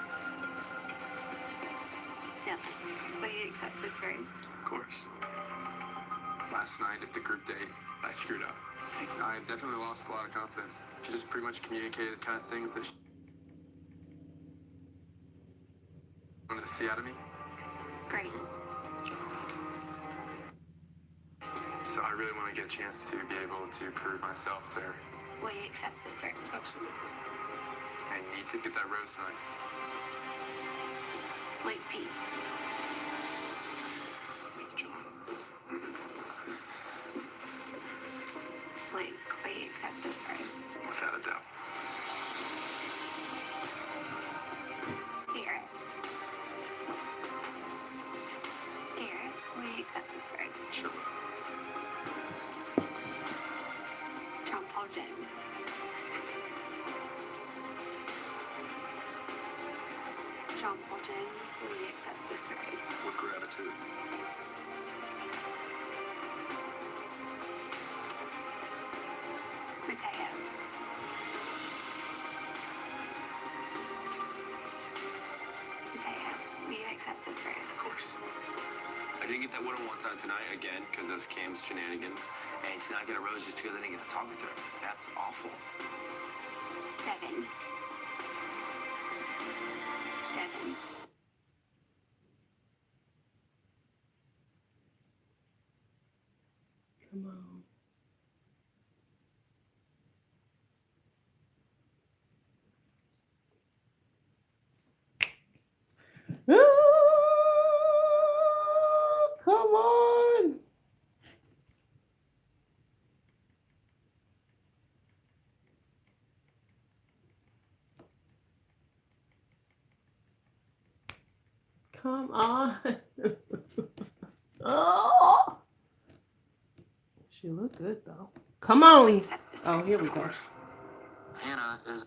C: Dylan, will you accept this rose?
K: Of course. Last night at the group date, I screwed up.
G: I definitely lost a lot of confidence. She just pretty much communicated the kind of things that she wanted to see out of me.
C: Great.
G: So I really want to get a chance to be able to prove myself to her.
C: Will you accept this rose?
G: Absolutely. I need to get that rose tonight.
C: Like Pete.
G: Thank you, John.
C: Luke, will you accept this rose?
G: Without a doubt.
C: Garrett. Garrett, will you accept this rose?
G: Sure.
C: John Paul Jones. John Paul Jones, will you accept this rose?
G: With gratitude.
C: Mateo. Mateo, will you accept this rose?
B: Of course. I didn't get that one-on-one time tonight again because of Cam's shenanigans, and to not get a rose just because I didn't get to talk with her. That's awful.
C: Devin. Devin.
A: Come on. Come on. Come on. Oh. She look good though. Come on. Oh, here we go.
K: Hannah is.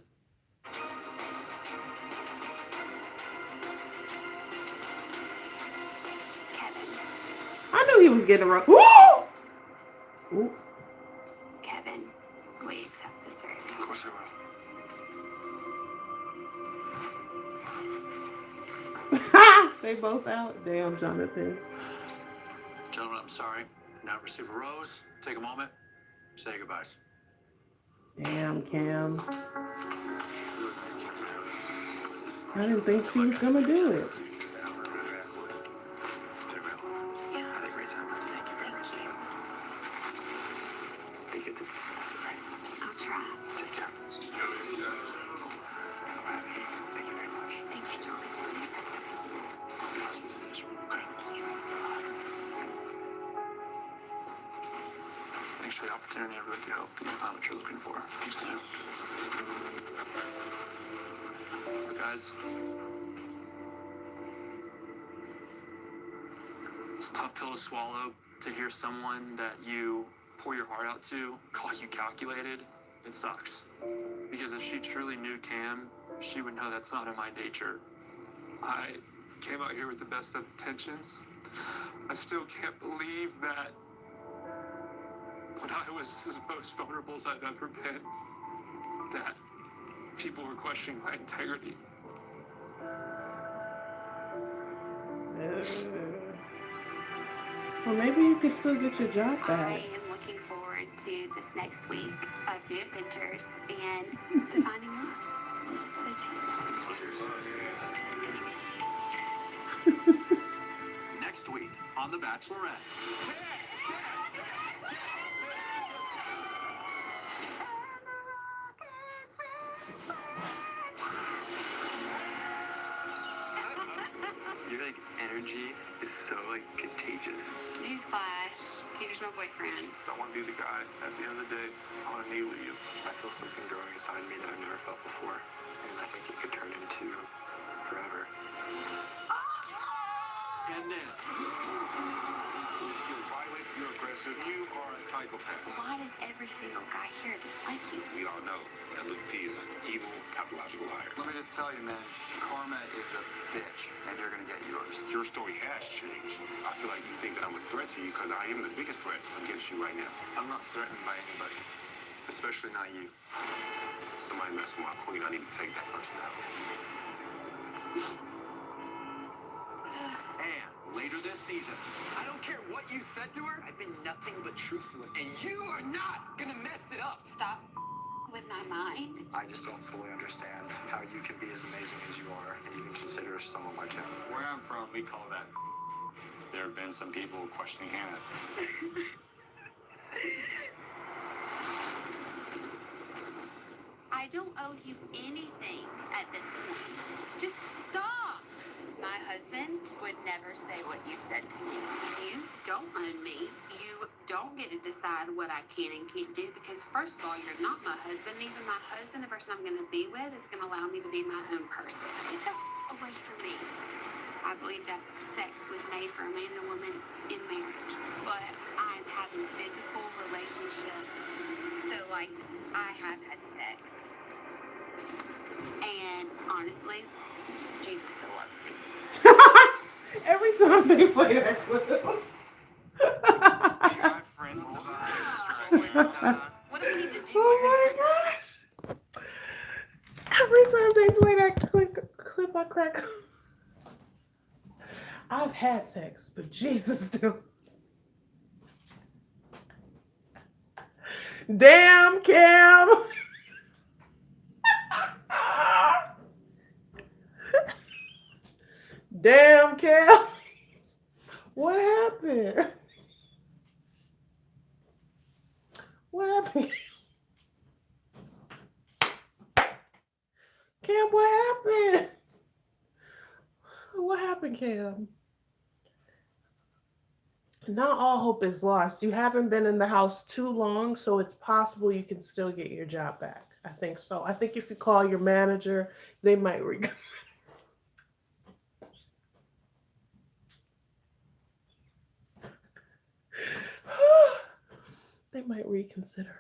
A: I knew he was getting a rose. Woo! Ooh.
C: Kevin, will you accept this rose?
G: Of course I will.
A: They both out. Damn, Jonathan.
D: Gentlemen, I'm sorry. Now receive a rose. Take a moment. Say goodbyes.
A: Damn, Cam. I didn't think she was gonna do it.
C: I'll try.
G: Take care.
C: Thank you very much. Thank you.
K: Thanks for the opportunity. I really do hope that you found what you're looking for. Thanks, Tim. But guys, it's a tough pill to swallow to hear someone that you pour your heart out to call you calculated. It sucks. Because if she truly knew Cam, she would know that's not in my nature. I came out here with the best of intentions. I still can't believe that when I was as most vulnerable as I've ever been, that people were questioning my integrity.
A: Well, maybe you could still get your job
C: I
A: back.
C: am looking forward to this next week of new adventures and defining love. So cheers.
D: Next week on The Bachelorette.
B: Your energy is so contagious.
C: Newsflash, Peter's my boyfriend.
G: I want to be the guy. At the end of the day, I want to meet with you.
B: I feel something growing inside me that I've never felt before, and I think it could turn into forever.
N: And then, you're violent, you're aggressive, you are a psychopath.
C: Why does every single guy here dislike you?
N: We all know that Luke P is an evil, pathological liar.
F: Let me just tell you, man, karma is a bitch, and you're gonna get yours.
N: Your story has changed. I feel like you think that I'm a threat to you because I am the biggest threat against you right now.
F: I'm not threatened by anybody.
G: Especially not you.
N: Somebody messing with my queen, I need to take that person out.
D: And later this season, I don't
B: care what you said to her. I've been nothing but truthful, and you are not gonna mess it up.
C: Stop with my mind.
F: I just don't fully understand how you can be as amazing as you are and even consider someone like him.
Q: Where I'm from, we call that. There have been some people questioning Hannah.
C: I don't owe you anything at this point. Just stop. My husband would never say what you said to me. You don't own me. You don't get to decide what I can and can't do because, first of all, you're not my husband. Even my husband, the person I'm going to be with, is going to allow me to be my own person. Get the away from me. I believe that sex was made for a man and a woman in marriage, but I'm having physical relationships. So, like, I have had sex. And honestly, Jesus still loves me.
A: Every time they play that clip.
C: What do we need to do?
A: Oh my gosh. Every time they play that clip I crack. I've had sex, but Jesus still. Damn, Cam. Damn, Cam. What happened? What happened? Cam, what happened? What happened, Cam? Not all hope is lost. You haven't been in the house too long, so it's possible you can still get your job back. I think so. I think if you call your manager, they might they might reconsider.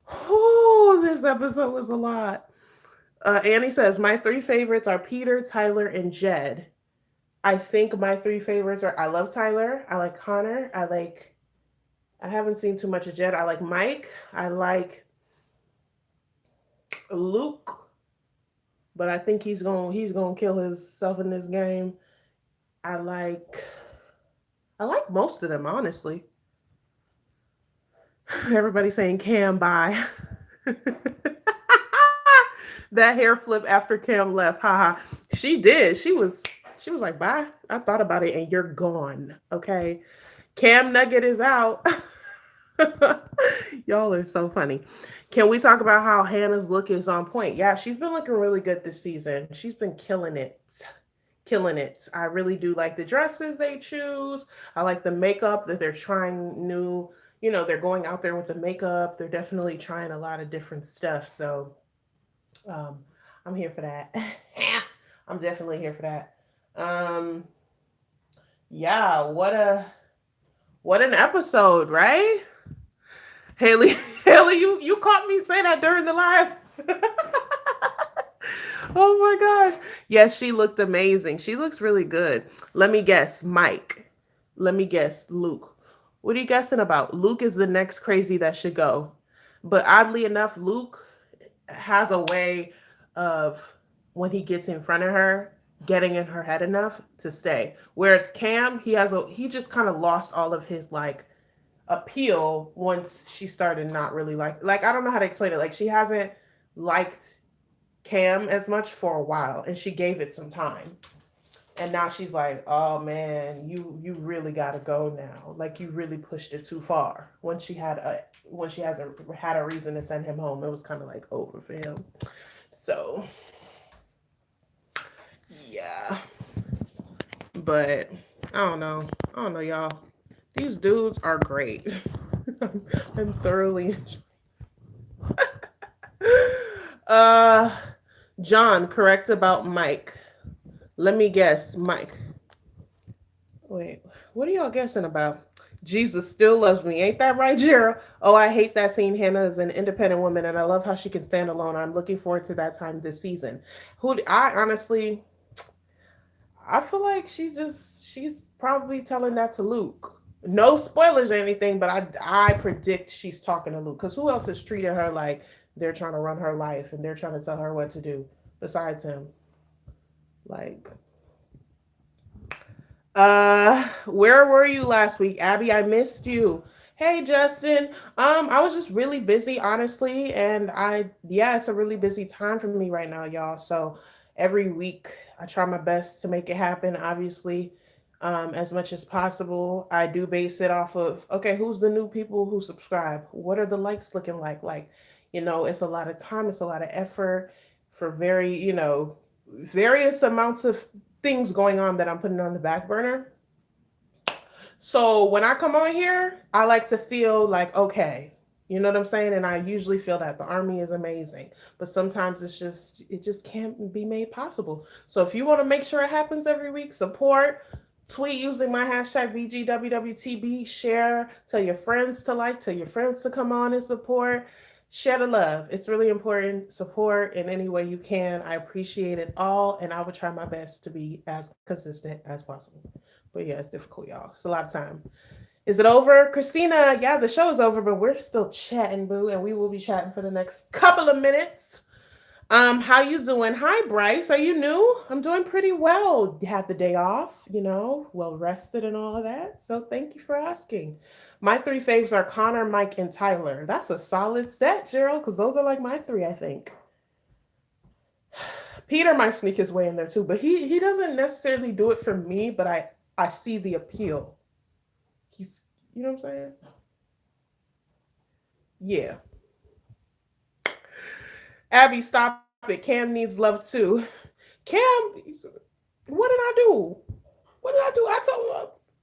A: Oh, this episode was a lot. Annie says, my three favorites are Peter, Tyler, and Jed. I think my three favorites are I love Tyler, I like Connor, I haven't seen too much of Jed. I like Mike, I like Luke, but I think he's gonna kill himself in this game. I like most of them, honestly. Everybody saying Cam bye. That hair flip after Cam left. Haha. She did. She was like, bye. I thought about it and you're gone. Okay. Cam Nugget is out. Y'all are so funny. Can we talk about how Hannah's look is on point? Yeah, she's been looking really good this season. She's been killing it. Killing it. I really do like the dresses they choose. I like the makeup that they're trying new. They're going out there with the makeup. They're definitely trying a lot of different stuff. So I'm here for that. I'm definitely here for that. Yeah, what an episode, right? Haley, you caught me say that during the live. Oh my gosh. Yes, she looked amazing. She looks really good. Let me guess, Mike. Let me guess, Luke. What are you guessing about? Luke is the next crazy that should go. But oddly enough, Luke has a way of, when he gets in front of her, getting in her head enough to stay. Whereas Cam, he just kind of lost all of his appeal once she started not really I don't know how to explain it. Like, she hasn't liked Cam as much for a while, and she gave it some time. And now she's like, oh man, you really gotta go now. Like, you really pushed it too far. When she hasn't had a reason to send him home, it was kind of like over for him. So yeah. But I don't know, y'all. These dudes are great. I'm thoroughly John, correct about Mike. Let me guess, Mike. Wait, what are y'all guessing about? Jesus still loves me. Ain't that right, Gerald? Oh, I hate that scene. Hannah is an independent woman, and I love how she can stand alone. I'm looking forward to that time this season. I feel like she's probably telling that to Luke. No spoilers or anything, but I predict she's talking to Luke. Because who else has treated her like they're trying to run her life and they're trying to tell her what to do besides him? Like, Where were you last week, Abby? I missed you. Hey, Justin. I was just really busy, honestly, and yeah, it's a really busy time for me right now, y'all. So every week I try my best to make it happen. Obviously, as much as possible. I do base it off of okay, who's the new people who subscribe? What are the likes looking like? It's a lot of time, it's a lot of effort for various amounts of things going on that I'm putting on the back burner. So when I come on here, I like to feel like, okay, you know what I'm saying? And I usually feel that the army is amazing, but sometimes it just can't be made possible. So if you want to make sure it happens every week, support, tweet using my hashtag BGwwTB, share, tell your friends to like, tell your friends to come on and support. Share the love. It's really important. Support in any way you can. I appreciate it all, and I will try my best to be as consistent as possible. But yeah, it's difficult, y'all. It's a lot of time. Is it over? Christina, yeah, the show is over, but we're still chatting, boo, and we will be chatting for the next couple of minutes. How you doing? Hi, Bryce. Are you new? I'm doing pretty well. You had the day off, well rested and all of that. So thank you for asking. My three faves are Connor, Mike, and Tyler. That's a solid set, Gerald, because those are like my three, I think. Peter might sneak his way in there too, but he doesn't necessarily do it for me, but I see the appeal. He's, you know what I'm saying? Yeah. Abby, stop it. Cam needs love too. Cam, what did I do? What did I do?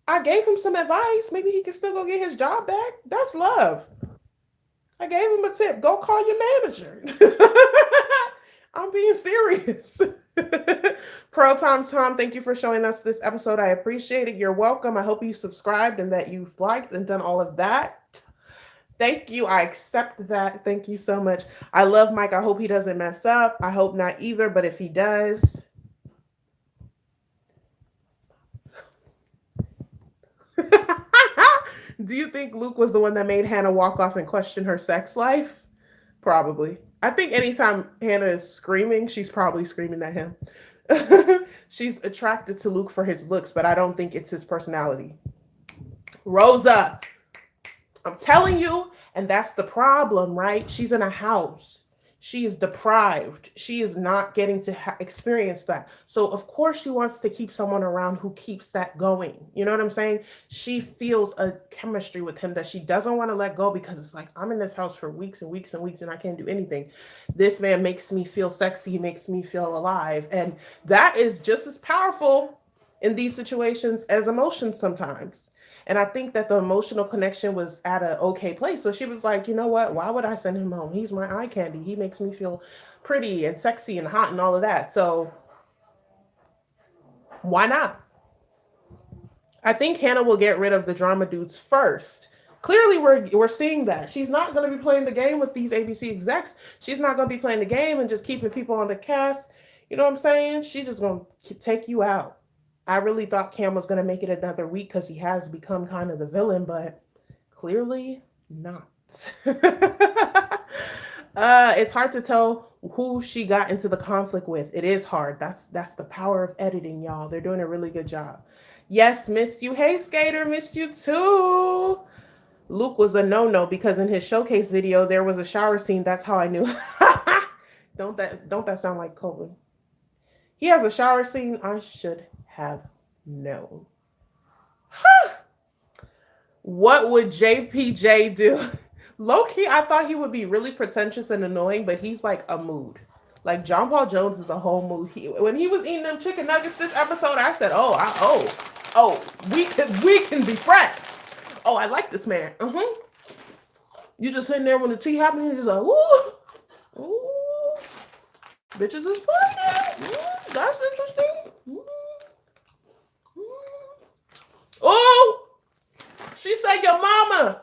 A: I gave him some advice. Maybe he can still go get his job back. That's love. I gave him a tip. Go call your manager. I'm being serious. Pro Tom, thank you for showing us this episode. I appreciate it. You're welcome. I hope you subscribed and that you've liked and done all of that. Thank you. I accept that. Thank you so much. I love Mike. I hope he doesn't mess up. I hope not either, but if he does. Do you think Luke was the one that made Hannah walk off and question her sex life? Probably. I think anytime Hannah is screaming, she's probably screaming at him. She's attracted to Luke for his looks, but I don't think it's his personality. Rosa, I'm telling you, and that's the problem, right? She's in a house. She is deprived. She is not getting to experience that. So, of course, she wants to keep someone around who keeps that going. You know what I'm saying? She feels a chemistry with him that she doesn't want to let go because it's like, I'm in this house for weeks and weeks and weeks and I can't do anything. This man makes me feel sexy. He makes me feel alive. And that is just as powerful in these situations as emotions sometimes. And I think that the emotional connection was at an okay place. So she was like, you know what? Why would I send him home? He's my eye candy. He makes me feel pretty and sexy and hot and all of that. So why not? I think Hannah will get rid of the drama dudes first. Clearly, we're seeing that. She's not going to be playing the game with these ABC execs. She's not going to be playing the game and just keeping people on the cast. You know what I'm saying? She's just going to take you out. I really thought Cam was going to make it another week because he has become kind of the villain, but clearly not. It's hard to tell who she got into the conflict with. It is hard. That's the power of editing, y'all. They're doing a really good job. Yes, missed you. Hey, Skater, missed you too. Luke was a no-no because in his showcase video there was a shower scene. That's how I knew. Don't that sound like Colvin? He has a shower scene. I should have known. What would JPJ do? Low key, I thought he would be really pretentious and annoying, but he's like a mood. Like John Paul Jones is a whole mood. When he was eating them chicken nuggets this episode, I said, we can be friends. Oh, I like this man. You just sitting there when the tea happening, you're just like, ooh, bitches is funny. That's interesting. Oh, she said your mama.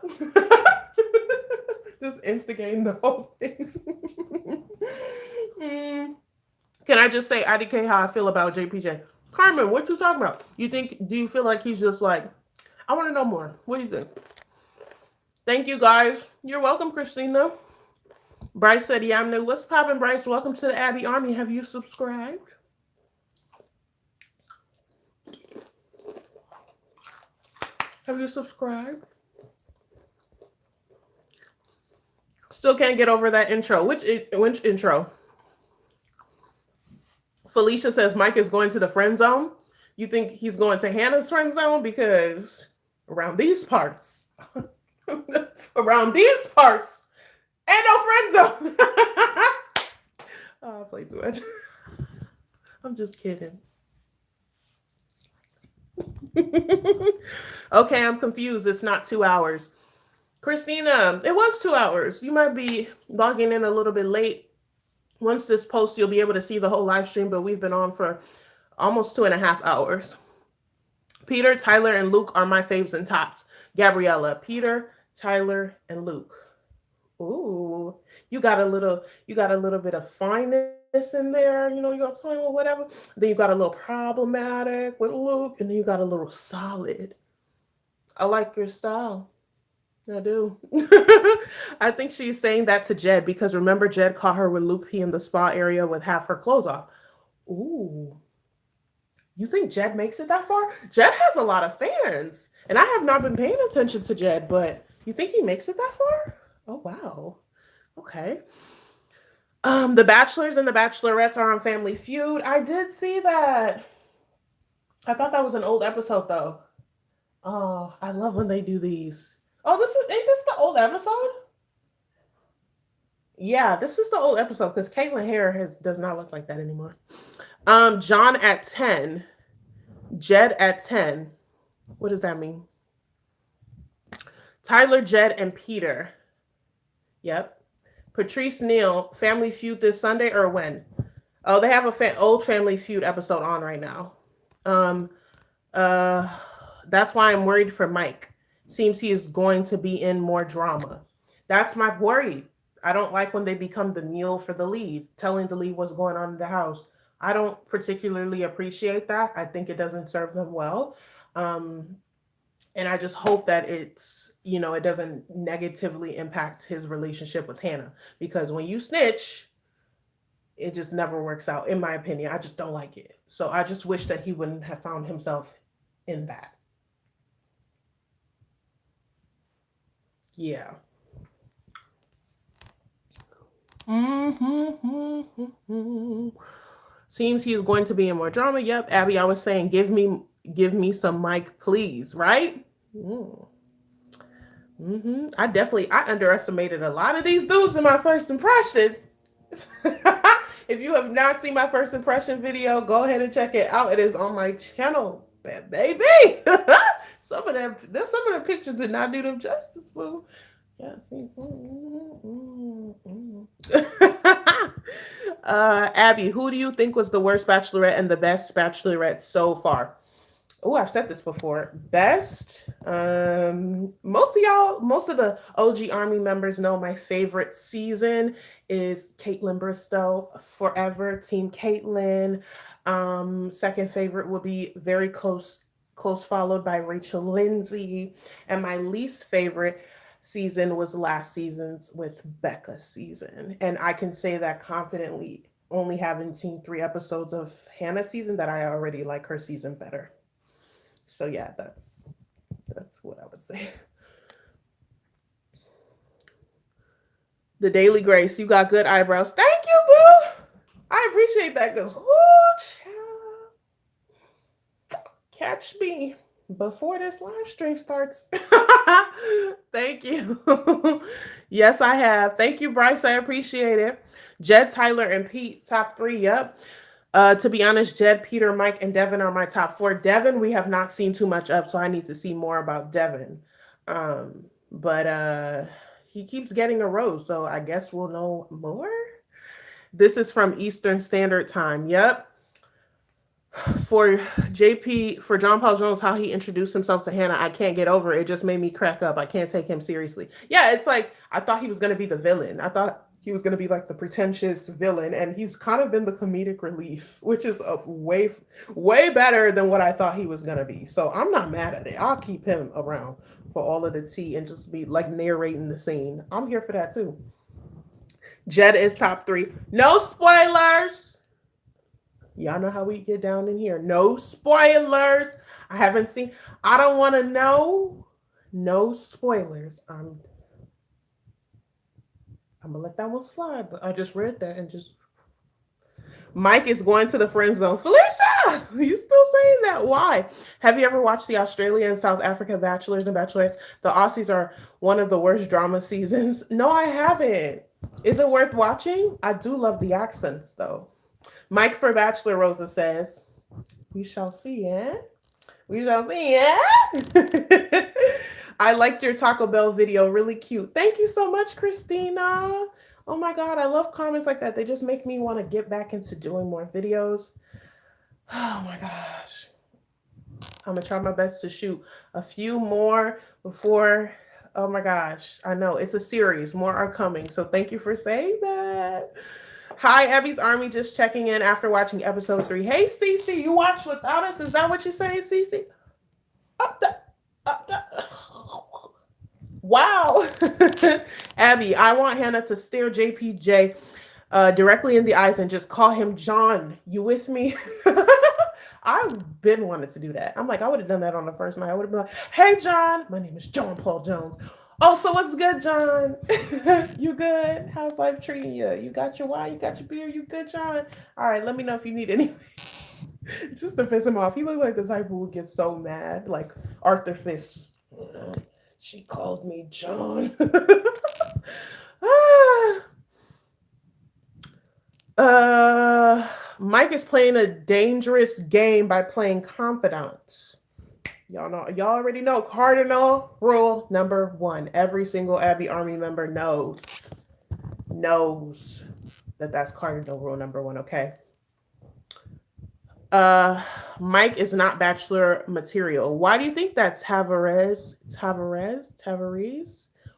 A: Just instigating the whole thing. Can I just say, IDK, how I feel about JPJ? Carmen, what you talking about? Do you feel like he's just like, I want to know more. What do you think? Thank you, guys. You're welcome, Christina. Bryce said, yeah, I'm new. What's poppin', Bryce? Welcome to the Abie Army. Have you subscribed? Have you subscribed? Still can't get over that intro. Which intro? Felicia says Mike is going to the friend zone. You think he's going to Hannah's friend zone? Because around these parts, around these parts, ain't no friend zone. Oh, I play too much. I'm just kidding. Okay, I'm confused. It's not 2 hours. Christina, it was 2 hours. You might be logging in a little bit late. Once this posts, you'll be able to see the whole live stream, but we've been on for almost 2.5 hours. Peter, Tyler, and Luke are my faves and tops. Gabriella, Peter, Tyler, and Luke. Ooh, you got a little bit of fineness in there. You got time or whatever. Then you got a little problematic with Luke, and then you got a little solid. I like your style. I do. I think she's saying that to Jed because remember Jed caught her with Luke P in the spa area with half her clothes off. Ooh. You think Jed makes it that far? Jed has a lot of fans. And I have not been paying attention to Jed, but you think he makes it that far? Oh wow. Okay. The Bachelors and the Bachelorettes are on Family Feud. I did see that. I thought that was an old episode though. Oh, I love when they do these. Oh, ain't this the old episode? Yeah, this is the old episode because Caitlyn hair does not look like that anymore. John at 10, Jed at 10. What does that mean? Tyler, Jed, and Peter. Yep. Patrice Neal, Family Feud this Sunday or when? Oh, they have a old Family Feud episode on right now. Um, uh, that's why I'm worried for Mike. Seems he is going to be in more drama. That's my worry. I don't like when they become the mule for the lead, telling the lead what's going on in the house. I don't particularly appreciate that. I think it doesn't serve them well. Um, and I just hope that it doesn't negatively impact his relationship with Hannah. Because when you snitch, it just never works out, in my opinion. I just don't like it. So I just wish that he wouldn't have found himself in that. Yeah. Seems he is going to be in more drama. Yep, Abby, I was saying, give me some Mike, please. Right? I underestimated a lot of these dudes in my first impressions. If you have not seen my first impression video, go ahead and check it out. It is on my channel, baby. Some of the pictures did not do them justice, boo. Yeah, see. Abby, who do you think was the worst bachelorette and the best bachelorette so far? Oh, I've said this before. Best. Most of the OG Army members know my favorite season is Caitlyn Bristowe. Forever, Team Caitlyn. Second favorite will be very close followed by Rachel Lindsay. And my least favorite season was last season's with Becca's season. And I can say that confidently, only having seen 3 episodes of Hannah's season, that I already like her season better. So yeah, that's what I would say. The Daily Grace, you got good eyebrows. Thank you, boo. I appreciate that because catch me before this live stream starts. Thank you. Yes, I have. Thank you, Bryce. I appreciate it. Jed, Tyler, and Pete, top 3. Yep. To be honest, Jed, Peter, Mike, and Devin are my top 4. Devin, we have not seen too much of, so I need to see more about Devin. But he keeps getting a rose, so I guess we'll know more. This is from Eastern Standard Time. Yep. For John Paul Jones, how he introduced himself to Hannah, I can't get over it. It just made me crack up. I can't take him seriously. Yeah, it's like I thought he was going to be the villain. I thought he was going to be like the pretentious villain, and he's kind of been the comedic relief, which is way better than what I thought he was going to be. So I'm not mad at it. I'll keep him around for all of the tea and just be like narrating the scene. I'm here for that too. Jed is top 3. No spoilers. Y'all know how we get down in here. No spoilers. I haven't seen. I don't want to know. No spoilers. I'm gonna let that one slide. But I just read that and just. Mike is going to the friend zone. Felicia, you still saying that? Why? Have you ever watched the Australia and South Africa Bachelors and Bachelorettes? The Aussies are one of the worst drama seasons. No, I haven't. Is it worth watching? I do love the accents though. Mike for Bachelor Rosa says, "We shall see, eh? We shall see, eh?" I liked your Taco Bell video. Really cute. Thank you so much, Christina. Oh my God, I love comments like that. They just make me want to get back into doing more videos. Oh my gosh. I'm going to try my best to shoot a few more before. Oh my gosh. I know it's a series. More are coming. So thank you for saying that. Hi, Abby's Army, just checking in after watching episode 3. Hey, Cece, you watched without us? Is that what you're saying, Cece? Up the, up the. Wow. Abby, I want Hannah to stare JPJ directly in the eyes and just call him John. You with me? I've been wanting to do that. I'm like, I would have done that on the first night. I would have been like, hey, John, my name is John Paul Jones. Oh, so what's good, John? You good? How's life treating you? You got your wine? You got your beer? You good, John? All right, let me know if you need anything. Just to piss him off. He looked like the type who would get so mad, like Arthur Fist. She called me John. Mike is playing a dangerous game by playing confidant. Y'all know, y'all already know cardinal rule number 1. Every single Abby Army member knows that that's cardinal rule number 1. Okay. Mike is not bachelor material. Why do you think that, Tavares?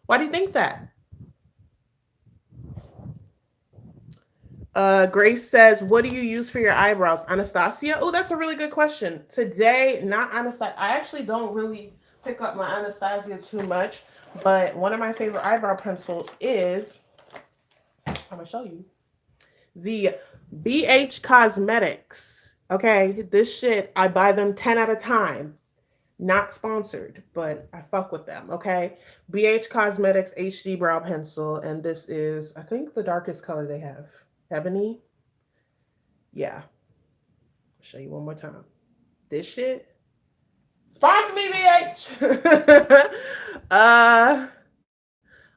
A: Why do you think that? Grace says, what do you use for your eyebrows? Anastasia? Oh, that's a really good question. Today, not Anastasia. I actually don't really pick up my Anastasia too much, but one of my favorite eyebrow pencils is, I'm going to show you, the BH Cosmetics. Okay, this shit, I buy them 10 at a time. Not sponsored, but I fuck with them, okay? BH Cosmetics HD Brow Pencil, and this is, I think, the darkest color they have. Ebony. Yeah. I'll show you one more time. This shit. Sponsor me, BH!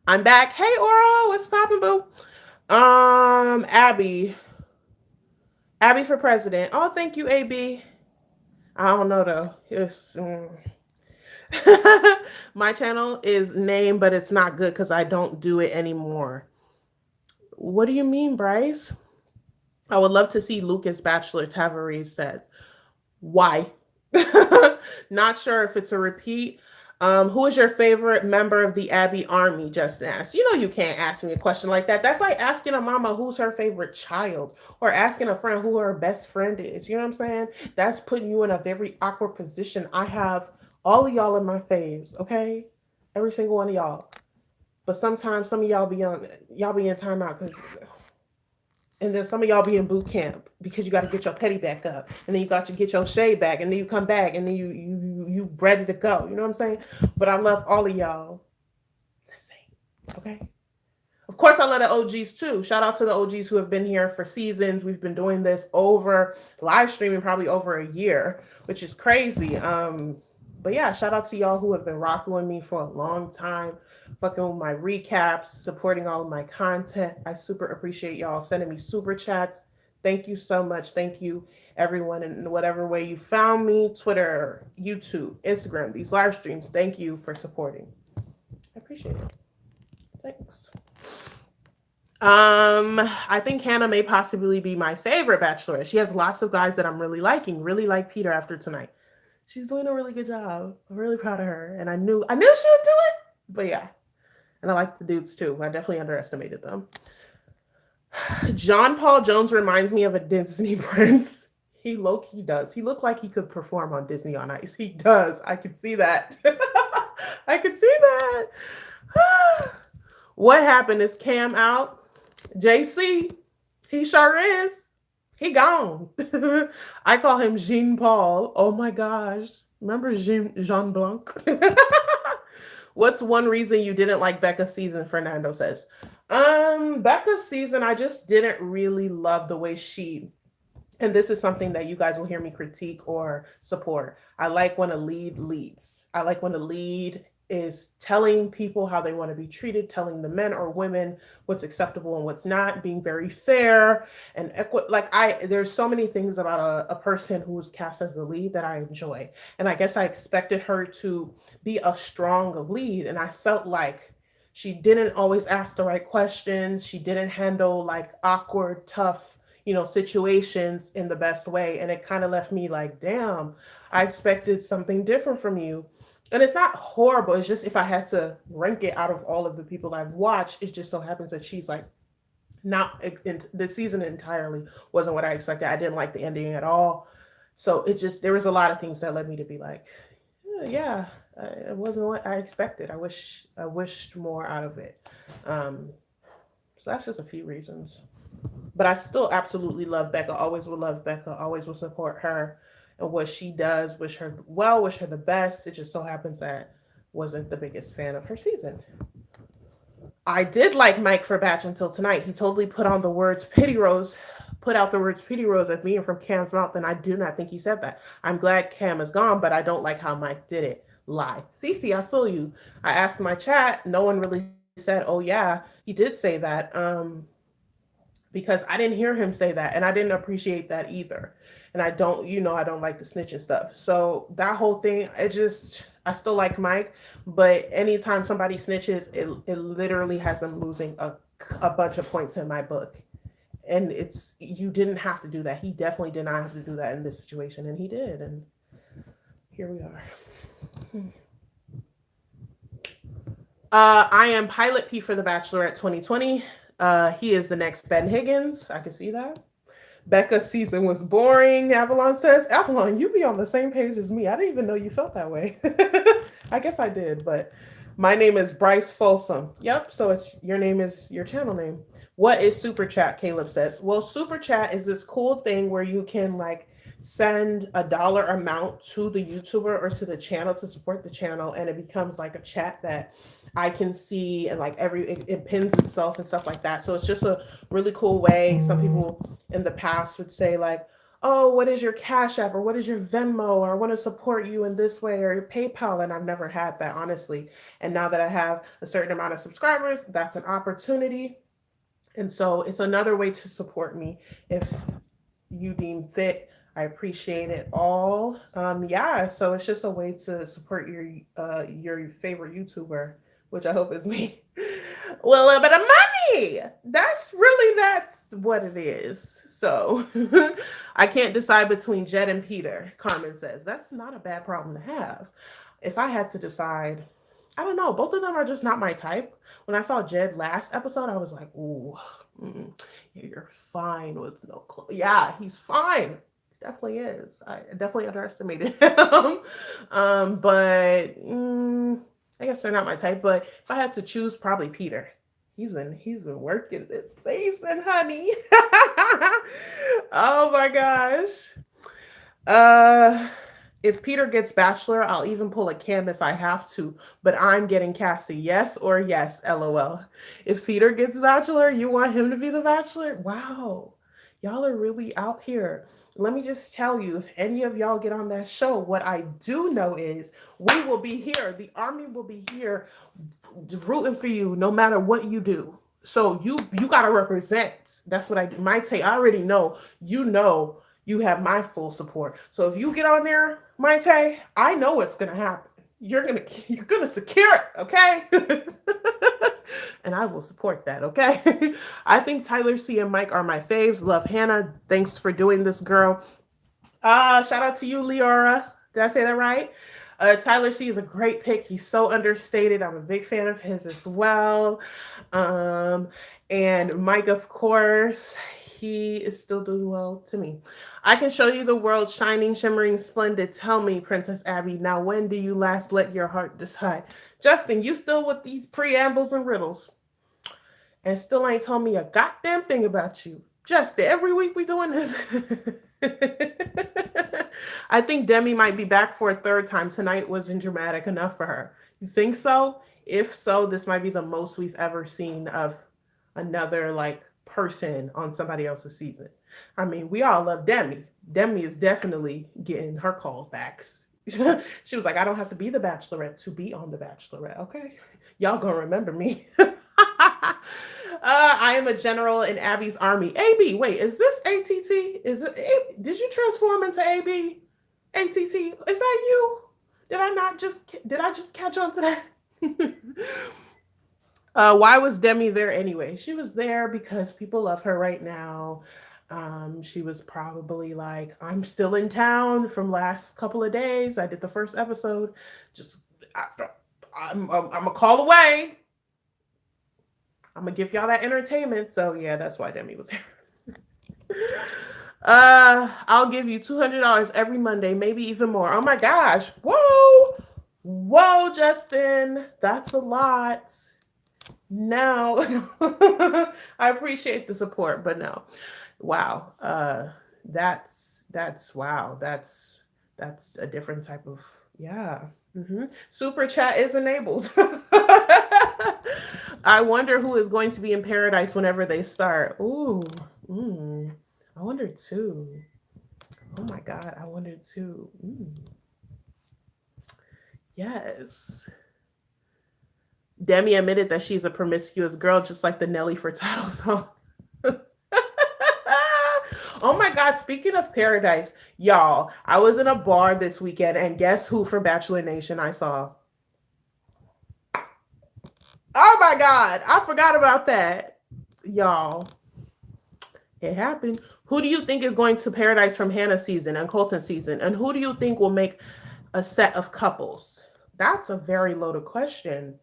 A: I'm back. Hey, Oro, what's poppin', boo? Abby. Abby for president. Oh, thank you, AB. I don't know, though. It's... My channel is named, but it's not good because I don't do it anymore. What do you mean, Bryce? I would love to see Lucas Bachelor, Tavares says. Why? Not sure if it's a repeat. Who is your favorite member of the Abby Army? Justin asked. You know you can't ask me a question like that. That's like asking a mama who's her favorite child or asking a friend who her best friend is. You know what I'm saying? That's putting you in a very awkward position. I have all of y'all in my faves, okay? Every single one of y'all. But sometimes some of y'all be in timeout because, and then some of y'all be in boot camp because you got to get your petty back up, and then you got to get your shade back, and then you come back, and then you ready to go. You know what I'm saying? But I love all of y'all the same. Okay. Of course, I love the OGs too. Shout out to the OGs who have been here for seasons. We've been doing this over live streaming probably over a year, which is crazy. But yeah, shout out to y'all who have been rocking with me for a long time, fucking with my recaps, supporting all of my content. I super appreciate y'all sending me super chats. Thank you so much. Thank you, everyone, in whatever way you found me, Twitter, YouTube, Instagram, these live streams. Thank you for supporting. I appreciate it. Thanks. I think Hannah may possibly be my favorite bachelorette. She has lots of guys that I'm really liking. Really like Peter after tonight. She's doing a really good job. I'm really proud of her. And I knew she would do it. But yeah. And I like the dudes too. I definitely underestimated them. John Paul Jones reminds me of a Disney prince. He low-key does. He looked like he could perform on Disney on Ice. He does. I could see that. I could see that. What happened? Is Cam out? JC, he sure is. He gone. I call him Jean Paul. Oh my gosh. Remember Jean Blanc? What's one reason you didn't like Becca's season? Fernando says. Becca's season, I just didn't really love the way she, and this is something that you guys will hear me critique or support. I like when a lead leads. I like when a lead is telling people how they want to be treated, telling the men or women what's acceptable and what's not, being very fair and like there's so many things about a person who's cast as the lead that I enjoy. And I guess I expected her to be a strong lead, and I felt like she didn't always ask the right questions. She didn't handle like awkward, tough, situations in the best way. And it kind of left me like, damn, I expected something different from you. And it's not horrible. It's just if I had to rank it out of all of the people I've watched, it just so happens that she's like not in, the season entirely wasn't what I expected. I didn't like the ending at all. So it just there was a lot of things that led me to be like, yeah, it wasn't what I expected. I wished more out of it. Um, so that's just a few reasons. But I still absolutely love Becca. Always will love Becca. Always will support her and what she does. Wish her well. Wish her the best. It just so happens that wasn't the biggest fan of her season. I did like Mike for Batch until tonight. He totally put out the words pity rose at me and from Cam's mouth, and I do not think he said that. I'm glad Cam is gone, but I don't like how Mike did it. Lie. Cece, I feel you. I asked my chat. No one really said, oh yeah, he did say that. Because I didn't hear him say that, and I didn't appreciate that either. And I don't like the snitching stuff. So that whole thing, I still like Mike, but anytime somebody snitches, it literally has them losing a bunch of points in my book. And you didn't have to do that. He definitely did not have to do that in this situation, and he did. And here we are. I am Pilot P for The Bachelorette 2020. He is the next Ben Higgins. I can see that. Becca's season was boring, Avalon says. Avalon, you be on the same page as me. I didn't even know you felt that way. I guess I did, but my name is Bryce Folsom. Yep, so your name is your channel name. What is Super Chat? Caleb says. Well, Super Chat is this cool thing where you can like send a dollar amount to the YouTuber or to the channel to support the channel, and it becomes like a chat that I can see, and like it pins itself and stuff like that. So it's just a really cool way. Some people in the past would say like, oh, what is your Cash App, or what is your Venmo, or I want to support you in this way, or your PayPal. And I've never had that, honestly. And now that I have a certain amount of subscribers, that's an opportunity. And so it's another way to support me if you deem fit. I appreciate it all. Yeah, so it's just a way to support your favorite YouTuber, which I hope is me. Well, a little bit of money. That's what it is. So I can't decide between Jed and Peter, Carmen says. That's not a bad problem to have. If I had to decide, I don't know. Both of them are just not my type. When I saw Jed last episode, I was like, ooh, you're fine with no clothes. Yeah, he's fine. Definitely is. I definitely underestimated him. But I guess they're not my type. But if I had to choose, probably Peter. He's been working this season, honey. Oh my gosh. If Peter gets Bachelor, I'll even pull a Cam if I have to, but I'm getting Cassie. Yes or yes, LOL. If Peter gets Bachelor, you want him to be the Bachelor? Wow. Y'all are really out here. Let me just tell you, if any of y'all get on that show, what I do know is we will be here. The army will be here rooting for you no matter what you do. So you got to represent. That's what I do. My take, I already know, you have my full support. So if you get on there, Maite, I know what's gonna happen. You're gonna secure it, okay? And I will support that, okay? I think Tyler C and Mike are my faves. Love Hannah. Thanks for doing this, girl. Shout out to you, Leora. Did I say that right? Tyler C is a great pick. He's so understated. I'm a big fan of his as well. And Mike, of course, he is still doing well to me. I can show you the world shining, shimmering, splendid. Tell me, Princess Abie, now when do you last let your heart decide? Justin, you still with these preambles and riddles. And still ain't told me a goddamn thing about you. Justin, every week we doing this. I think Demi might be back for a third time. Tonight wasn't dramatic enough for her. You think so? If so, this might be the most we've ever seen of another like person on somebody else's season. I mean, we all love Demi. Demi is definitely getting her callbacks. She was like, I don't have to be the Bachelorette to be on the Bachelorette. Okay, y'all gonna remember me. I am a general in Abby's army. AB, wait, is this ATT? Is it? Did you transform into AB? ATT, is that you? Did I not just? Did I just catch on to that? Why was Demi there anyway? She was there because people love her right now. She was probably like, I'm still in town from last couple of days. I did the first episode. Just, I'm a call away. I'm gonna give y'all that entertainment. So yeah, that's why Demi was there. I'll give you $200 every Monday, maybe even more. Oh my gosh. Whoa. Whoa, Justin. That's a lot. No. I appreciate the support, but no. Wow. That's wow. That's a different type of yeah. Super chat is enabled. I wonder who is going to be in paradise whenever they start. Ooh. I wonder too. Oh my God, I wonder too. Yes. Demi admitted that she's a promiscuous girl, just like the Nelly Furtado song. Oh my God, speaking of paradise, y'all, I was in a bar this weekend, and guess who from Bachelor Nation I saw? Oh my God, I forgot about that. Y'all, it happened. Who do you think is going to paradise from Hannah season and Colton season? And who do you think will make a set of couples? That's a very loaded question.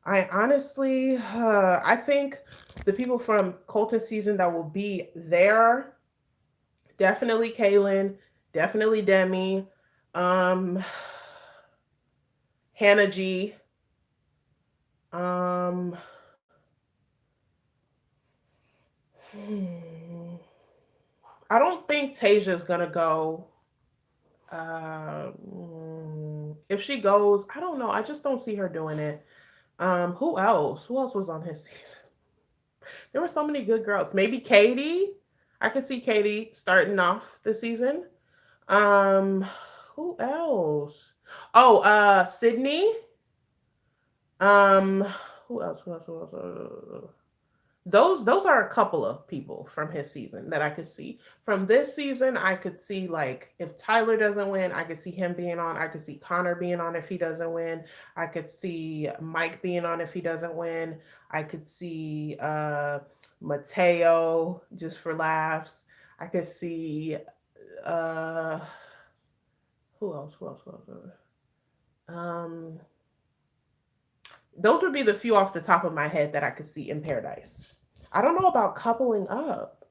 A: I honestly, I think the people from Colton season that will be there, definitely Kaylin, definitely Demi, um, Hannah G, um, I don't think Tasia's gonna go. If she goes, I don't know. I just don't see her doing it. Who else? Who else was on his season? There were so many good girls. Maybe Katie. I could see Katie starting off the season. Um, who else? Oh, Sydney. Um, who else? Who else? Who else? Those are a couple of people from his season that I could see. From this season, I could see like if Tyler doesn't win, I could see him being on. I could see Connor being on if he doesn't win. I could see Mike being on if he doesn't win. I could see Mateo just for laughs. I could see uh who else? Who else? Who else? Who else? Um those would be the few off the top of my head that I could see in Paradise. I don't know about coupling up.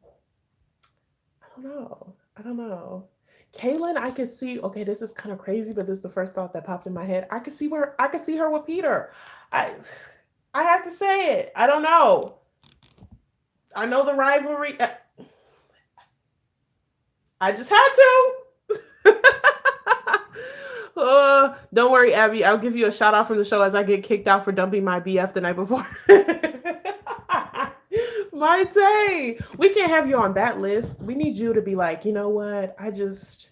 A: I don't know. I don't know. Kaylin, I could see. Okay, this is kind of crazy, but this is the first thought that popped in my head. I could see her with Peter. I, I have to say it. I don't know. I know the rivalry. I just had to. Don't worry, Abby. I'll give you a shout out from the show as I get kicked out for dumping my BF the night before. My day. We can't have you on that list. We need you to be like, you know what? I just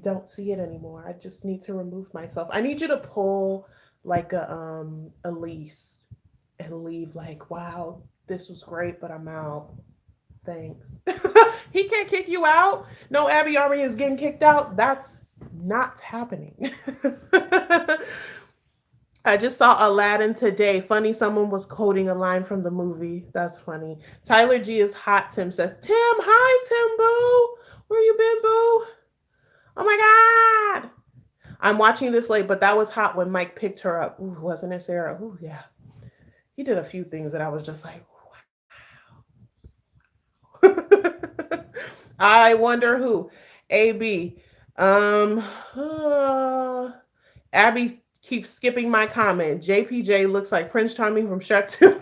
A: don't see it anymore. I just need to remove myself. I need you to pull like a lease and leave like, wow, this was great, but I'm out. Thanks. He can't kick you out. No, Abby Army is getting kicked out. That's not happening. I just saw Aladdin today. Funny, someone was quoting a line from the movie. That's funny. Tyler G is hot. Tim says, Tim, hi, Tim Boo. Where you been, Boo? Oh my God. I'm watching this late, but that was hot when Mike picked her up. Ooh, wasn't it, Sarah? Ooh, yeah. He did a few things that I was just like, wow. I wonder who. AB. Abby keeps skipping my comment. JPJ looks like Prince Charming from Shrek 2.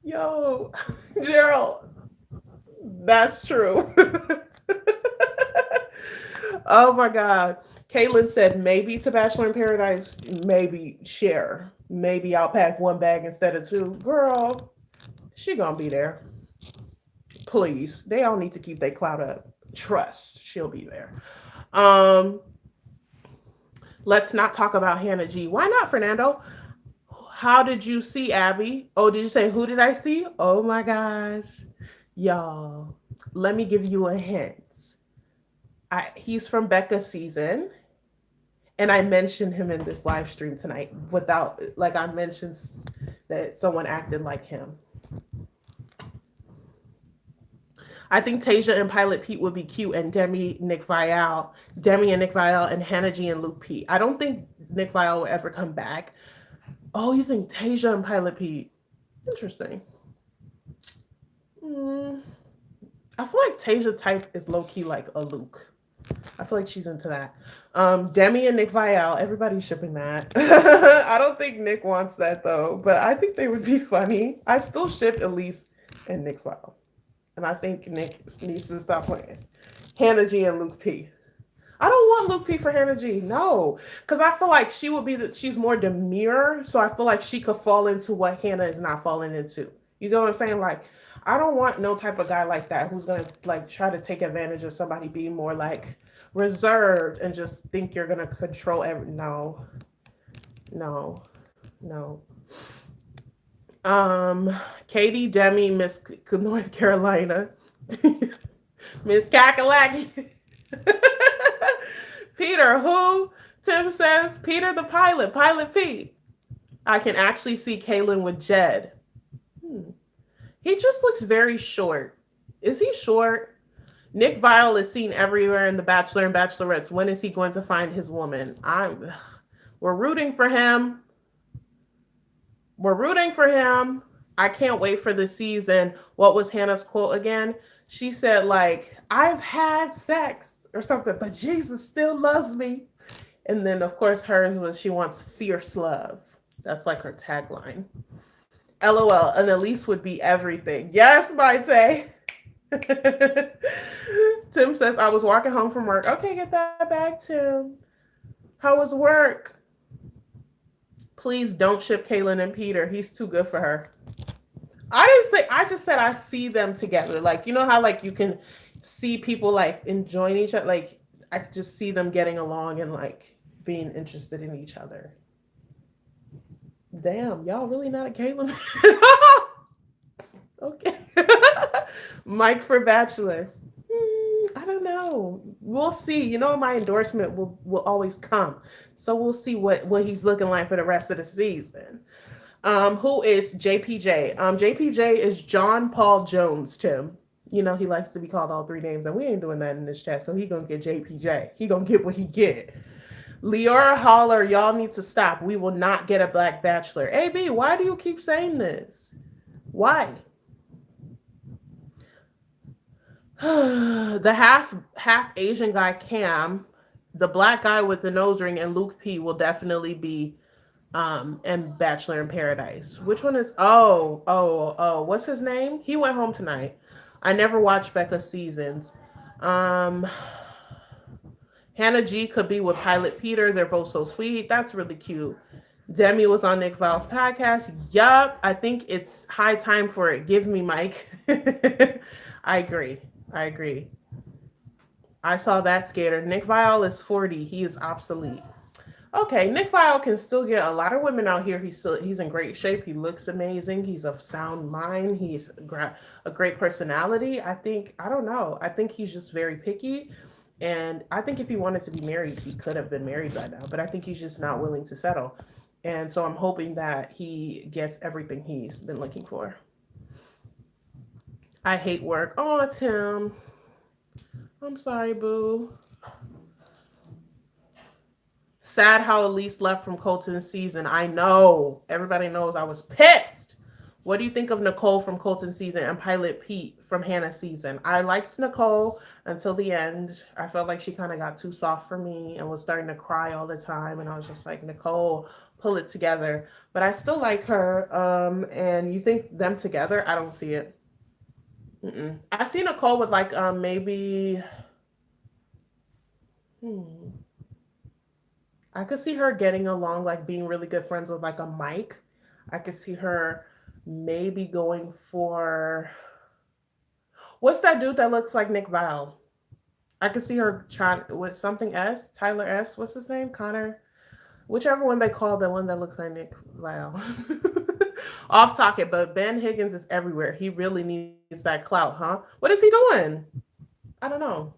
A: Yo, Gerald, that's true. Oh my God. Caitlin said maybe to Bachelor in Paradise, maybe share. Maybe I'll pack one bag instead of two. Girl, she gonna be there. Please. They all need to keep their clout up. Trust. She'll be there. Um, let's not talk about Hannah G. Why not, Fernando? How did you see Abie? Oh, did you say who did I see? Oh my gosh. Y'all. Let me give you a hint. He's from Becca's season. And I mentioned him in this live stream tonight without, like, I mentioned that someone acted like him. I think Tasia and Pilot Pete would be cute, and Demi and Nick Vial, and Hannah G and Luke Pete. I don't think Nick Vial will ever come back. Oh, you think Tasia and Pilot Pete? Interesting. I feel like Tasia type is low key like a Luke. I feel like she's into that. Demi and Nick Vial, everybody's shipping that. I don't think Nick wants that though, but I think they would be funny. I still ship Elise and Nick Vial. And I think Nick needs to stop playing. Hannah G and Luke P. I don't want Luke P for Hannah G. No. Because I feel like she would be she's more demure. So I feel like she could fall into what Hannah is not falling into. You know what I'm saying? Like, I don't want no type of guy like that who's gonna like try to take advantage of somebody being more like reserved and just think you're gonna control every no. No. No. Katie, Demi, Miss North Carolina, Miss Kakalaki, Peter, who? Tim says Peter the pilot, Pilot Pete. I can actually see Kaylin with Jed. He just looks very short. Is he short? Nick Vial is seen everywhere in The Bachelor and Bachelorettes. When is he going to find his woman? We're rooting for him. We're rooting for him. I can't wait for the season. What was Hannah's quote again? She said, like, I've had sex or something, but Jesus still loves me. And then, of course, hers was she wants fierce love. That's like her tagline. LOL. And Elise would be everything. Yes, Maite. Tim says, I was walking home from work. Okay, get that back, Tim. How was work? Please don't ship Kaylin and Peter. He's too good for her. I just said I see them together. Like, you know how like you can see people like enjoying each other? Like, I could just see them getting along and like being interested in each other. Damn, y'all really not a Kaylin? Okay. Mike for Bachelor. I don't know. We'll see. You know, my endorsement will always come. So we'll see what he's looking like for the rest of the season. Who is JPJ? JPJ is John Paul Jones, Tim. You know, he likes to be called all three names, and we ain't doing that in this chat, so he gonna get JPJ. He gonna get what he get. Leora Holler, y'all need to stop. We will not get a black bachelor. AB, why do you keep saying this? Why? The half Asian guy Cam, the black guy with the nose ring, and Luke P will definitely be and Bachelor in Paradise. Which one is what's his name? He went home tonight. I never watched Becca's seasons. Hannah G could be with Pilot Peter. They're both so sweet. That's really cute. Demi was on Nick Val's podcast. Yup. I think it's high time for it. Give me Mike. I agree. I saw that skater. Nick Vial is 40. He is obsolete. Okay, Nick Vial can still get a lot of women out here. He's in great shape. He looks amazing. He's of sound mind. He's a great personality. I don't know. I think he's just very picky. And I think if he wanted to be married, he could have been married by now. But I think he's just not willing to settle. And so I'm hoping that he gets everything he's been looking for. I hate work. Oh, Tim. I'm sorry, boo. Sad how Elise left from Colton's season. I know. Everybody knows I was pissed What do you think of Nicole from Colton season and Pilot Pete from Hannah season? I liked Nicole until the end. I felt like she kind of got too soft for me and was starting to cry all the time. And I was just like, Nicole, pull it together. But I still like her. And you think them together? I don't see it. Mm-mm. I see Nicole with like maybe. Hmm, I could see her getting along, like being really good friends with like a Mike. I could see her maybe going for what's that dude that looks like Nick Vile? I could see her trying with something S, Tyler S. What's his name? Connor. Whichever one they call the one that looks like Nick Vile. Off topic, but Ben Higgins is everywhere. He really needs that clout, huh? What is he doing? I don't know.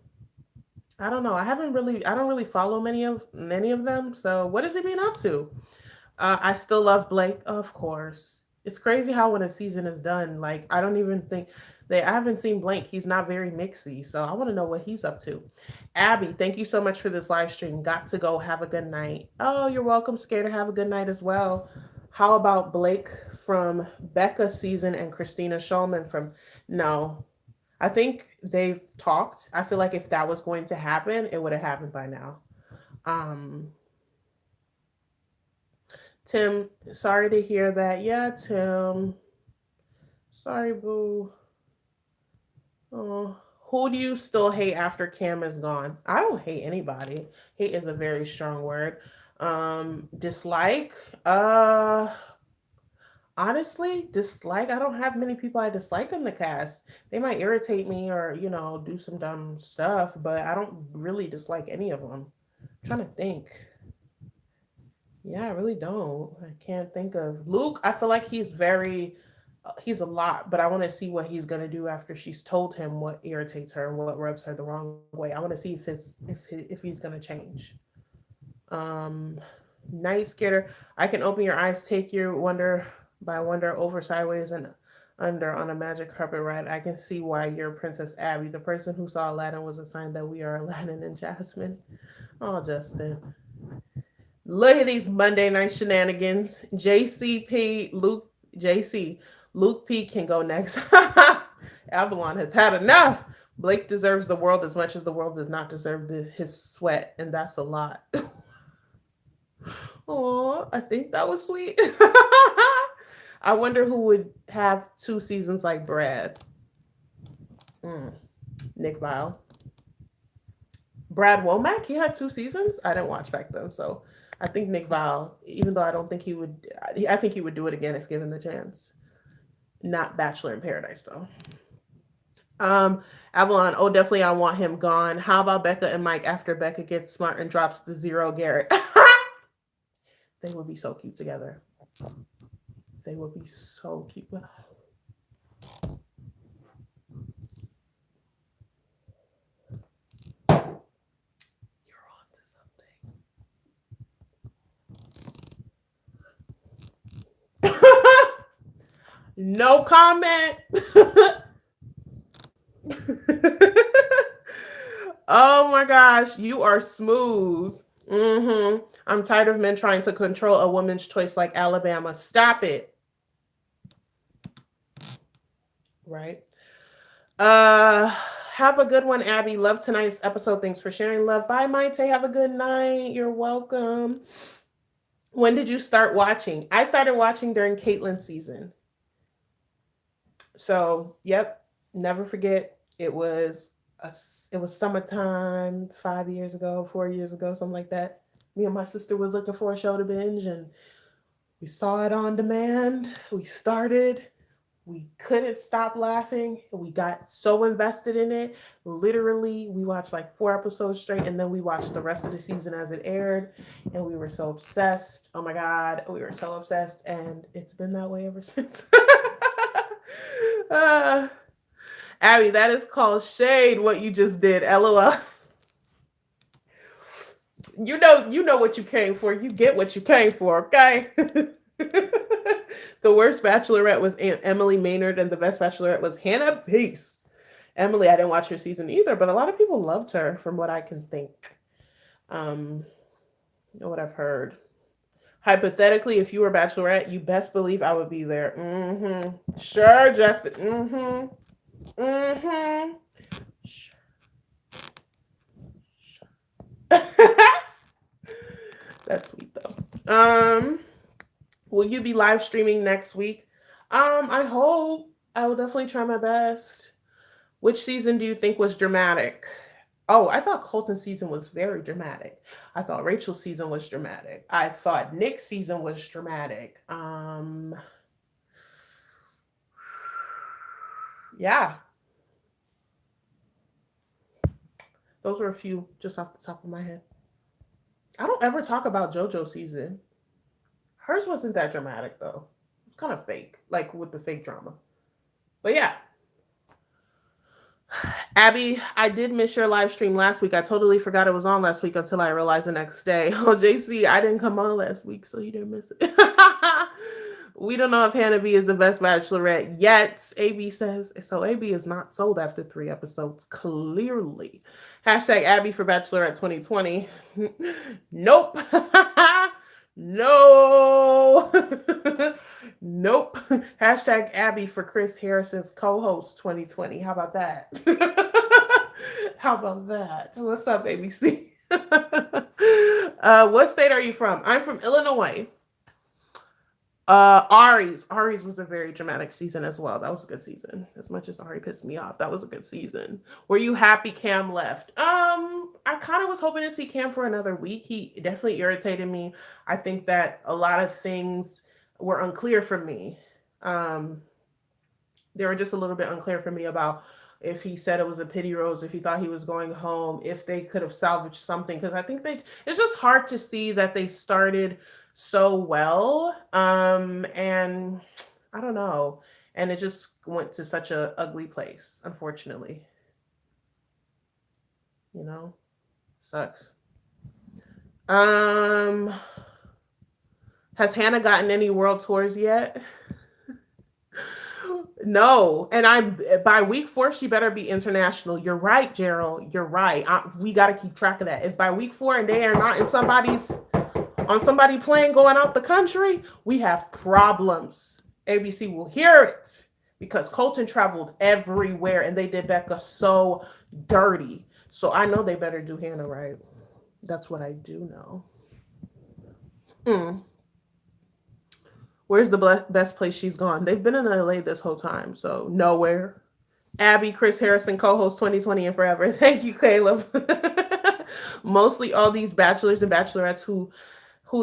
A: I don't know. I don't really follow many of them. So what is he being up to? I still love Blake, of course. It's crazy how when a season is done, like I don't even think I haven't seen Blake. He's not very mixy, so I want to know what he's up to. Abby, thank you so much for this live stream. Got to go. Have a good night. Oh, you're welcome, Skater. Have a good night as well. How about Blake from Becca season and Christina Schulman from No? I think they've talked. I feel like if that was going to happen, it would have happened by now. Um, Tim, sorry to hear that. Yeah, Tim. Sorry, boo. Oh, who do you still hate after Cam is gone? I don't hate anybody. Hate is a very strong word. Dislike. Uh, Honestly, dislike. I don't have many people I dislike in the cast. They might irritate me or do some dumb stuff, but I don't really dislike any of them. I'm trying to think. Yeah, I really don't. I can't think of Luke. I feel like he's a lot, but I want to see what he's gonna do after she's told him what irritates her and what rubs her the wrong way. I want to see if he's gonna change. Um, Night Skater. I can open your eyes, take your wonder over sideways and under on a magic carpet ride. I can see why you're Princess Abby. The person who saw Aladdin was a sign that we are Aladdin and Jasmine. Oh, Justin. Look at these Monday night shenanigans. JCP, Luke, JC, Luke P can go next. Avalon has had enough. Blake deserves the world as much as the world does not deserve his sweat, and that's a lot. Oh, I think that was sweet. I wonder who would have 2 seasons like Brad. Mm, Nick Vile. Brad Womack, he had 2 seasons. I didn't watch back then, so I think Nick Vile, even though I don't think he would, I think he would do it again if given the chance. Not Bachelor in Paradise though. Avalon, oh definitely I want him gone. How about Becca and Mike after Becca gets smart and drops the zero Garrett? They would be so cute together. They would be so cute. You're on to something. No comment. Oh my gosh, you are smooth. I'm tired of men trying to control a woman's choice like Alabama. Stop it. Right. Uh have a good one, Abby. Love tonight's episode. Thanks for sharing love. Bye, Maite. Have a good night. You're welcome. When did you start watching? I started watching during Caitlin's season. So, yep, never forget. It was summertime 5 years ago, 4 years ago, something like that. Me and my sister was looking for a show to binge, and we saw it on demand. We started. We couldn't stop laughing. We got so invested in it. Literally, we watched like 4 episodes straight, and then we watched the rest of the season as it aired, and we were so obsessed. Oh my god, we were so obsessed, and it's been that way ever since. uh, Abby, that is called shade. What you just did, LOL. You know what you came for. You get what you came for, okay? The worst Bachelorette was Aunt Emily Maynard, and the best Bachelorette was Hannah Peace. Emily, I didn't watch her season either, but a lot of people loved her, from what I can think. What I've heard. Hypothetically, if you were Bachelorette, you best believe I would be there. Mm-hmm. Sure, Justin. Mm-hmm. Mm-hmm. That's sweet though. Will you be live streaming next week? I hope. I will definitely try my best. Which season do you think was dramatic? Oh, I thought Colton's season was very dramatic. I thought Rachel's season was dramatic. I thought Nick's season was dramatic. Yeah, those were a few just off the top of my head. I don't ever talk about JoJo's season. Hers wasn't that dramatic though. It's kind of fake, like with the fake drama. But yeah, Abie, I did miss your live stream last week. I totally forgot it was on last week until I realized the next day. Oh, JC, I didn't come on last week, so you didn't miss it. We don't know if Hannah B is the best Bachelorette yet. AB says so. AB is not sold after 3 episodes. Clearly, hashtag Abie for Bachelorette 2020. Nope. No. Nope. Hashtag Abie for Chris Harrison's co-host 2020. How about that? How about that? What's up, ABC? What state are you from? I'm from Illinois. Ari's was a very dramatic season as well. That was a good season. As much as Ari pissed me off, that was a good season. Were you happy Cam left? I kind of was hoping to see Cam for another week. He definitely irritated me. I think that a lot of things were unclear for me. They were just a little bit unclear for me about if he said it was a pity rose, if he thought he was going home, if they could have salvaged something. Because I think it's just hard to see that they started so well. And I don't know. And it just went to such a ugly place, unfortunately. You know? Sucks. Has Hannah gotten any world tours yet? No, and I'm by week 4 she better be international. You're right, Gerald. You're right. We got to keep track of that. If by week 4 and they are not in somebody plane going out the country, we have problems. ABC will hear it because Colton traveled everywhere and they did Becca so dirty. So I know they better do Hannah right. That's what I do know. Where's the best place she's gone? They've been in LA this whole time, so nowhere. Abie, Chris Harrison, co-host 2020 and forever. Thank you, Caleb. Mostly all these bachelors and bachelorettes who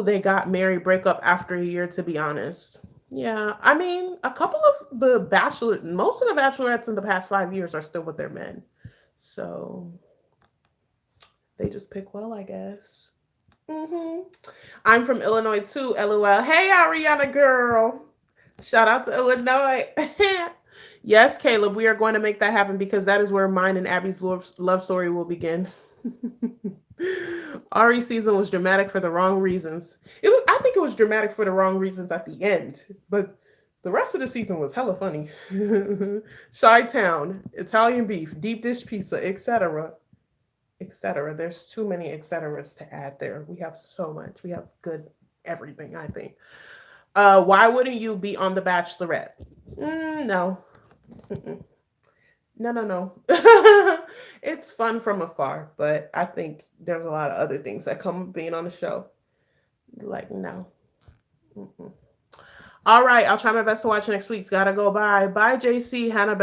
A: they got married break up after a year, to be honest. Yeah, I mean, most of the bachelorettes in the past 5 years are still with their men. So they just pick well, I guess. I'm from Illinois too, LOL. Hey, Ariana girl. Shout out to Illinois. Yes, Caleb, we are going to make that happen because that is where mine and Abie's love story will begin. Ari's season was dramatic for the wrong reasons. I think it was dramatic for the wrong reasons at the end, but the rest of the season was hella funny. Chi-Town, Italian beef, deep dish pizza, etc. Etc. There's too many etceteras to add there. We have so much. We have good everything, I think. Why wouldn't you be on The Bachelorette? No. No. It's fun from afar, but I think there's a lot of other things that come with being on the show. Like, no. All right, I'll try my best to watch next week's. Gotta go. Bye. Bye, JC. Hannah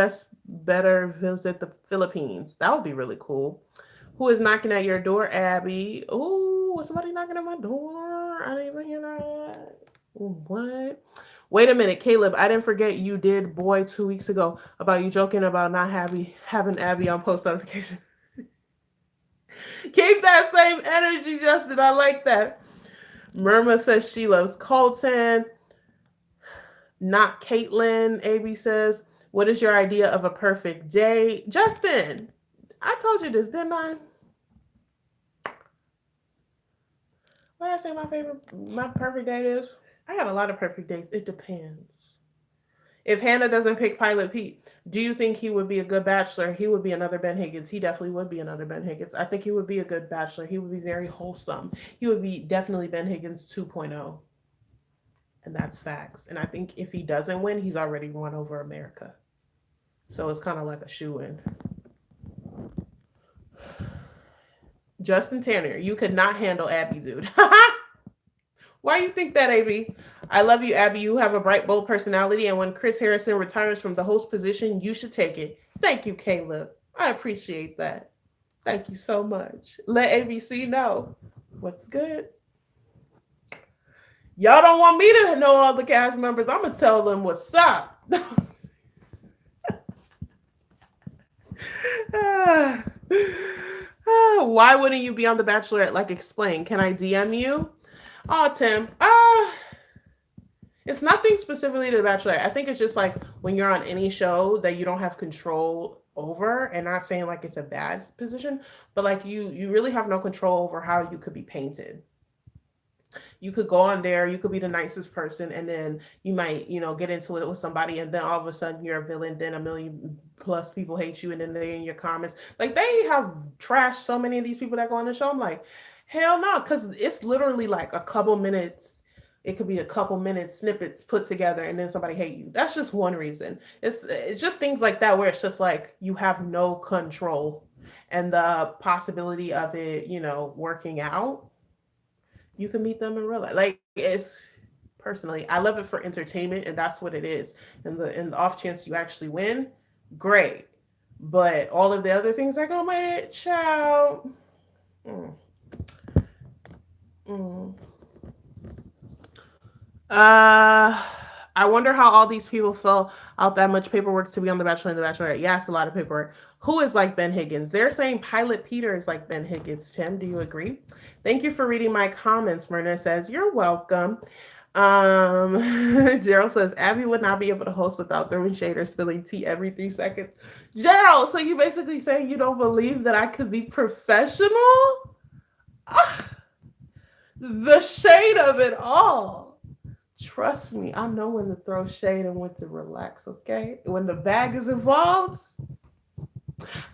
A: better visit the Philippines. That would be really cool. Who is knocking at your door, Abie? Oh, was somebody knocking at my door? I didn't even hear that. What? Wait a minute, Caleb. I didn't forget you did boy 2 weeks ago about you joking about not having Abie on post notification. Keep that same energy, Justin. I like that. Myrma says she loves Colton. Not Caitlin. AB says, what is your idea of a perfect day? Justin, I told you this, didn't I? What did I say my perfect date is? I got a lot of perfect dates. It depends. If Hannah doesn't pick Pilot Pete, do you think he would be a good bachelor? He would be another Ben Higgins. He definitely would be another Ben Higgins. I think he would be a good bachelor. He would be very wholesome. He would be definitely Ben Higgins 2.0. And that's facts. And I think if he doesn't win, he's already won over America. So it's kind of like a shoe-in. Justin Tanner, you could not handle Abie, dude. Why you think that, Abie? I love you, Abie. You have a bright, bold personality, and when Chris Harrison retires from the host position, you should take it. Thank you, Caleb. I appreciate that. Thank you so much. Let ABC know what's good. Y'all don't want me to know all the cast members. I'm gonna tell them what's up. Why wouldn't you be on The Bachelorette? Like, explain. Can I DM you? Oh, Tim. It's nothing specifically to The Bachelorette. I think it's just like when you're on any show that you don't have control over, and not saying like it's a bad position, but like you really have no control over how you could be painted. You could go on there, you could be the nicest person, and then you might, get into it with somebody, and then all of a sudden you're a villain, then a million plus people hate you, and then they in your comments. Like, they have trashed so many of these people that go on the show. I'm like, hell no, because it's literally like a couple minutes. It could be a couple minutes snippets put together, and then somebody hate you. That's just one reason. It's just things like that where it's just like you have no control, and the possibility of it, working out, you can meet them in real life. Like, it's personally, I love it for entertainment, and that's what it is. And the off chance you actually win, great. But all of the other things that go with it, child. Mm. Mm. I wonder how all these people fill out that much paperwork to be on The Bachelor and The Bachelorette. Yeah, it's a lot of paperwork. Who is like Ben Higgins? They're saying Pilot Peter is like Ben Higgins. Tim, do you agree? Thank you for reading my comments. Myrna says, you're welcome. Gerald says, Abie would not be able to host without throwing shade or spilling tea every 3 seconds. Gerald, so you basically saying you don't believe that I could be professional? The shade of it all. Trust me, I know when to throw shade and when to relax, okay? When the bag is involved.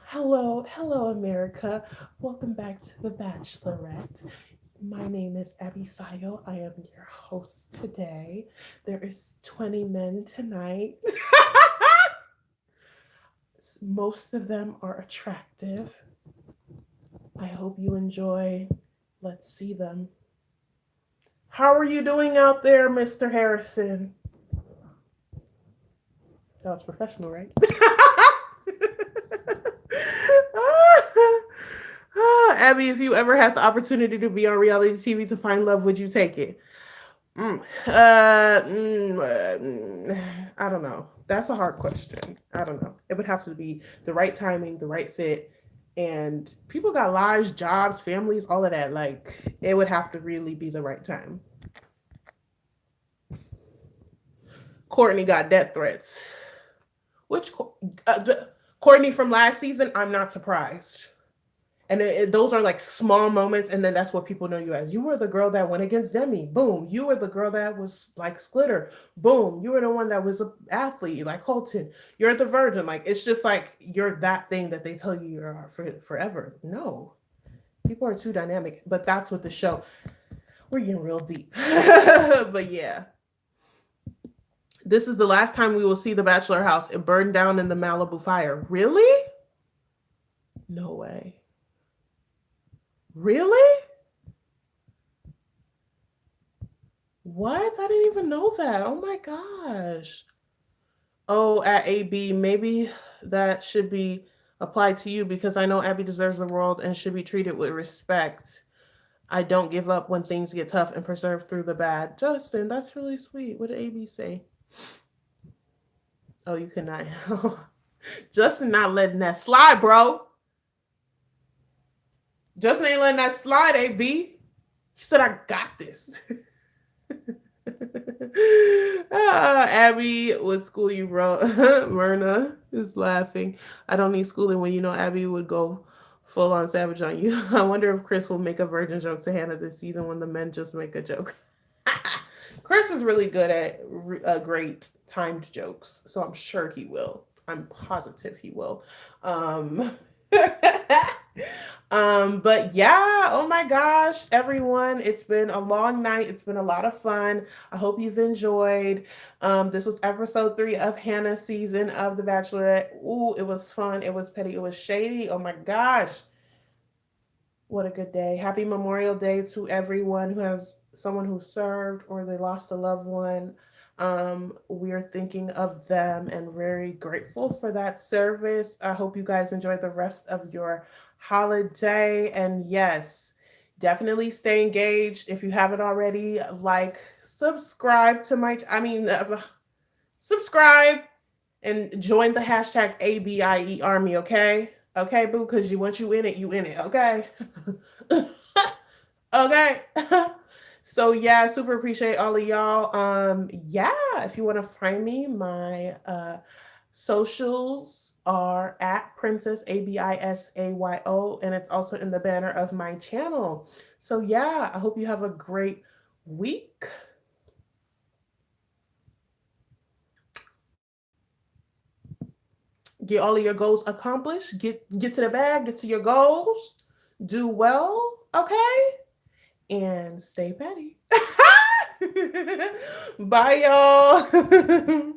A: Hello, America. Welcome back to The Bachelorette. My name is Abie Sayo. I am your host today. There is 20 men tonight. Most of them are attractive. I hope you enjoy. Let's see them. How are you doing out there, Mr. Harrison? That was professional, right? Abie, if you ever had the opportunity to be on reality TV to find love, would you take it? I don't know. That's a hard question. I don't know. It would have to be the right timing, the right fit, and people got lives, jobs, families, all of that. Like, it would have to really be the right time. Courtney got death threats. Which Courtney from last season? I'm not surprised. And those are like small moments, and then that's what people know you as. You were the girl that went against Demi. Boom. You were the girl that was like Splitter. Boom. You were the one that was an athlete, like Colton. You're the virgin. Like, it's just like you're that thing that they tell you you are forever. No. People are too dynamic, but that's what the show. We're getting real deep. But yeah. This is the last time we will see the Bachelor house. It burned down in the Malibu fire. Really? No way. Really? What? I didn't even know that. Oh my gosh. Oh, at AB, maybe that should be applied to you, because I know Abie deserves the world and should be treated with respect. I don't give up when things get tough and persevere through the bad. Justin, that's really sweet. What did AB say? Oh, you cannot. Justin not letting that slide, bro. Justin ain't letting that slide, AB. He said, I got this. Abie would school you, bro. Myrna is laughing. I don't need schooling when you know Abie would go full on savage on you. I wonder if Chris will make a virgin joke to Hannah this season when the men just make a joke. Chris is really good at great timed jokes, so I'm sure he will. I'm positive he will. But yeah, oh my gosh, everyone, it's been a long night. It's been a lot of fun. I hope you've enjoyed. This was episode 3 of Hannah's season of The Bachelorette. Ooh, it was fun. It was petty. It was shady. Oh my gosh. What a good day. Happy Memorial Day to everyone who has someone who served or they lost a loved one. We're thinking of them and very grateful for that service. I hope you guys enjoy the rest of your holiday. And yes, definitely stay engaged. If you haven't already, like, subscribe to subscribe and join the hashtag ABIE army, okay? Okay, boo, because once you in it, okay? Okay. So yeah, super appreciate all of y'all. Yeah, if you want to find me, my socials are at Princess ABISAYO, and it's also in the banner of my channel. So yeah, I hope you have a great week. Get all of your goals accomplished. Get to the bag. Get to your goals. Do well. Okay, and stay petty. Bye, y'all.